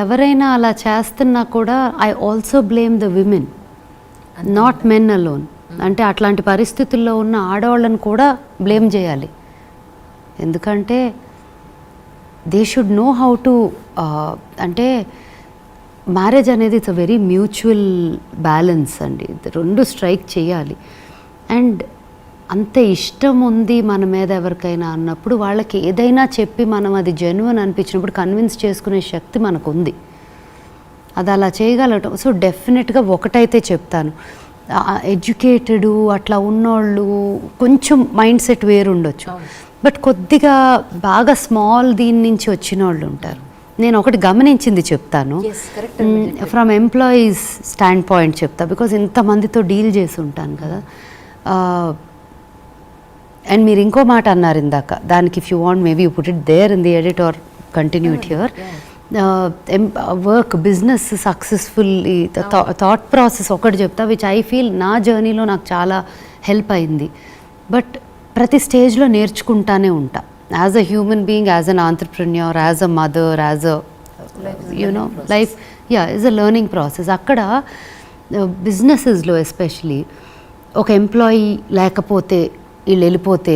ఎవరైనా అలా చేస్తున్నా కూడా I also blame the women, not men alone. అంటే అట్లాంటి పరిస్థితుల్లో ఉన్న ఆడవాళ్ళని కూడా బ్లేమ్ చేయాలి. ఎందుకంటే they should know how to, అంటే మ్యారేజ్ అనేది it's a very mutual balance అండి. రెండు స్ట్రైక్ చేయాలి. అండ్ అంత ఇష్టం ఉంది మన మీద ఎవరికైనా అన్నప్పుడు వాళ్ళకి ఏదైనా చెప్పి మనం అది జెన్యున్ అనిపించినప్పుడు కన్విన్స్ చేసుకునే శక్తి మనకు ఉంది. అది అలా చేయగలగటం. సో డెఫినెట్గా ఒకటైతే చెప్తాను, ఎడ్యుకేటెడ్ అట్లా ఉన్నోళ్ళు కొంచెం మైండ్ సెట్ వేరు ఉండొచ్చు, బట్ కొద్దిగా బాగా స్మాల్ దీని నుంచి వచ్చిన వాళ్ళు ఉంటారు. నేను ఒకటి గమనించింది చెప్తాను, ఫ్రమ్ ఎంప్లాయీస్ స్టాండ్ పాయింట్ చెప్తా, బికాజ్ ఇంతమందితో డీల్ చేసి ఉంటాను కదా. అండ్ మీరు ఇంకో మాట అన్నారు ఇందాక, దానికి if you want maybe you put it there in the edit or continue it here. Work business successful thought process ఒకటి చెప్తా, విచ్ ఐ ఫీల్ నా జర్నీలో నాకు చాలా హెల్ప్ అయింది. బట్ ప్రతి స్టేజ్లో నేర్చుకుంటానే ఉంటా, as a human being, as an entrepreneur, as a mother, as a you know life, is a learning process. అక్కడ బిజినెసెస్లో ఎస్పెషలీ ఒక ఎంప్లాయీ లేకపోతే, వీళ్ళు వెళ్ళిపోతే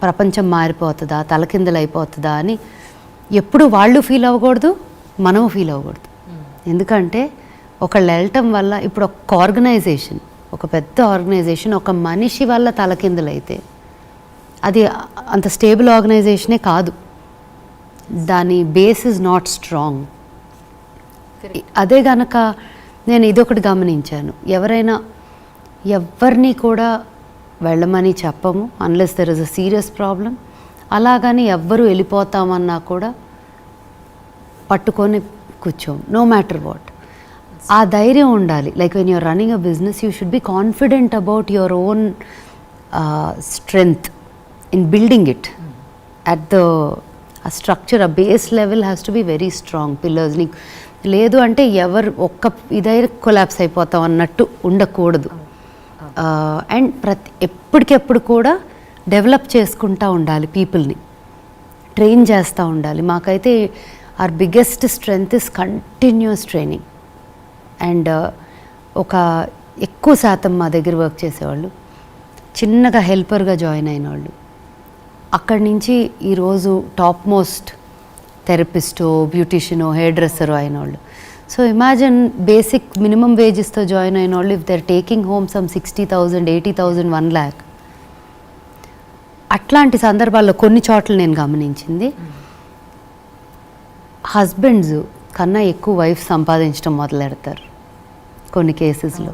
ప్రపంచం మారిపోతుందా, తలకిందలు అయిపోతుందా అని ఎప్పుడు వాళ్ళు ఫీల్ అవ్వకూడదు, మనము ఫీల్ అవ్వకూడదు. ఎందుకంటే ఒకళ్ళు వెళ్ళటం వల్ల ఇప్పుడు ఒక ఆర్గనైజేషన్, ఒక పెద్ద ఆర్గనైజేషన్ ఒక మనిషి వల్ల తలకిందులైతే అది అంత స్టేబుల్ ఆర్గనైజేషనే కాదు, దాని బేస్ ఇస్ నాట్ స్ట్రాంగ్. అదే గనక నేను ఇదొకటి గమనించాను, ఎవరిని కూడా వెళ్ళమని చెప్పము unless there is a serious problem. అలాగని ఎవ్వరూ వెళ్ళిపోతామన్నా కూడా పట్టుకొని కూర్చోం, నో మ్యాటర్ వాట్. ఆ ధైర్యం ఉండాలి. Like when you're running a business you should be confident about your own strength in building it at the structure. ఆ base level has to be very strong. Pillars నీకు లేదు అంటే ఎవరు ఒక్క ఇదైనా కొలాప్స్ అయిపోతాం అన్నట్టు ఉండకూడదు. అండ్ ఎప్పటికెప్పుడు కూడా డెవలప్ చేసుకుంటూ ఉండాలి, పీపుల్ని ట్రైన్ చేస్తూ ఉండాలి. మాకైతే our biggest strength is continuous training. And ఒక ఎక్కువ శాతం మా దగ్గర వర్క్ చేసేవాళ్ళు చిన్నగా హెల్పర్గా జాయిన్ అయిన వాళ్ళు అక్కడి నుంచి ఈరోజు టాప్ మోస్ట్ థెరపిస్టో, బ్యూటిషియనో, హెయిర్ డ్రెస్సరో అయిన వాళ్ళు. సో ఇమాజిన్ బేసిక్ మినిమం వేజెస్తో జాయిన్ అయిన వాళ్ళు if they're taking home some 60,000, 80,000, 1 lakh. అట్లాంటి సందర్భాల్లో కొన్ని చోట్ల నేను గమనించింది, హస్బెండ్స్ కన్నా ఎక్కువ వైఫ్ సంపాదించడం మొదలెడతారు కొన్ని కేసెస్లో.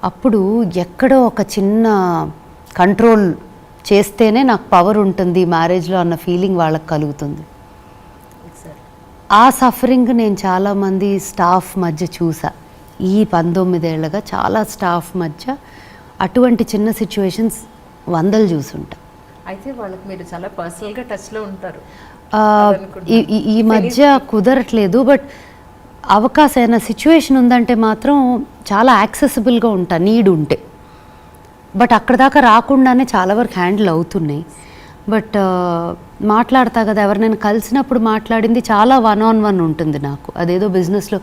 అప్పుడు ఎక్కడో ఒక చిన్న కంట్రోల్ చేస్తేనే నాకు పవర్ ఉంటుంది మ్యారేజ్లో అన్న ఫీలింగ్ వాళ్ళకి కలుగుతుంది. ఆ సఫరింగ్ నేను చాలామంది స్టాఫ్ మధ్య చూసా. ఈ 19 ఏళ్ళగా చాలా స్టాఫ్ మధ్య అటువంటి చిన్న సిచ్యువేషన్స్ 100 చూసుంటా. అయితే వాళ్ళకి మీరు చాలా పర్సనల్గా టచ్లో ఉంటారు. ఈ మధ్య కుదరట్లేదు, బట్ అవకాశమైన సిచ్యువేషన్ ఉందంటే మాత్రం చాలా యాక్సెసిబుల్గా ఉంటా నీడ్ ఉంటే. బట్ అక్కడ దాకా రాకుండానే చాలా వరకు హ్యాండిల్ అవుతున్నాయి. బట్ మాట్లాడతా కదా, ఎవరినైనా కలిసినప్పుడు మాట్లాడింది చాలా 1-on-1 ఉంటుంది నాకు. అదేదో బిజినెస్లో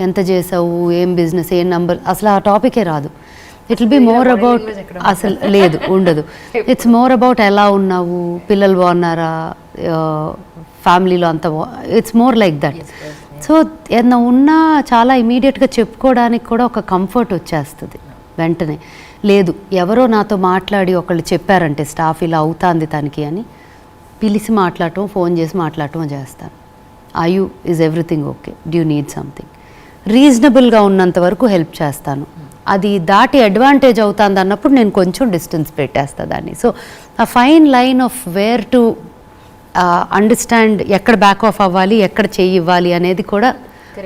ఎంత చేసావు, ఏం బిజినెస్, ఏం నంబర్, అసలు ఆ టాపికే రాదు. It will be more about, అసలు లేదు ఉండదు. ఇట్స్ మోర్ అబౌట్ ఎలా ఉన్నావు, పిల్లలు బాగున్నారా, ఫ్యామిలీలో అంత, it's more like that. So ఏదన్నా ఉన్నా చాలా ఇమీడియట్గా చెప్పుకోవడానికి కూడా ఒక కంఫర్ట్ వచ్చేస్తుంది వెంటనే. లేదు ఎవరో నాతో మాట్లాడి ఒకళ్ళు చెప్పారంటే స్టాఫ్ ఇలా అవుతుంది తనకి అని పిలిచి మాట్లాడటం, ఫోన్ చేసి మాట్లాడటం చేస్తాను. I you is everything okay, due need something, రీజనబుల్గా ఉన్నంత వరకు హెల్ప్ చేస్తాను. అది దాటి అడ్వాంటేజ్ అవుతుంది అన్నప్పుడు నేను కొంచెం డిస్టెన్స్ పెట్టేస్తాను దాన్ని. సో ఆ fine line of where to understand, ఎక్కడ బ్యాక్ ఆఫ్ అవ్వాలి, ఎక్కడ చెయ్యి ఇవ్వాలి అనేది కూడా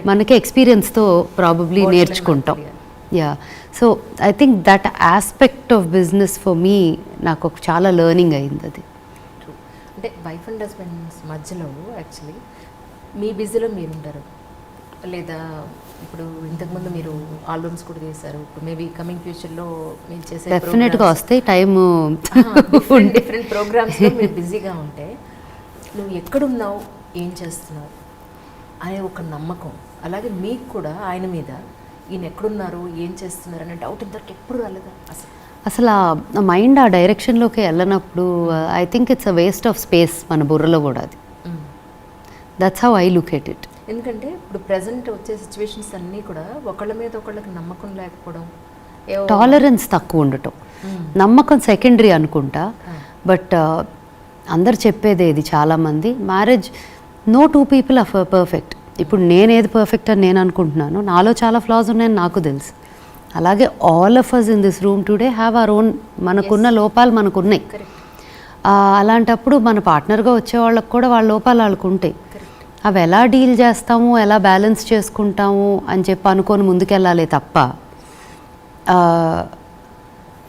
మనకి ఎక్స్పీరియన్స్తో ప్రాబబ్లీ నేర్చుకుంటాం. Yeah, so I think that aspect of business for me నాకు ఒక చాలా లెర్నింగ్ అయింది. అది అంటే వైఫ్ అండ్ హస్బెండ్స్ మధ్యలో యాక్చువల్లీ మీ బిజీలో మీరు ఉంటారు, లేదా ఇప్పుడు ఇంతకుముందు మీరు ఆల్బమ్స్ కూడా చేశారు, ఇప్పుడు మేబీ కమింగ్ ఫ్యూచర్లో మీరు చేసే డెఫినెట్గా వస్తాయి టైము, డిఫరెంట్ ప్రోగ్రామ్స్లో మీరు బిజీగా ఉంటే నువ్వు ఎక్కడున్నావు, ఏం చేస్తున్నావు అనే ఒక నమ్మకం, అలాగే మీకు కూడా ఆయన మీద ఈయన ఎక్కడున్నారు, ఏం చేస్తున్నారు అనే డౌట్ ఇంతవరకు ఎప్పుడు రాలేదా? అసలు ఆ మైండ్ ఆ డైరెక్షన్లోకి వెళ్ళినప్పుడు I think it's a waste of space మన బుర్రలో కూడా. అది that's how I look at it. ఎందుకంటే ఇప్పుడు ప్రజెంట్ వచ్చే సిచ్యువేషన్స్ అన్నీ కూడా ఒకళ్ళ మీద ఒకళ్ళకి నమ్మకం లేకపోవడం, టాలరెన్స్ తక్కువ ఉండటం, నమ్మకం సెకండరీ అనుకుంటా. బట్ అందరు చెప్పేదే ఇది చాలామంది, marriage no 2 people are perfect. ఇప్పుడు నేనేది పర్ఫెక్ట్ అని నేను అనుకుంటున్నాను, నాలో చాలా ఫ్లాస్ ఉన్నాయని నాకు తెలుసు. అలాగే all of us in this room today have our own, మనకున్న లోపాలు మనకున్నాయి. అలాంటప్పుడు మన పార్ట్నర్గా వచ్చే వాళ్ళకి కూడా వాళ్ళ లోపాలు వాళ్ళకు ఉంటాయి. అవి ఎలా డీల్ చేస్తాము, ఎలా బ్యాలెన్స్ చేసుకుంటాము అని చెప్పి అనుకొని ముందుకెళ్ళాలి తప్ప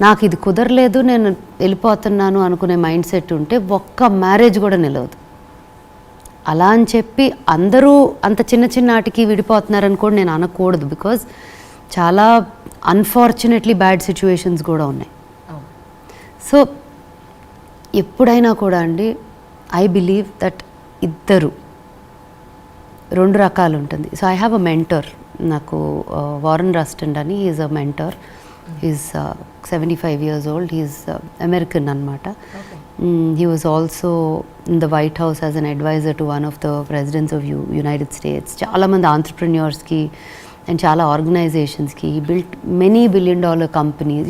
నాకు ఇది కుదరలేదు నేను వెళ్ళిపోతున్నాను అనుకునే మైండ్ సెట్ ఉంటే ఒక్క మ్యారేజ్ కూడా నిలవదు. అలా అని చెప్పి అందరూ అంత చిన్న చిన్నాటికి విడిపోతున్నారని కూడా నేను అనకూడదు, బికాజ్ చాలా అన్ఫార్చునేట్లీ బ్యాడ్ సిచ్యువేషన్స్ కూడా ఉన్నాయి. సో ఎప్పుడైనా కూడా అండి ఐ బిలీవ్ దట్ ఇద్దరు 2 రకాలు ఉంటుంది. So I have a mentor, నాకు వారన్ రస్టన్ అని is a mentor. Is 75 years old. He's American అనమాట. He was also in the White House as an advisor to one of the presidents of United States. చాలా మంది ఆంటర్ప్రెన్యూర్స్కి and చాలా ఆర్గనైజేషన్స్కి he built many billion-dollar companies.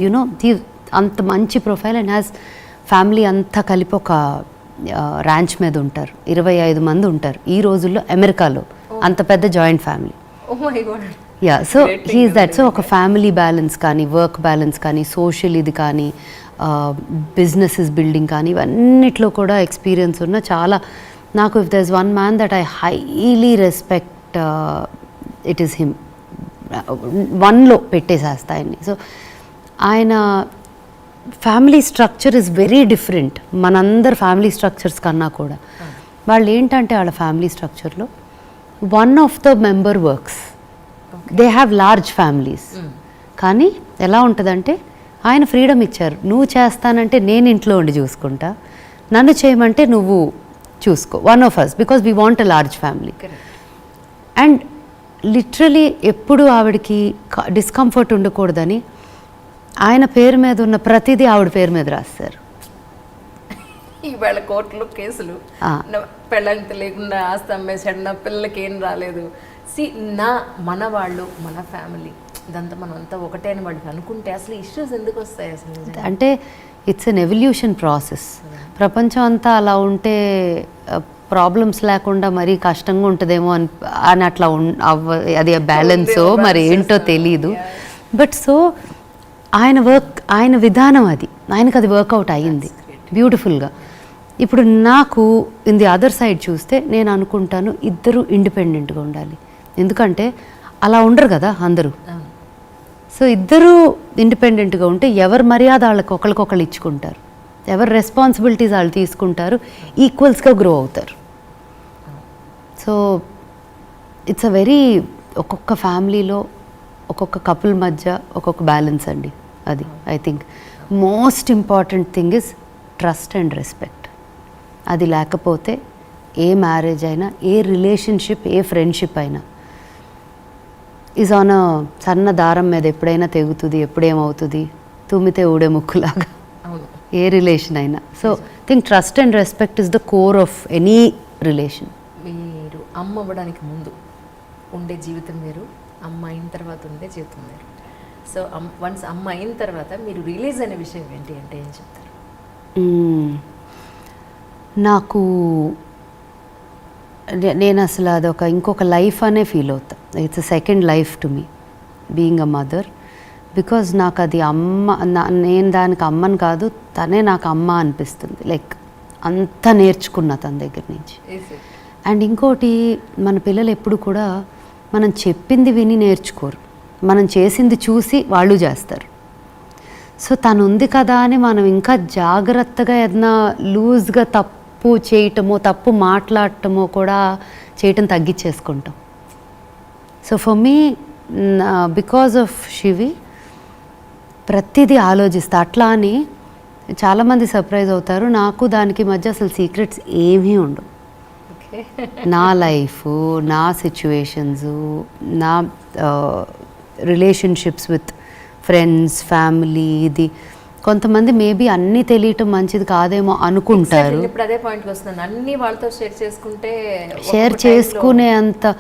అంత మంచి profile and has family అంతా కలిపి ఒక ranch మీద ఉంటారు. 25 మంది ఉంటారు ఈ రోజుల్లో అమెరికాలో. అంత పెద్ద joint family. Yeah, so he's that. So ఒక ఫ్యామిలీ బ్యాలెన్స్ కానీ, వర్క్ బ్యాలెన్స్ కానీ, సోషల్ ఇది కానీ, బిజినెసెస్ బిల్డింగ్ కానీ, ఇవన్నిట్లో కూడా ఎక్స్పీరియన్స్ ఉన్న చాలా. నాకు if there is one man that I highly respect, it is him. వన్లో పెట్టేసేస్తా ఆయన్ని. సో ఆయన family structure is very different మనందరు ఫ్యామిలీ స్ట్రక్చర్స్ కన్నా కూడా. వాళ్ళు ఏంటంటే వాళ్ళ ఫ్యామిలీ స్ట్రక్చర్లో one of the member works. They have large families. కానీ ఎలా ఉంటుందంటే ఆయన ఫ్రీడమ్ ఇచ్చారు. నువ్వు చేస్తానంటే నేను ఇంట్లో ఉండి చూసుకుంటా, నన్ను చేయమంటే నువ్వు చూసుకో. One of us, because we want a large family. And literally ఎప్పుడు ఆవిడకి డిస్కంఫర్ట్ ఉండకూడదని ఆయన పేరు మీద ఉన్న ప్రతిదీ ఆవిడ పేరు మీద రాస్తారు. ఈవేళ కోర్టులో కేసులు, పెళ్ళంత లేకుండా ఆస్తి అమ్మేసాడు, నా పిల్లలకి ఏం రాలేదు. మన వాళ్ళు, మన ఫ్యామిలీ, ఇదంతా మనం అంతా ఒకటే అని వాడికి అనుకుంటే అసలు ఇష్యూస్ ఎందుకు వస్తాయి అసలు? అంటే ఇట్స్ అన్ ఎవల్యూషన్ ప్రాసెస్. ప్రపంచం అంతా అలా ఉంటే ప్రాబ్లమ్స్ లేకుండా మరీ కష్టంగా ఉంటుందేమో అని అట్లా అది బ్యాలెన్సో మరి ఏంటో తెలీదు. బట్ సో ఆయన విధానం అది, ఆయనకు అది వర్కౌట్ అయ్యింది బ్యూటిఫుల్గా. ఇప్పుడు నాకు ఇన్ ది అదర్ సైడ్ చూస్తే నేను అనుకుంటాను ఇద్దరు ఇండిపెండెంట్గా ఉండాలి. ఎందుకంటే అలా ఉండరు కదా అందరూ. సో ఇద్దరూ ఇండిపెండెంట్గా ఉంటే ఎవరి మర్యాద వాళ్ళకి ఒకరికొకళ్ళు ఇచ్చుకుంటారు, ఎవరి రెస్పాన్సిబిలిటీస్ వాళ్ళు తీసుకుంటారు, ఈక్వల్స్గా గ్రో అవుతారు. సో ఇట్స్ అ వెరీ, ఒక్కొక్క ఫ్యామిలీలో ఒక్కొక్క కపుల్ మధ్య ఒక్కొక్క బ్యాలెన్స్ అండి. అది I think most important thing is trust and respect. అది లేకపోతే ఏ మ్యారేజ్ అయినా, ఏ రిలేషన్షిప్, ఏ ఫ్రెండ్షిప్ అయినా ఈజ్ ఆన్ అ సన్న దారం మీద ఎప్పుడైనా తెగుతుంది, ఎప్పుడేమవుతుంది, తుమ్మితే ఊడే ముక్కులాగా ఏ రిలేషన్ అయినా. So think trust and respect is the core of any relation. మీరు అమ్మ అవ్వడానికి ముందు ఉండే జీవితం వేరు, అమ్మ అయిన తర్వాత ఉండే జీవితం వేరు. సో వన్స్ అమ్మ అయిన తర్వాత మీరు రిలీజ్ అనే విషయం ఏంటి అంటే ఏం చెప్తారు? నాకు నేను అసలు అదొక ఇంకొక లైఫ్ అనే ఫీల్ అవుతా. It's a second life to me being a mother. Because నాకు అది అమ్మ, నేను దానికి అమ్మని కాదు, తనే నాకు అమ్మ అనిపిస్తుంది. లైక్ అంత నేర్చుకున్నా తన దగ్గర నుంచి. అండ్ ఇంకోటి, మన పిల్లలు ఎప్పుడు కూడా మనం చెప్పింది విని నేర్చుకోరు, మనం చేసింది చూసి వాళ్ళు చేస్తారు. సో తను ఉంది కదా అని మనం ఇంకా జాగ్రత్తగా ఏదైనా లూజ్గా తప్పు చేయటమో, తప్పు మాట్లాడటమో కూడా చేయటం తగ్గించేసుకుంటాం. So for me, because of Shivi ప్రతిదీ ఆలోచిస్తా. అట్లా అని చాలామంది సర్ప్రైజ్ అవుతారు. నాకు దానికి మధ్య అసలు సీక్రెట్స్ ఏమీ ఉండవు. నా లైఫ్, నా సిచ్యువేషన్స్, నా రిలేషన్షిప్స్ విత్ ఫ్రెండ్స్, ఫ్యామిలీ, ఇది కొంతమంది మేబీ అన్నీ తెలియటం మంచిది కాదేమో అనుకుంటారు. ఇప్పుడు అదే పాయింట్కి వస్తున్నాను, అన్నీ వాళ్ళతో షేర్ చేసుకుంటే షేర్ చేసుకునే అంత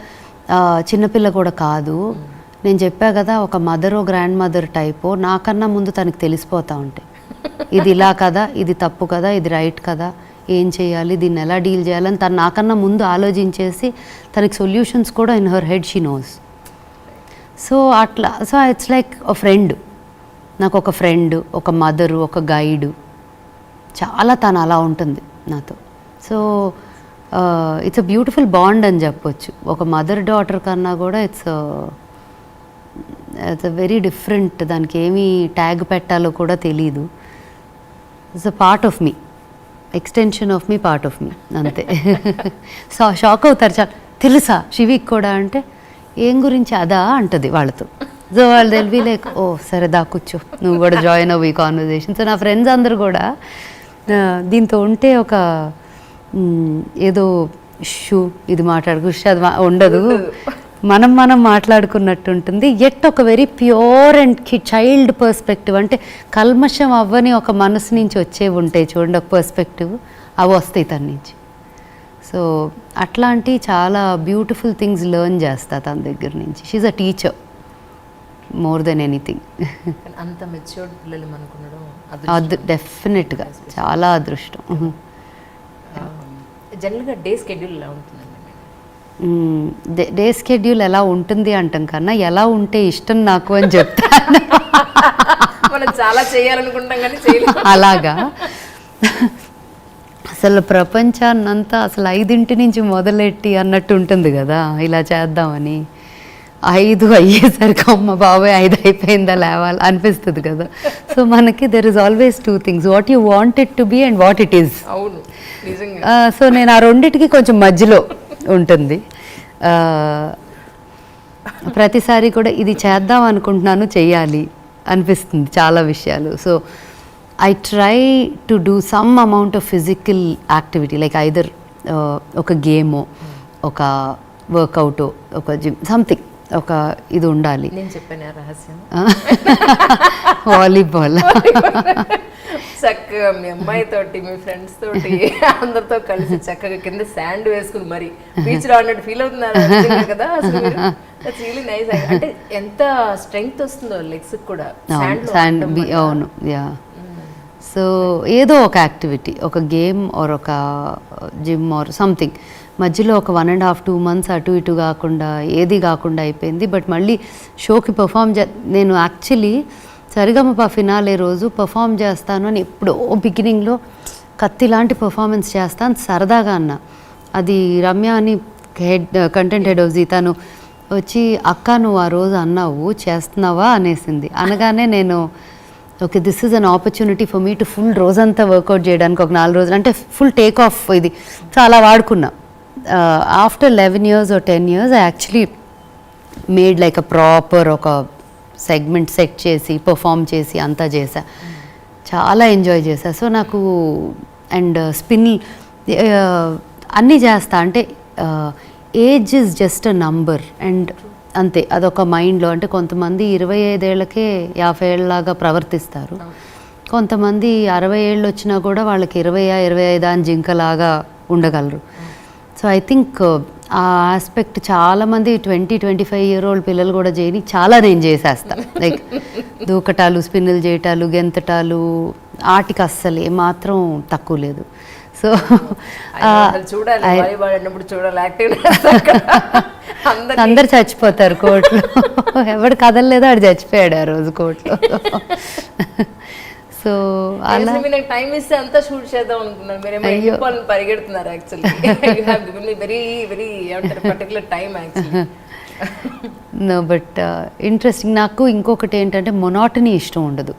చిన్నపిల్ల కూడా కాదు. నేను చెప్పా కదా, ఒక మదరో గ్రాండ్ మదర్ టైపో, నాకన్నా ముందు తనకి తెలిసిపోతూ ఉంటాయి. ఇది ఇలా కదా, ఇది తప్పు కదా, ఇది రైట్ కదా, ఏం చేయాలి, దీన్ని ఎలా డీల్ చేయాలని తను నాకన్నా ముందు ఆలోచించేసి తనకి సొల్యూషన్స్ కూడా in her head she knows. So అట్లా, so it's like a friend. నాకు ఒక ఫ్రెండ్, ఒక మదరు, ఒక గైడు, చాలా తను అలా ఉంటుంది నాతో. So it's a beautiful bond అని చెప్పొచ్చు. ఒక మదర్ డాటర్ కన్నా కూడా ఇట్స్ అ వెరీ డిఫరెంట్. దానికి ఏమి ట్యాగ్ పెట్టాలో కూడా తెలీదు. It's a part of me, extension of me, part of me, అంతే. సో షాక్ అవుతారు చాలా, తెలుసా శివికి కూడా అంటే, ఏం గురించి అదా అంటది వాళ్ళతో. సో వాళ్ళు తెలివి లైక్, ఓ సరే దా కూర్చో, నువ్వు కూడా జాయిన్ అవ్వు ఈ కాన్వర్జేషన్. సో నా ఫ్రెండ్స్ అందరు కూడా దీంతో ఉంటే ఒక ఏదో షూ ఇది మాట్లాడుకు అది ఉండదు, మనం మాట్లాడుకున్నట్టు ఉంటుంది. ఎట్ ఒక very pure and child perspective, అంటే కల్మషం అవ్వని ఒక మనసు నుంచి వచ్చేవి ఉంటాయి చూడండి, ఒక పర్స్పెక్టివ్, అవి వస్తాయి తన నుంచి. సో అట్లాంటి చాలా బ్యూటిఫుల్ థింగ్స్ లెర్న్ చేస్తా తన దగ్గర నుంచి. She's a teacher more than anything. అంత మెచ్యూర్డ్ పిల్లలు అనుకున్నాడు డెఫినెట్గా చాలా అదృష్టం. జనరల్గా డే స్కెడ్యూల్ ఎలా ఉంటుందండి? డే స్కెడ్యూల్ ఎలా ఉంటుంది అంటాం కన్నా ఎలా ఉంటే ఇష్టం నాకు అని చెప్తాను. మనం చాలా చేయాలనుకుంటాం కానీ చేయలేం. అలాగా అసలు ప్రపంచాన్నంతా అసలు 5 నుంచి మొదలెట్టి అన్నట్టు ఉంటుంది కదా, ఇలా చేద్దామని. 5 అయ్యేసరికి అమ్మ బాబాయ్ 5 అయిపోయిందా లేవాలి అనిపిస్తుంది కదా. సో మనకి there is always 2 things, what you want it to be and what it is. అవును, నిజంగా. సో నేను ఆ రెండిటికి కొంచెం మధ్యలో ఉంటుంది. ప్రతిసారి కూడా ఇది చేద్దాం అనుకుంటున్నాను, చెయ్యాలి అనిపిస్తుంది చాలా విషయాలు. So I try to do some amount of physical activity, like either ఒక గేమో, ఒక వర్కౌటో, ఒక జిమ్, సంథింగ్, ఒక ఇది ఉండాలి. నేను చెప్పాను రహస్యం, వాలీబాల్. చక్కగా మీ అమ్మాయి తోటి, మీ ఫ్రెండ్స్ తోటి, అందరితో కలిసి చక్కగా కింద శాండ్ వేసుకుని మరి బీచ్ లో అన్నట్టు ఫీల్ అవుతున్నారు కదా అసలు. That's really nice. అంటే ఎంత స్ట్రెంగ్త్ వస్తుందో లెగ్స్ కూడా శాండ్. అవును, యా. సో ఏదో ఒక యాక్టివిటీ, ఒక గేమ్ ఆర్ ఒక జిమ్ ఆర్ సంథింగ్. మధ్యలో ఒక 1.5-2 months అటు ఇటు కాకుండా ఏది కాకుండా అయిపోయింది. బట్ మళ్ళీ షోకి పర్ఫామ్ నేను యాక్చువల్లీ సరిగమప ఫినాలే రోజు పర్ఫామ్ చేస్తాను అని ఎప్పుడో బిగినింగ్లో కత్తి లాంటి పర్ఫార్మెన్స్ చేస్తాను సరదాగా అన్న. అది రమ్య అని కంటెంట్ హెడ్ ఆఫ్ జీ తను వచ్చి, అక్క నువ్వు ఆ రోజు అన్నావు చేస్తున్నావా అనేసింది. అనగానే నేను okay, this is an opportunity for me to full రోజంతా వర్కౌట్ చేయడానికి, ఒక 4 రోజులు అంటే ఫుల్ టేక్ ఆఫ్ ఇది. సో అలా వాడుకున్నా. After 11 years or 10 years I actually made like a proper ఒక సెగ్మెంట్ సెట్ చేసి పర్ఫామ్ చేసి అంతా చేసా. చాలా ఎంజాయ్ చేసా. సో నాకు అండ్ స్పిన్ అన్నీ చేస్తా. అంటే age is just a number and అంతే, అదొక మైండ్లో. అంటే కొంతమంది 25 ఏళ్ళకే 50 ఏళ్ళలాగా ప్రవర్తిస్తారు, కొంతమంది 60 ఏళ్ళు వచ్చినా కూడా వాళ్ళకి 20-25 అని జింకలాగా ఉండగలరు. So I think uh aspect చాలామంది 20-25 year old పిల్లలు కూడా చేయని చాలా నేను చేసేస్తా. లైక్ దూకటాలు, స్పిన్నులు చేయటాలు, గెంతటాలు, ఆటికి అస్సలు ఏమాత్రం తక్కువ లేదు. సో అందరు చచ్చిపోతారు కోర్టులో. ఎవడు కదలలేదో ఆడు చచ్చిపోయాడు ఆ రోజు కోర్టులో. సో అలా టైం ఇస్తే అంతా షూట్ చేద్దాం అనుకున్నాను, పరిగెడుతున్నారు. Actually very very particular time actually. No but interesting. నాకు ఇంకొకటి ఏంటంటే మొనాటనీ ఇష్టం ఉండదు.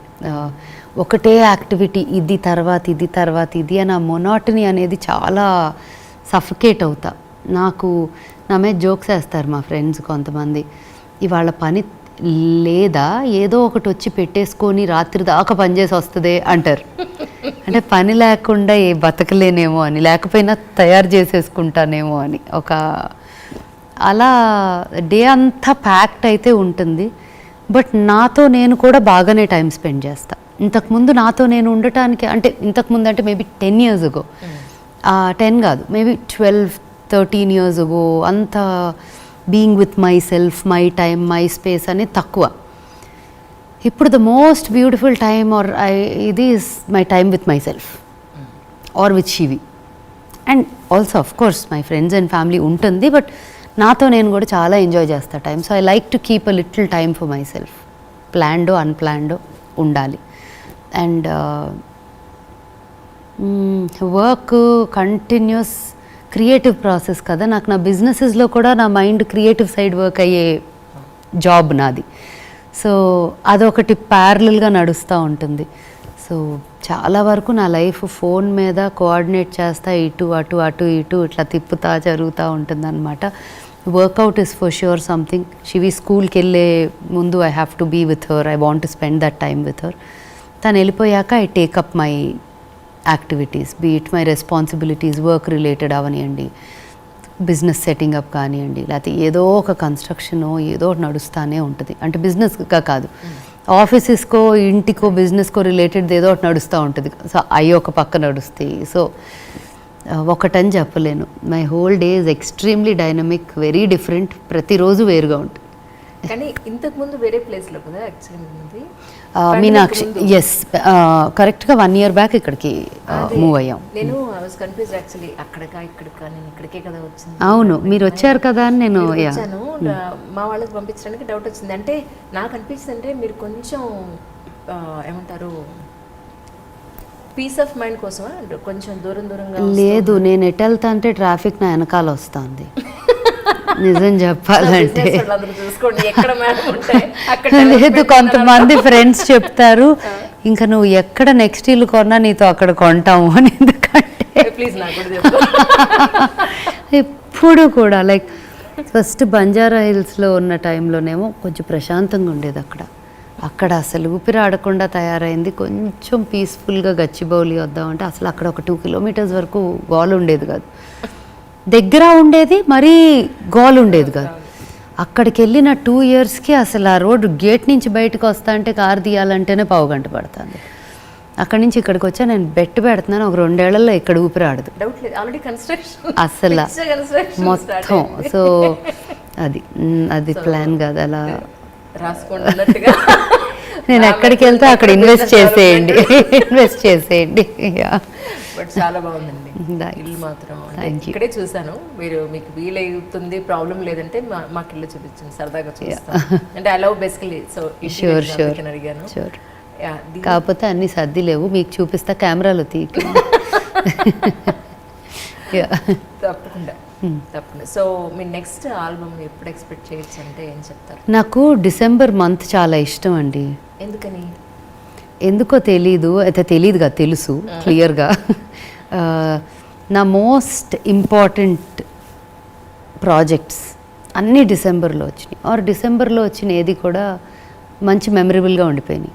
ఒకటే యాక్టివిటీ, ఇది తర్వాత ఇది తర్వాత ఇది అని. ఆ మొనాటనీ అనేది చాలా సఫికేట్ అవుతా. నాకు నా మీద జోక్స్ వేస్తారు మా ఫ్రెండ్స్ కొంతమంది, ఇవాళ పని లేదా ఏదో ఒకటి వచ్చి పెట్టేసుకొని రాత్రి దాకా పనిచేసి వస్తుంది అంటారు. అంటే పని లేకుండా ఏ బతకలేనేమో అని, లేకపోయినా తయారు చేసేసుకుంటానేమో అని. ఒక అలా డే అంతా ప్యాక్డ్ అయితే ఉంటుంది. బట్ నాతో నేను కూడా బాగానే టైం స్పెండ్ చేస్తా. ఇంతకుముందు నాతో నేను ఉండటానికి, అంటే ఇంతకుముందు అంటే మేబీ 10 years ago, 10 కాదు మేబీ 12-13 years ago అంత being with my self, my time, my space అనేది తక్కువ. ఇప్పుడు the most beautiful time are ఇది is my time with my self or with Shivi. And also of course my friends and family ఉంటుంది, but నాతో నేను కూడా చాలా ఎంజాయ్ చేస్తా time. So I like to keep a little time for my self. ప్లాన్డో అన్ప్లాన్డో ఉండాలి. And work continues creative process కదా. నాకు నా బిజినెసెస్లో కూడా నా మైండ్ క్రియేటివ్ సైడ్ వర్క్ అయ్యే జాబ్ నాది. సో అదొకటి ప్యారలల్గా నడుస్తూ ఉంటుంది. సో చాలా వరకు నా లైఫ్ ఫోన్ మీద కోఆర్డినేట్ చేస్తా, ఇటు అటు అటు ఇటు ఇట్లా తిప్పుతా జరుగుతూ ఉంటుంది అనమాట. Workout is for sure something. Shivi స్కూల్కి వెళ్ళే ముందు I have to be with her, I want to spend that time with her. తను వెళ్ళిపోయాక I take up my activities, be it my responsibilities, work related అవనివ్వండి, బిజినెస్ సెట్టింగ్ అప్ కానివ్వండి, లేకపోతే ఏదో ఒక కన్స్ట్రక్షన్ ఏదో ఒకటి నడుస్తూనే ఉంటుంది. అంటే బిజినెస్గా కాదు, ఆఫీసెస్కో ఇంటికో బిజినెస్కో రిలేటెడ్ ఏదో ఒకటి నడుస్తూ ఉంటుంది. సో అవి ఒక పక్క నడుస్తాయి. సో ఒకటని చెప్పలేను. My whole day is extremely dynamic, very different, ప్రతిరోజు వేరుగా ఉంటుంది. కానీ ఇంతకు ముందు వేరే ప్లేస్లో కదా యాక్చువల్లీ ఉంది మీనాక్షి. ఎస్, కరెక్ట్గా 1 year బ్యాక్ ఇక్కడికి మూవ్ అయ్యాం. నేను ఐ వాస్ కన్ఫ్యూజ్ యాక్చువల్లీ, అక్కడికా ఇక్కడికా, నేను ఇక్కడికే కదా వచ్చింది. అవును, మీరు వచ్చారు కదా అని నేను వచ్చాను. మా వాళ్ళకి పంపించడానికి డౌట్ వచ్చింది. అంటే నాకు అనిపించింది అంటే మీరు కొంచెం ఏమంటారు పీస్ ఆఫ్ మైండ్ కోసమా కొంచెం దూరంగా. లేదు, నేను ఎటు వెళ్తా అంటే ట్రాఫిక్ నా వెనకాల వస్తుంది. నిజం చెప్పాలంటే లేదు, కొంతమంది ఫ్రెండ్స్ చెప్తారు ఇంకా నువ్వు ఎక్కడ నెక్స్ట్ ఇల్లు కొన్నా నీతో అక్కడ కొంటాము అని. ఎందుకంటే ఎప్పుడు కూడా లైక్ ఫస్ట్ బంజారా హిల్స్లో ఉన్న టైంలోనేమో కొంచెం ప్రశాంతంగా ఉండేది అక్కడ అసలు ఊపిరి ఆడకుండా తయారైంది. కొంచెం పీస్ఫుల్గా గచ్చిబౌలి వద్దామంటే అసలు అక్కడ ఒక 2 kilometers వరకు గోల్ ఉండేది కాదు. దగ్గర ఉండేది, మరీ గోల్ ఉండేది కాదు. అక్కడికి వెళ్ళిన 2 yearsకి అసలు ఆ రోడ్డు గేట్ నుంచి బయటకు వస్తా అంటే కారు తీయాలంటేనే 1/2 గంట పడుతుంది. అక్కడి నుంచి ఇక్కడికి వచ్చా నేను బెట్ పెడుతున్నాను, ఒక 2 ఏళ్లలో ఇక్కడ ఊపిరి ఆడదు అసలు మొత్తం. సో అది ప్లాన్ కాదు, అలా నేను ఎక్కడికి వెళ్తే అక్కడ ఇన్వెస్ట్ చేసేయండి. బట్ చాలా బాగుందండి ఇల్లు మాత్రం. ఇక్కడే చూసాను, మీకు వీలవుతుంది ప్రాబ్లం లేదంటే మాకు ఇల్లు చూపించండి, సరదాగా చూస్తాను. అంటే I love basically. So sure అడిగాను. కాకపోతే అన్ని సర్ది లేవు, మీకు చూపిస్తా కెమెరాలో తీయక. తప్పకుండా. సో మీ నెక్స్ట్ ఆల్బమ్ ఎప్పుడు ఎక్స్పెక్ట్ చేయొచ్చు అంటే ఏం చెప్తారు? నాకు డిసెంబర్ మంత్ చాలా ఇష్టం అండి. ఎందుకని? ఎందుకో తెలీదు, అయితే తెలియదు కదా, తెలుసు క్లియర్గా. నా మోస్ట్ ఇంపార్టెంట్ ప్రాజెక్ట్స్ అన్నీ డిసెంబర్లో వచ్చినాయి, ఆర్ డిసెంబర్లో వచ్చిన ఏది కూడా మంచి మెమరబుల్గా ఉండిపోయినాయి.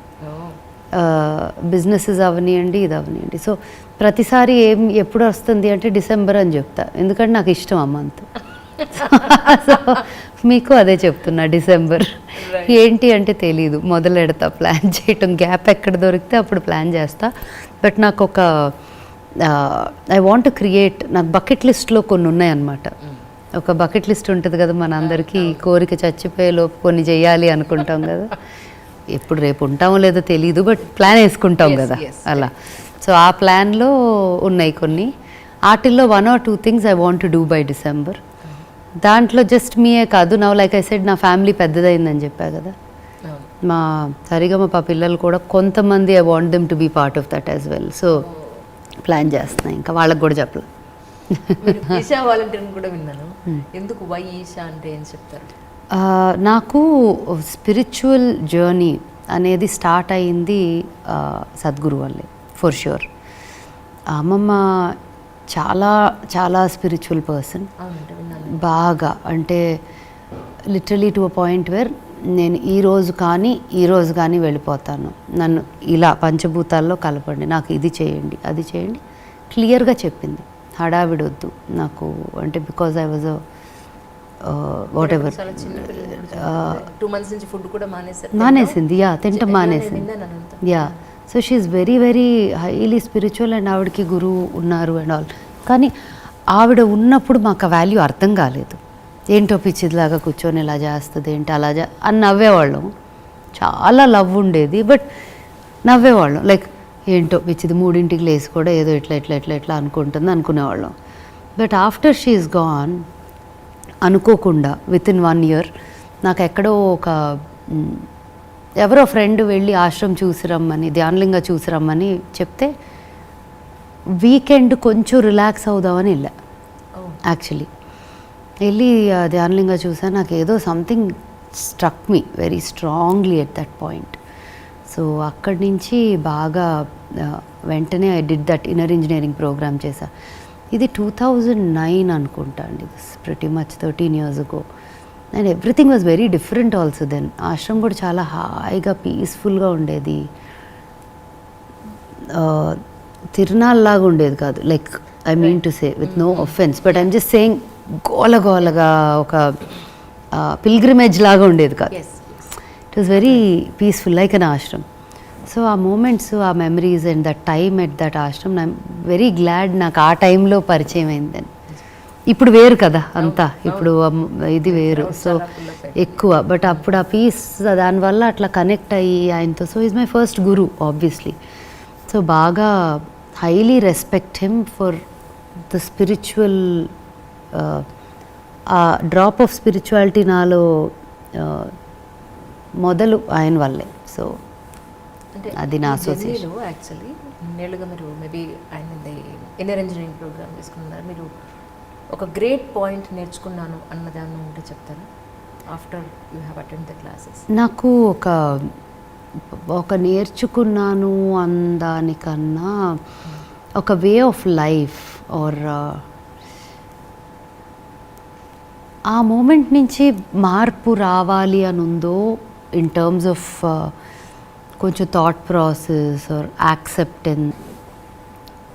బిజినెసెస్ అవనివ్వండి, ఇది అవనివ్వండి. సో ప్రతిసారి ఎప్పుడు వస్తుంది అంటే డిసెంబర్ అని చెప్తా, ఎందుకంటే నాకు ఇష్టం ఆ మంత్. సో మీకు అదే చెప్తున్నా, డిసెంబర్. ఏంటి అంటే తెలీదు, మొదలెడతా ప్లాన్ చేయటం, గ్యాప్ ఎక్కడ దొరికితే అప్పుడు ప్లాన్ చేస్తా. బట్ నాకు ఒక ఐ వాంట్ టు క్రియేట్, నాకు బకెట్ లిస్ట్లో కొన్ని ఉన్నాయన్నమాట. ఒక బకెట్ లిస్ట్ ఉంటుంది కదా మన అందరికీ, కోరిక చచ్చిపోయే లోపు కొన్ని చేయాలి అనుకుంటాం కదా. ఎప్పుడు రేపు ఉంటామో లేదో తెలీదు, బట్ ప్లాన్ వేసుకుంటాం కదా అలా. సో ఆ ప్లాన్లో ఉన్నాయి కొన్ని. వాటిల్లో 1 or 2 things I want to do by December. దాంట్లో జస్ట్ మీయే కాదు, నా లైక్ ఐ సెడ్ నా ఫ్యామిలీ పెద్దదైందని చెప్పా కదా, మా సరిగమ పిల్లలు కూడా కొంతమంది I want them to be part of that as well. So plan చేస్తున్నా, ఇంకా వాళ్ళకి కూడా చెప్పలేదు. ఈషా వాలంటీర్ని కూడా విన్నాను. ఎందుకు వై ఈషా అంటే ఏం చెప్తారు? నాకు స్పిరిచువల్ జర్నీ అనేది స్టార్ట్ అయింది సద్గురు వల్లే, ఫర్ ష్యూర్. అమ్మమ్మ చాలా చాలా స్పిరిచువల్ పర్సన్, బాగా, అంటే literally to a point where నేను ఈ రోజు కానీ వెళ్ళిపోతాను, నన్ను ఇలా పంచభూతాల్లో కలపండి, నాకు ఇది చేయండి అది చేయండి, క్లియర్గా చెప్పింది. హడావిడొద్దు నాకు, అంటే because I was whatever 2 months నుంచి ఫుడ్ కూడా మానేసింది, తింటాం మానేసింది. So she is very very highly spiritual, and ఆవిడకి గురువు ఉన్నారు అండ్ ఆల్. కానీ ఆవిడ ఉన్నప్పుడు మాకు ఆ వాల్యూ అర్థం కాలేదు. ఏంటో పిచ్చిదిలాగా కూర్చొని ఇలా చేస్తుంది ఏంటి అలా అని నవ్వేవాళ్ళం. చాలా లవ్ ఉండేది, బట్ నవ్వేవాళ్ళం. లైక్ ఏంటో పిచ్చిది, 3ంటికి లేసి కూడా ఏదో ఇట్లా అనుకుంటుంది అనుకునేవాళ్ళం. But after she is gone, అనుకోకుండా వితిన్ 1 year నాకు ఎక్కడో ఎవరో ఫ్రెండ్ వెళ్ళి ఆశ్రమం చూసిరమ్మని, ధ్యానలింగ చూసిరమ్మని చెప్తే వీకెండ్ కొంచెం రిలాక్స్ అవుదామని వెళ్ళా. యాక్చువల్లీ వెళ్ళి ధ్యానలింగ చూసా, నాకు ఏదో something struck me very strongly at that point. So అక్కడి నుంచి బాగా వెంటనే I did that inner engineering program చేశా. ఇది 2009 అనుకుంటా అండి, this pretty much 13 years ago. And everything was very different also then. ఆశ్రమం కూడా చాలా హాయిగా పీస్ఫుల్గా ఉండేది, తిరునాళ్ళలాగా ఉండేది కాదు. Like I mean to say with no offence, but I'm just saying గోలగోలగా ఒక పిల్గ్రిమేజ్ లాగా ఉండేది కాదు. Yes it was very peaceful like an Ashram. So ఆ మూమెంట్స్, ఆ memories and that time at that Ashram, I'm very glad నాకు ఆ టైంలో పరిచయం అయిందని. ఇప్పుడు వేరు కదా అంతా, ఇప్పుడు ఇది వేరు, సో ఎక్కువ. బట్ అప్పుడు ఆ పీస్ దానివల్ల అట్లా కనెక్ట్ అయ్యి ఆయనతో. So is my first guru obviously. So బాగా highly respect him for the spiritual, uh drop of spirituality నాలో మొదలు ఆయన వల్లే. సో అంటే అది నా అసోసియేషన్. యాక్చువల్లీ నేళ్ళుగా మీరు మేబీ ఆయన ఇన్నర్ ఇంజనీరింగ్ ప్రోగ్రామ్ తీసుకున్నారు. మీరు ఒక గ్రేట్ పాయింట్ నేర్చుకున్నాను అన్నదాన్ని ఉంటే చెప్తారా after you have attend the classes? నాకు ఒక నేర్చుకున్నాను అందానికన్నా ఒక వే ఆఫ్ లైఫ్ ఆర్ ఆ మూమెంట్ నుంచి మార్పు రావాలి అని ఉందో ఇన్ టర్మ్స్ ఆఫ్ కొంచెం థాట్ ప్రాసెస్ ఆర్ యాక్సెప్టెన్స్.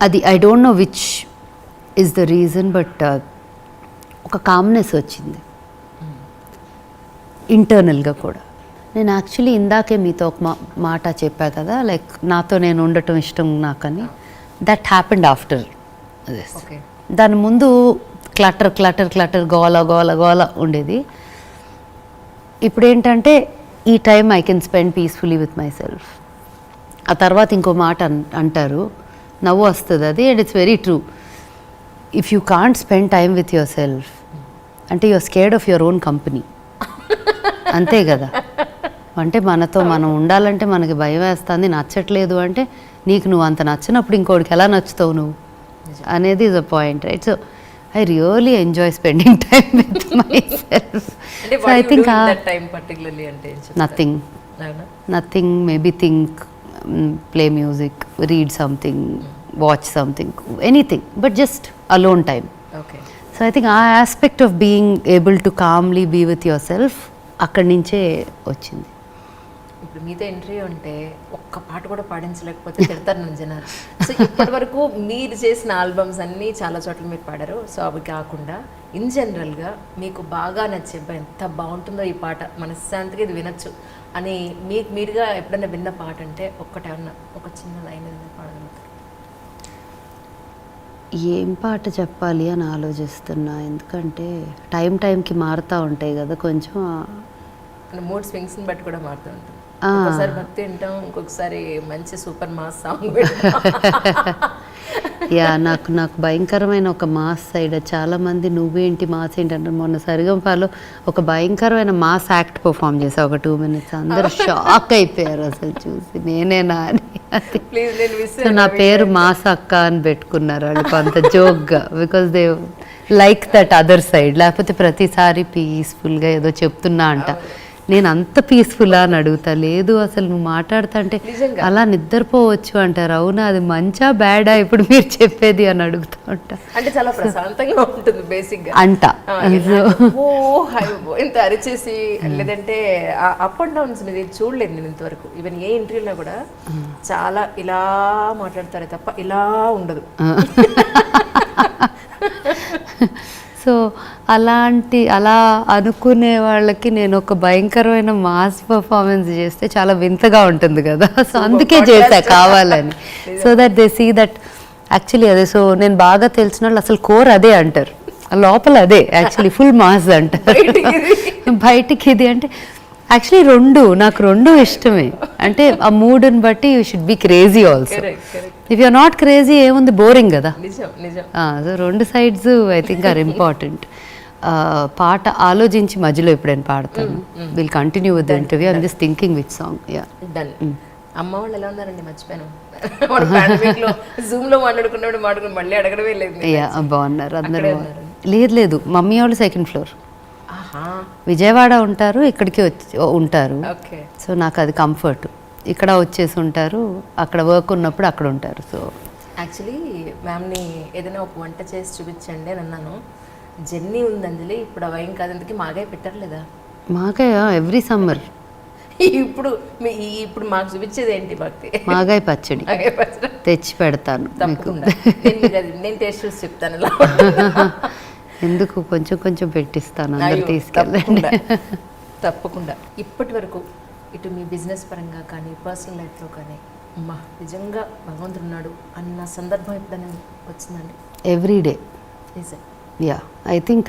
అది I don't know which is the reason, but ఒక కామ్నెస్ వచ్చింది ఇంటర్నల్గా కూడా. నేను యాక్చువల్లీ ఇందాకే మీతో ఒక మాట చెప్పా కదా, లైక్ నాతో నేను ఉండటం ఇష్టం నాకని. That happened after this. Okay. దాని ముందు క్లటర్ క్లటర్ క్లటర్, గోల గోల గోల ఉండేది. ఇప్పుడు ఏంటంటే ఈ time I can spend peacefully with my self. ఆ తర్వాత ఇంకో మాట అంటారు, నవ్వు వస్తుంది అది, and it's very true. If you can't spend time with your self అంటే your scared of your own company. అంతే కదా. అంటే మనతో మనం ఉండాలంటే మనకి భయం వేస్తుంది, నచ్చట్లేదు అంటే నీకు నువ్వు అంత నచ్చినప్పుడు ఇంకోటికి ఎలా నచ్చుతావు నువ్వు అనేది is a point, right? So I really enjoy spending time with my self. So I think nothing, maybe think, play music, read something, watch something, anything, but just alone time. Okay. So I think uh aspect of being able to calmly be with your self అక్కడి నుంచే వచ్చింది. ఇప్పుడు మీతో entry ఉంటే ఒక్క పాట కూడా పాడించలేకపోతే తిడతారు నన్ను జనాలు. సో ఇప్పటి వరకు మీరు చేసిన ఆల్బమ్స్ అన్నీ చాలా చోట్ల మీరు పాడారు. సో అవి కాకుండా ఇన్ జనరల్గా మీకు బాగా నచ్చే ఎంత బాగుంటుందో ఈ పాట, మనశ్శాంతిగా ఇది వినొచ్చు అని మీకు మీరుగా ఎప్పుడైనా విన్న పాట అంటే ఒక్కటేమన్నా ఒక చిన్న లైన్ పాడగలుగుతారు? ఏం పాట చెప్పాలి అని ఆలోచిస్తున్నా, ఎందుకంటే టైంకి మారుతూ ఉంటాయి కదా కొంచెం. మూడ్ స్వింగ్స్ని బట్టి కూడా మారుతూ ఉంటుంది. ఒకసారి భక్తి వింటాం, ఇంకొకసారి మంచి సూపర్ మాస్ సాంగ్. యా, నాకు భయంకరమైన ఒక మాస్ సైడ్, చాలామంది నువ్వేంటి మాస్ ఏంటి అంటారు. మొన్న సరిగంపాలో ఒక భయంకరమైన మాస్ యాక్ట్ పర్ఫామ్ చేసా ఒక 2 minutes. అందరూ షాక్ అయిపోయారు అసలు చూసి, నేనేనా అని. సో నా పేరు మాస్ అక్క అని పెట్టుకున్నారు వాళ్ళు కొంత జోక్గా, because they like that other side. లేకపోతే ప్రతిసారి పీస్ఫుల్గా ఏదో చెప్తున్నా అంట, నేను అంత పీస్ఫుల్లా అని అడుగుతా. లేదు అసలు నువ్వు మాట్లాడుతా అంటే అలా నిద్రపోవచ్చు అంటారు. అవునా, అది మంచా బ్యాడా ఇప్పుడు మీరు చెప్పేది అని అడుగుతా ఉంటా. అంటే చాలా ప్రశాంతంగా ఉంటుంది బేసిక్ గా అంట. ఇంత అరిచేసి లేదంటే అప్ అండ్ డౌన్స్ మీద చూడలేదు నేను ఇంతవరకు. ఈవెన్ ఏ ఇంటర్వ్యూలో కూడా చాలా ఇలా మాట్లాడతారే తప్ప ఇలా ఉండదు. సో అలా అనుకునే వాళ్ళకి నేను ఒక భయంకరమైన మాస్ పర్ఫార్మెన్స్ చేస్తే చాలా వింతగా ఉంటుంది కదా. సో అందుకే చేశా కావాలని, so that they see that actually అదే. సో నేను బాగా తెలిసిన వాళ్ళు అసలు కోర్ అదే అంటారు, లోపల అదే యాక్చువల్లీ ఫుల్ మాస్ అంటారు. బయటికి ఇది అంటే యాక్చువల్లీ నాకు రెండు ఇష్టమే. అంటే ఆ మూడ్ని బట్టి you should be crazy also. If you're not crazy ఏముంది, బోరింగ్ కదా. So 2 sides I think are important. పాట ఆలోచించి మధ్యలో ఎప్పుడైనా పాడతాను. Will continue with the interview. I'm just thinking with song. అమ్మ వాళ్ళు ఎలా ఉన్నారండి? మర్చిపోయాను. జూమ్ లో మాట్లాడుకున్నప్పుడు మళ్ళీ అడగడమే లేదు. బాగున్నారు అందరూ. లేదు మమ్మీ వాళ్ళు 2nd floor విజయవాడ ఉంటారు, ఇక్కడికి ఉంటారు. సో నాకు అది కంఫర్ట్. ఇక్కడ వచ్చేసి ఉంటారు, అక్కడ వర్క్ ఉన్నప్పుడు అక్కడ ఉంటారు. సో యాక్చువల్లీ మ్యామ్ని ఏదైనా ఒక వంట చేసి చూపించండి అని అన్నాను. జెన్నీ ఉంది అంజలి, ఇప్పుడు అవి ఏం కాదు, అందుకే మాగాయ పెట్టర్లేదా? మాగాయ ఎవ్రీ సమ్మర్. ఇప్పుడు మాకు చూపించేది ఏంటి భక్తి? మాగాయ పచ్చడి తెచ్చి పెడతాను. తప్పకుండా నేను టేస్ట్ చూసి చెప్తాను. ఎందుకు కొంచెం కొంచెం పెట్టిస్తాను, అందరు అయ్యో, తీసుకెళ్ళండి. తప్పకుండా. ఇప్పటి వరకు ఇటు మీ బిజినెస్ పరంగా కానీ పర్సనల్ లైఫ్లో కానీ అమ్మా నిజంగా భగవంతుడు ఉన్నాడు అన్న సందర్భం ఎప్పుడైనా వచ్చిందండి? ఎవ్రీడే. నిజం. యా, ఐ థింక్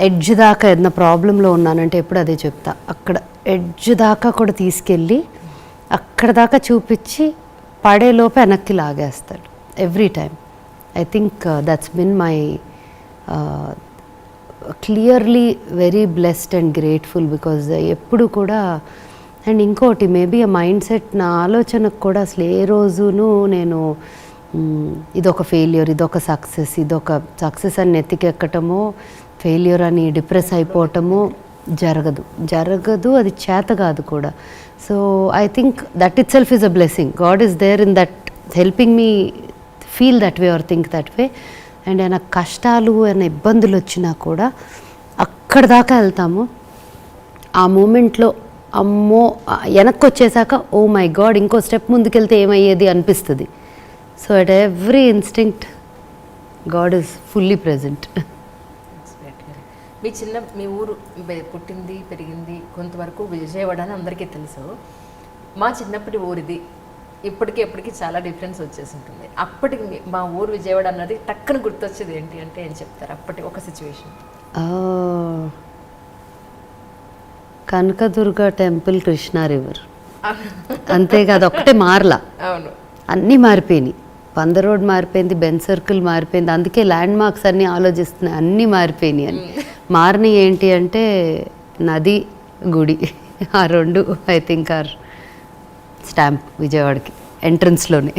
ఎడ్జ్ దాకా ఏదైనా ప్రాబ్లంలో ఉన్నానంటే ఎప్పుడు అదే చెప్తా, అక్కడ ఎడ్జ్ దాకా కూడా తీసుకెళ్ళి అక్కడ దాకా చూపించి పడేలోపే వెనక్కి లాగేస్తాడు every time. I think that's been my clearly very blessed and grateful because ఎప్పుడు కూడా. అండ్ ఇంకోటి మేబీ ఆ మైండ్ సెట్, నా ఆలోచనకు కూడా అసలు ఏ రోజును నేను ఇదొక ఫెయిల్యూర్, ఇదొక సక్సెస్ అని నెత్తికెక్కటమో, ఫెయిల్యూర్ అని డిప్రెస్ అయిపోవటము జరగదు, అది చేత కాదు కూడా. So I think that itself is a blessing. God is there in that helping me feel that way or think that way. And ఏమైనా కష్టాలు ఏమైనా ఇబ్బందులు వచ్చినా కూడా అక్కడ దాకా వెళ్తాము. ఆ మూమెంట్లో అమ్మో వెనక్కి వచ్చేసాక ఓ మై గాడ్ ఇంకో స్టెప్ ముందుకెళ్తే ఏమయ్యేది అనిపిస్తుంది. So at every instinct god is fully present. మీ ఊరు పుట్టింది పెరిగింది కొంతవరకు విజయవాడ అని అందరికీ తెలుసు. మా చిన్నప్పటి ఊరిది ఎప్పటికీ చాలా డిఫరెన్స్ వచ్చేసి ఉంటుంది. అప్పటికి మా ఊరు విజయవాడ అన్నది టక్కున గుర్తొచ్చేది ఏంటి అంటే ఏం చెప్తారు అప్పటి ఒక situation? Kanakadurga temple, Krishna river, అంతేకాదు ఒకటే మారలా. అవును, అన్నీ మారిపోయినాయి. 100 రోడ్ మారిపోయింది, బెన్ సర్కిల్ మారిపోయింది, అందుకే ల్యాండ్ మార్క్స్ అన్నీ ఆలోచిస్తున్నాయి, అన్నీ మారిపోయినాయి అని. మారినవి ఏంటి అంటే నది, గుడి, ఆ రెండు ఐ థింక్ ఆర్ స్టాంప్ విజయవాడకి ఎంట్రన్స్లోనే.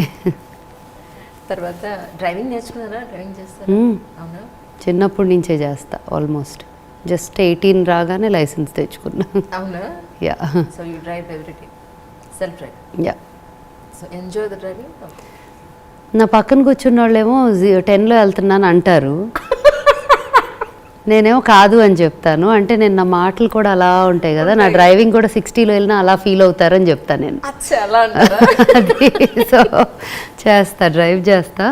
తర్వాత డ్రైవింగ్ నేర్చుకున్నారా? డ్రైవింగ్ చేస్తారా? అవునా? చిన్నప్పటి నుంచే చేస్తా. ఆల్మోస్ట్ జస్ట్ 18 రాగానే లైసెన్స్ తెచ్చుకున్నా. అవునా? Yeah. So you drive everyday, self drive? Yeah. So enjoy the driving? నా పక్కన కూర్చున్న వాళ్ళేమో 10లో వెళ్తున్నాను అంటారు, నేనేమో కాదు అని చెప్తాను. అంటే నేను నా మాటలు కూడా అలా ఉంటాయి కదా, నా డ్రైవింగ్ కూడా 60లో వెళ్ళినా అలా ఫీల్ అవుతారని చెప్తాను నేను. అది సో డ్రైవ్ చేస్తా.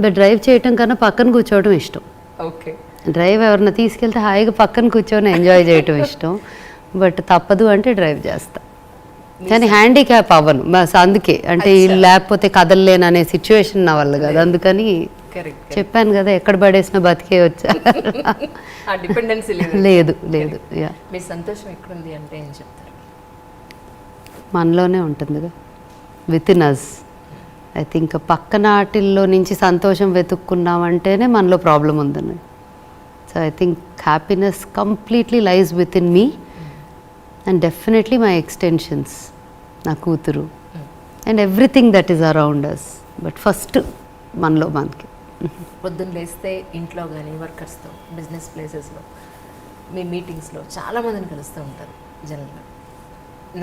బట్ డ్రైవ్ చేయటం కన్నా పక్కన కూర్చోవడం ఇష్టం. ఓకే. డ్రైవ్ ఎవరన్నా తీసుకెళ్తే హాయిగా పక్కన కూర్చొని ఎంజాయ్ చేయటం ఇష్టం. బట్ తప్పదు అంటే డ్రైవ్ చేస్తా. కానీ హ్యాండిక్యాప్ అవ్వను అందుకే, అంటే లేకపోతే కదలలేను అనే సిచ్యువేషన్ నా వల్ల కాదు. అందుకని చెప్పాను కదా, ఎక్కడ పడేసినా బతికే వచ్చా. లేదు. యా. మీ సంతోషం ఎక్కడుంది అంటే ఏం చెప్తారు? మనలోనే ఉంటుంది, within us. I think పక్కన వాటిల్లో నుంచి సంతోషం వెతుక్కున్నామంటేనే మనలో ప్రాబ్లం ఉందని. So I think happiness completely lies within me and definitely my extensions, నా కూతురు and everything that is around us. But first మనకి పొద్దున్న లేస్తే ఇంట్లో కానీ వర్కర్స్తో, బిజినెస్ ప్లేసెస్లో, మీ మీటింగ్స్లో చాలామందిని కలుస్తూ ఉంటారు జనరల్గా.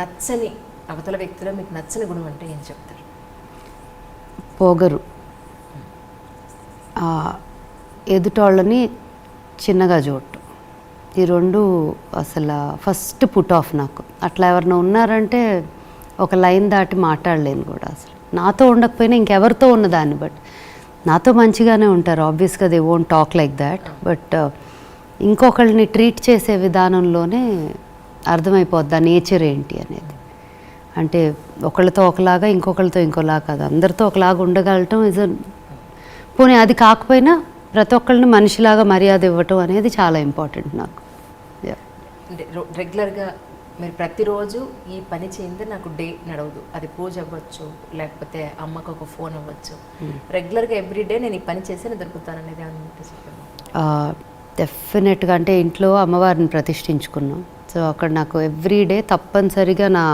నచ్చని అవతల వ్యక్తిలో మీకు నచ్చని గుణం అంటే ఏం చెప్తారు? పొగరు, ఎదుటోళ్ళని చిన్నగా చూడటం, ఈ రెండు అసలు ఫస్ట్ పుట్ ఆఫ్ నాకు. అట్లా ఎవరైనా ఉన్నారంటే ఒక లైన్ దాటి మాట్లాడలేను కూడా అసలు. నాతో ఉండకపోయినా ఇంకెవరితో ఉన్నదాన్ని, బట్ నాతో మంచిగానే ఉంటారు ఆబ్వియస్గా, they won't talk like that. But ఇంకొకళ్ళని ట్రీట్ చేసే విధానంలోనే అర్థమైపోద్ది ఆ నేచర్ ఏంటి అనేది. అంటే ఒకళ్ళతో ఒకలాగా ఇంకొకళ్ళతో ఇంకోలాగా కాదు, అందరితో ఒకలాగా ఉండగలటం ఇజ్ పోనీ అది కాకపోయినా ప్రతి ఒక్కళ్ళని మనిషిలాగా మర్యాద ఇవ్వటం అనేది చాలా ఇంపార్టెంట్ నాకు. అంటే రెగ్యులర్గా మీరు ప్రతిరోజు ఈ పని చేయందే నాకు డే నడవదు, అది పూజ అవ్వచ్చు లేకపోతే అమ్మకు ఒక ఫోన్ అవ్వచ్చు, రెగ్యులర్గా ఎవ్రీడే నేను ఈ పని చేసి దొరుకుతాను అనేది అంటే చెప్పాను. డెఫినెట్గా అంటే ఇంట్లో అమ్మవారిని ప్రతిష్ఠించుకున్నాం. సో అక్కడ నాకు ఎవ్రీడే తప్పనిసరిగా నా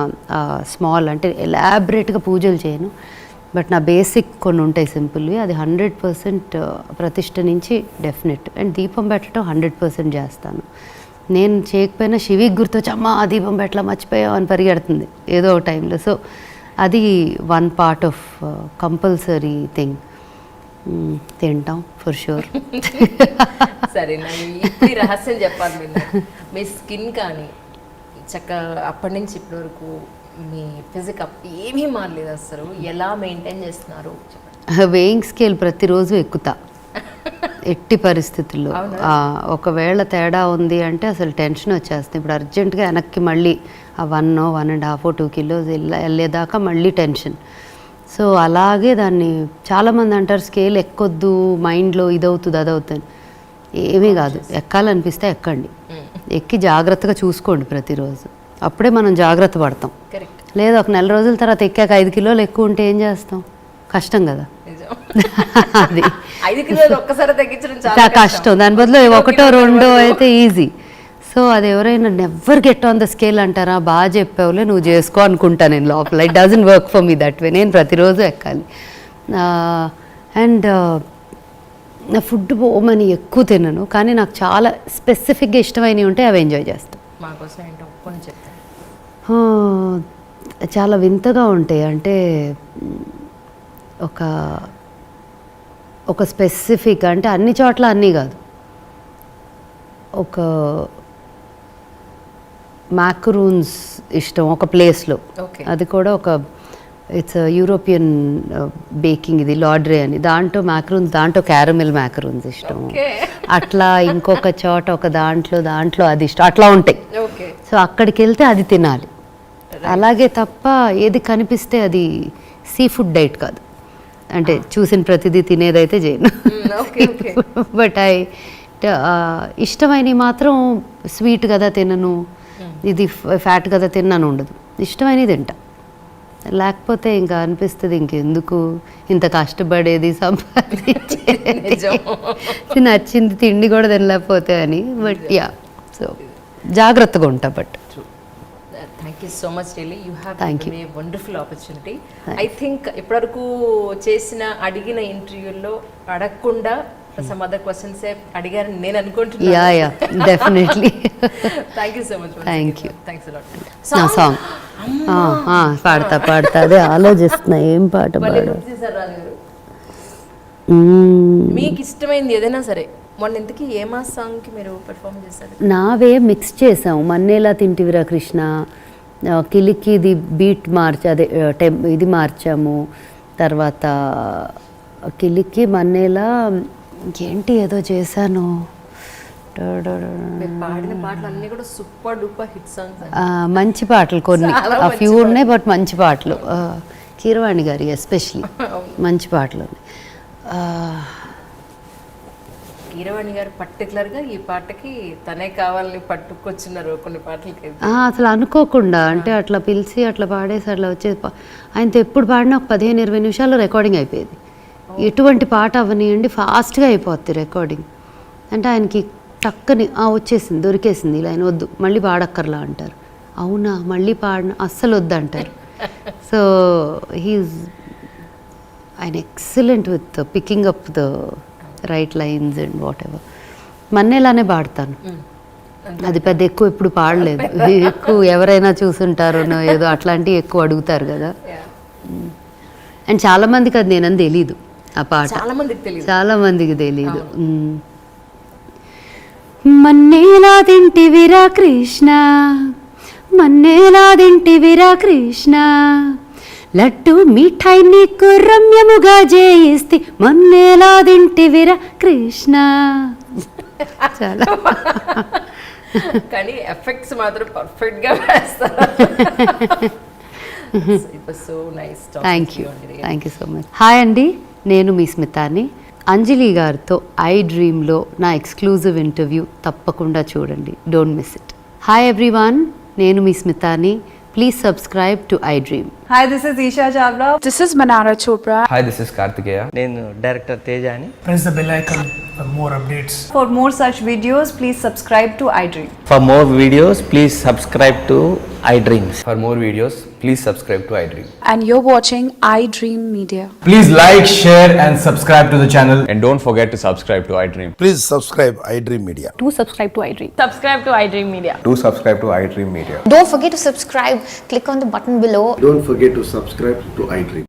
స్మాల్ అంటే ఎలాబరేట్గా పూజలు చేయను, బట్ నా బేసిక్ కొన్ని ఉంటాయి సింపుల్వి, అది 100% ప్రతిష్ఠ నుంచి డెఫినెట్. అండ్ దీపం పెట్టడం 100% చేస్తాను. నేను చేయకపోయినా శివికి గుర్తొచ్చి అమ్మ ఆ దీపం పెట్టలా మర్చిపోయావు అని పరిగెడుతుంది ఏదో ఒక టైంలో. సో అది one part of compulsory thing. తింటాం ఫర్ షూర్. సరే, ఇప్పుడు రహస్యం చెప్పాలి మీరు. మీ స్కిన్ కానీ చక్కగా అప్పటి నుంచి ఇప్పటి వరకు మీ ఫిజికల్ ఏమీ మారలేదు అసలు, ఎలా మెయింటైన్ చేస్తున్నారు? వెయింగ్ స్కేల్ ప్రతిరోజు ఎక్కుతా. ఎట్టి పరిస్థితుల్లో ఒకవేళ తేడా ఉంది అంటే అసలు టెన్షన్ వచ్చేస్తుంది. ఇప్పుడు అర్జెంటుగా వెనక్కి మళ్ళీ ఆ 1.5 2 కిలోస్ వెళ్ళేదాకా మళ్ళీ టెన్షన్. సో అలాగే దాన్ని చాలామంది అంటారు స్కేల్ ఎక్కొద్దు, మైండ్లో ఇదవుతుంది అదవుతుంది. ఏమీ కాదు, ఎక్కాలనిపిస్తే ఎక్కండి, ఎక్కి జాగ్రత్తగా చూసుకోండి ప్రతిరోజు. అప్పుడే మనం జాగ్రత్త పడతాం. లేదు ఒక నెల రోజుల తర్వాత ఎక్కాక 5 కిలోలు ఎక్కువ ఉంటే ఏం చేస్తాం? కష్టం కదా అది. 5 కిలోలు ఒక్కసారి తగ్గించడం చాలా కష్టం. దాని బదులు 1 2 అయితే ఈజీ. సో అది ఎవరైనా never get on the scale అంటారా, బాగా చెప్పావులే నువ్వు చేసుకో అనుకుంటా నేను లోపల. It doesn't work for me that way. నేను ప్రతిరోజు ఎక్కాలి. అండ్ నా ఫుడ్ ఓమని ఎక్కువ తినను, కానీ నాకు చాలా స్పెసిఫిక్గా ఇష్టమైనవి ఉంటే అవి ఎంజాయ్ చేస్తాను. మాకోసం ఏంటో ఒప్పుకొని చెప్తాను. చాలా వింతగా ఉంటాయి. అంటే ఒక స్పెసిఫిక్ అంటే అన్ని చోట్ల అన్నీ కాదు. ఒక మ్యాక్రూన్స్ ఇష్టం ఒక ప్లేస్లో. అది కూడా ఒక ఇట్స్ యూరోపియన్ బేకింగ్, ఇది లాడ్రే అని. దాంట్లో మ్యాక్రూన్స్, దాంట్లో క్యారమెల్ మ్యాక్రూన్స్ ఇష్టం. అట్లా ఇంకొక చోట ఒక దాంట్లో అది ఇష్టం. అట్లా ఉంటాయి. సో అక్కడికి వెళ్తే అది తినాలి. అలాగే తప్ప ఏది కనిపిస్తే అది సీ ఫుడ్ డైట్ కాదు. అంటే చూసిన ప్రతిదీ తినేదైతే చేయను. బట్ ఇష్టమైనవి మాత్రం స్వీట్ కదా తినను, ఇది ఫ్యాట్ కదా తిన్నాను ఉండదు. ఇష్టమైనది తింటా. లేకపోతే ఇంకా అనిపిస్తుంది ఇంకెందుకు ఇంత కష్టపడేది సంపాదించేది, నచ్చింది తిండి కూడా తినలేకపోతే అని. బట్ యా, సో జాగ్రత్తగా ఉంటా. But thank you so much really. You have a wonderful opportunity. I think ఇప్పటివరకు చేసిన అడిగిన ఇంటర్వ్యూల్లో అడగకుండా some other questions అడిగారని నేను అనుకుంటున్నాను. Yeah definitely. Thank you so much. Thank you. Thanks a lot. నా సాంగ్ పాడతా అదే ఆలోచిస్తున్నా ఏం పాట పాడు. మీకు ఇష్టమైంది ఏదైనా సరే. మొన్న ఇంతకీ ఏ మా సాంగ్కి మీరు పెర్ఫామ్ చేశారు? నావే మిక్స్ చేసాము. మన్నేలా తింటివిరా కృష్ణ, కిలికి ఇది బీట్ అదే ఇది మార్చాము. తర్వాత కిలికి మన్నేలా ఇంకేంటి ఏదో చేశాను. పాడిన పాటలు అన్నీ కూడా సూపర్ డూపర్ హిట్ సాంగ్స్. మంచి పాటలు కొన్ని, ఆ ఫ్యూ ఉన్నాయి బట్ మంచి పాటలు. కీరవాణి గారి ఎస్పెషలీ మంచి పాటలు. కీరవాణి గారు పర్టికులర్గా ఈ పాటకి తనే కావాలని పట్టుకొచ్చినారు కొన్ని పాటలకి. అసలు అనుకోకుండా అంటే అట్లా పిలిచి అట్లా పాడేసి అట్లా వచ్చేది. ఆయనతో ఎప్పుడు పాడినా ఒక 15-20 నిమిషాల్లో రికార్డింగ్ అయిపోయేది. ఎటువంటి పాట అవనియండి ఫాస్ట్గా అయిపోద్ది రికార్డింగ్. అంటే ఆయనకి టక్కని వచ్చేసింది, దొరికేసింది, ఇలా ఆయన వద్దు మళ్ళీ పాడక్కర్లా అంటారు. అవునా మళ్ళీ పాడిన అస్సలు వద్దు అంటారు. సో ఆయన excellent with picking up the right lines and whatever. మన్నేలానే పాడతాను. అది పెద్ద ఎక్కువ ఎప్పుడు పాడలేదు. ఎక్కువ ఎవరైనా చూసుంటారో ఏదో అట్లాంటివి ఎక్కువ అడుగుతారు కదా. అండ్ చాలామందికి అది నేనని తెలీదు ఆ పాట. చాలామందికి తెలీదు. మన్నేలా తింటివిరా కృష్ణ, మన్నేలా తింటివిరా కృష్ణ, లడ్డు మిఠాయి నీకు రమ్యముగా జయిస్తే మన్నేలా తింటివిరా కృష్ణ. చాలా కానీ ఎఫెక్ట్స్ మాత్రం పర్ఫెక్ట్ గా వేస్తారు. Thank you so much. Hi అండి, నేను మీ స్మితాని. అంజలి గారితో ఐ డ్రీమ్లో నా ఎక్స్క్లూజివ్ ఇంటర్వ్యూ తప్పకుండా చూడండి. Don't miss it. Hi everyone, నేను మీ స్మితాని. Please subscribe to iDream. Hi, this is Isha Chavla. This is Manara Chopra. Hi, this is Kartikeya. Nenu director Tejani. Press the bell icon for more updates. For more such videos, please subscribe to iDream. For more videos, please subscribe to iDreams. For more videos, please subscribe to iDream. And you're watching iDream Media. Please like, share and subscribe to the channel. And don't forget to subscribe to iDream. Please subscribe iDream Media. Do subscribe to iDream. Subscribe to iDream Media. Do subscribe to iDream Media. Don't forget to subscribe. Click on the button below. Don't forget to subscribe to iDream.